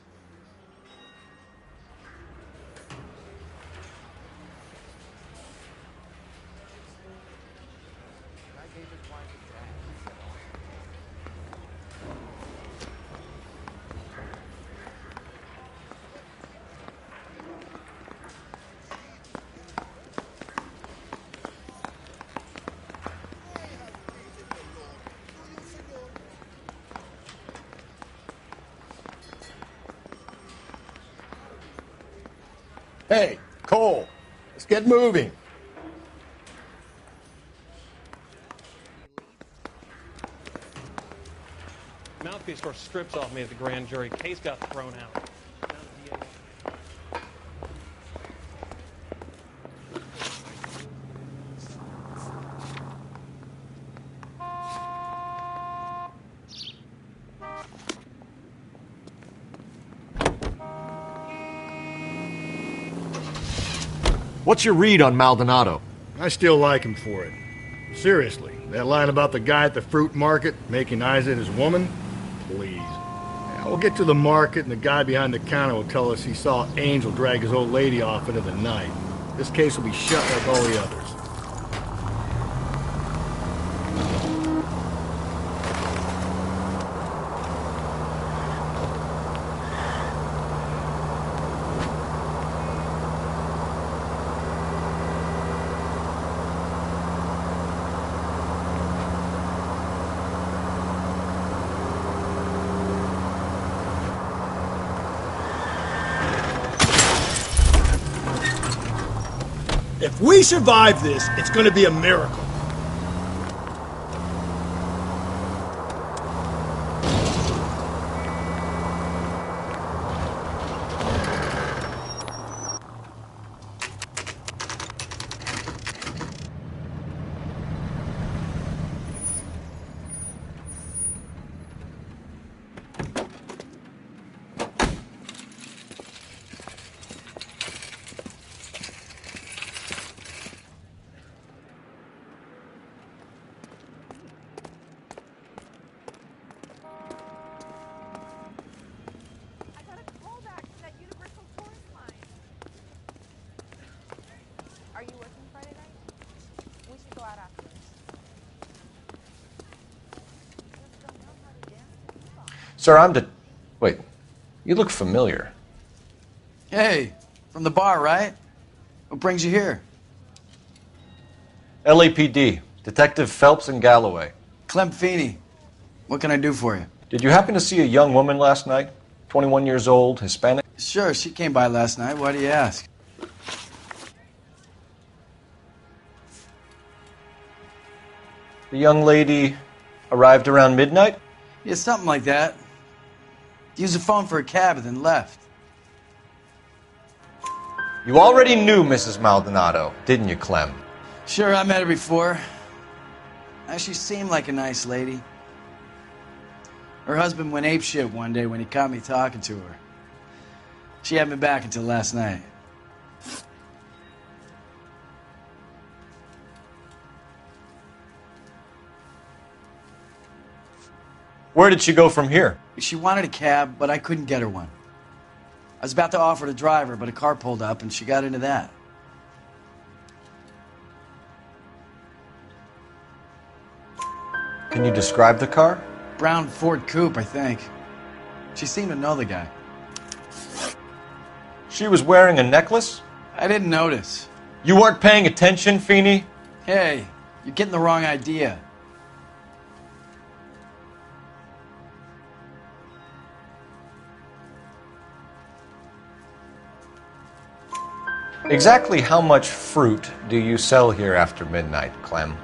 Hey, Cole, let's get moving. score strips off me at the grand jury. Case got thrown out. What's your read on Maldonado? I still like him for it. Seriously, that line about the guy at the fruit market making Isa his woman? Please. Yeah, we'll get to the market and the guy behind the counter will tell us he saw Angel drag his old lady off into the night. This case will be shut like all the others. If we survive this, it's going to be a miracle. Sir, Wait, you look familiar. Hey, from the bar, right? What brings you here? LAPD, Detective Phelps and Galloway. Clem Feeney. What can I do for you? Did you happen to see a young woman last night? 21 years old, Hispanic? Sure, she came by last night. Why do you ask? The young lady arrived around midnight? Yeah, something like that. Used the phone for a cab and then left. You already knew Mrs. Maldonado, didn't you, Clem? Sure, I met her before. She seemed like a nice lady. Her husband went apeshit one day when he caught me talking to her. She had me back until last night. Where did she go from here? She wanted a cab, but I couldn't get her one. I was about to offer to drive her, but a car pulled up and she got into that. Can you describe the car? Brown Ford Coupe, I think. She seemed to know the guy. She was wearing a necklace? I didn't notice. You weren't paying attention, Feeney? Hey, you're getting the wrong idea. Exactly how much fruit do you sell here after midnight, Clem?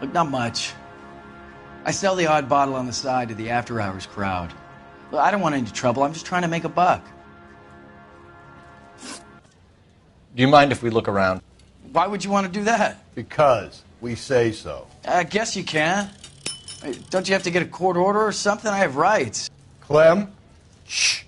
Look, not much. I sell the odd bottle on the side to the after-hours crowd. Look, I don't want any trouble. I'm just trying to make a buck. Do you mind if we look around? Why would you want to do that? Because we say so. I guess you can. Don't you have to get a court order or something? I have rights. Clem? Shh.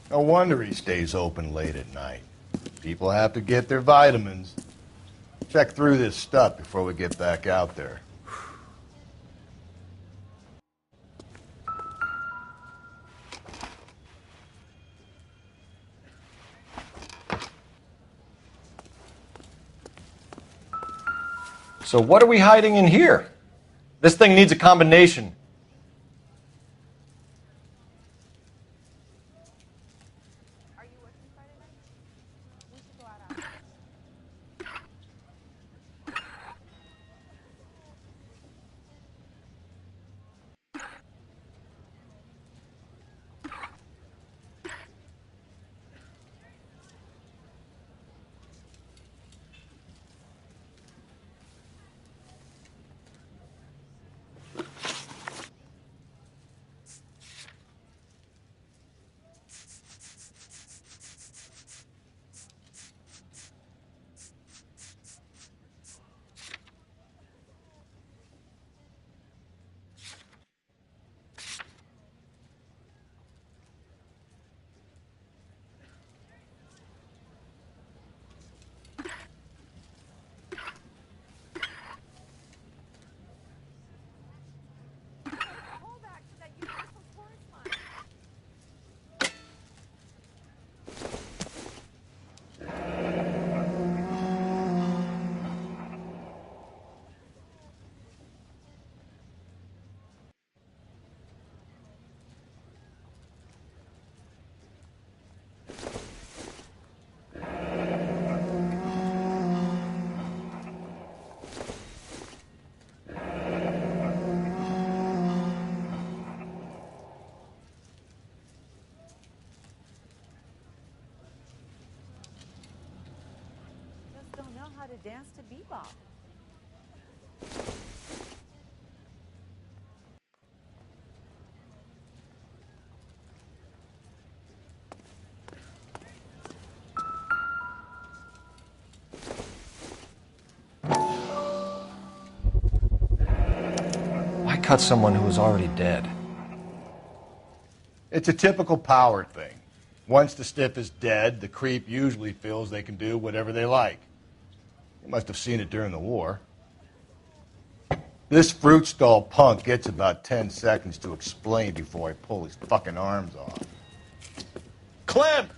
No wonder he stays open late at night. People have to get their vitamins. Check through this stuff before we get back out there. So what are we hiding in here? This thing needs a combination. dance to bebop. Why cut someone who was already dead? It's a typical power thing. Once the stiff is dead, the creep usually feels they can do whatever they like. You must have seen it during the war. This fruit stall punk gets about 10 seconds to explain before I pull his fucking arms off. Clem!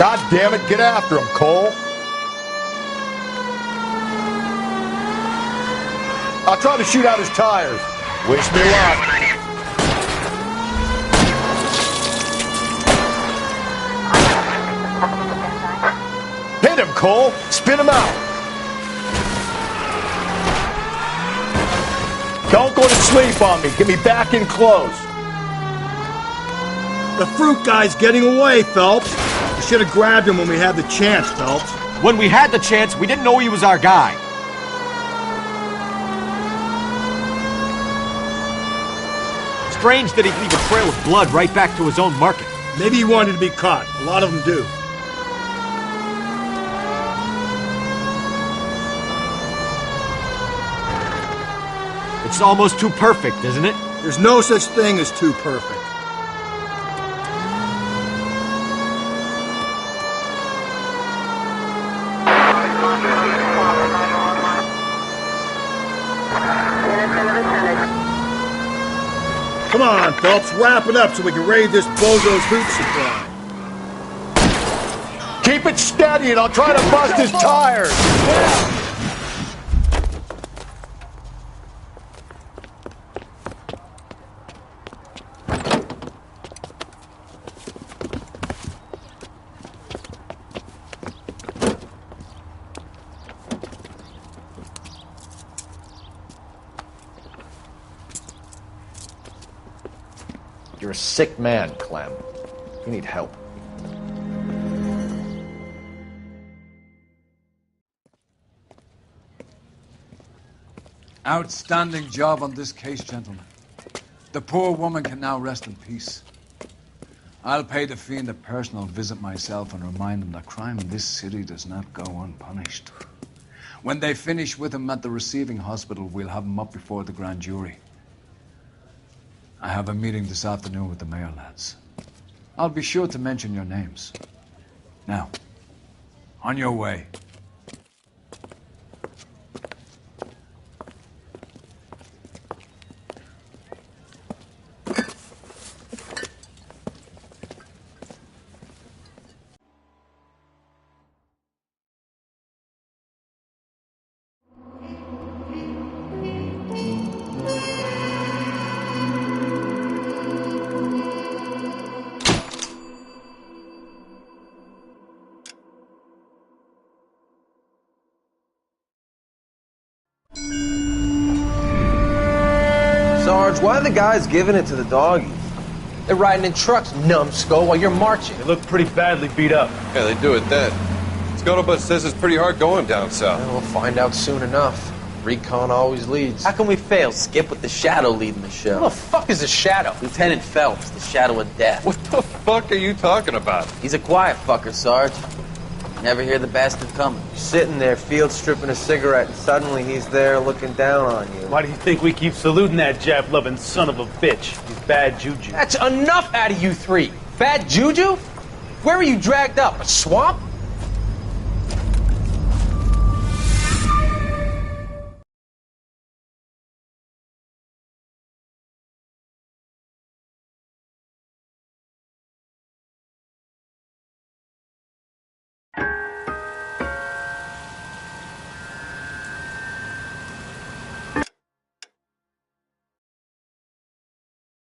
God damn it, get after him, Cole. I'll try to shoot out his tires. Wish me luck. Hit him, Cole. Spin him out. Don't go to sleep on me. Get me back in close. The fruit guy's getting away, Phelps. We should have grabbed him when we had the chance, Phelps. When we had the chance, we didn't know he was our guy. Strange that he'd leave a trail of blood right back to his own market. Maybe he wanted to be caught. A lot of them do. It's almost too perfect, isn't it? There's no such thing as too perfect. Come on, Phelps, wrap it up so we can raid this bozo's fruit supply. Keep it steady and I'll try to bust his tires. You're a sick man, Clem. You need help. Outstanding job on this case, gentlemen. The poor woman can now rest in peace. I'll pay the fiend a personal visit myself and remind him that crime in this city does not go unpunished. When they finish with him at the receiving hospital, we'll have him up before the grand jury. I have a meeting this afternoon with the mayor lads. I'll be sure to mention your names. Now, on your way. Sarge, why are the guys giving it to the doggies? They're riding in trucks, numbskull, while you're marching. They look pretty badly beat up. Yeah, they do it then. Scuttlebutt says it's pretty hard going down south. Well, we'll find out soon enough. Recon always leads. How can we fail, Skip, with the Shadow leading the show? Who the fuck is the Shadow? Lieutenant Phelps, the Shadow of Death. What the fuck are you talking about? He's a quiet fucker, Sarge. Never hear the bastard coming. You're sitting there, field stripping a cigarette, and suddenly he's there looking down on you. Why do you think we keep saluting that Jap-loving son of a bitch? He's bad juju. That's enough out of you three. Bad juju? Where were you dragged up? A swamp?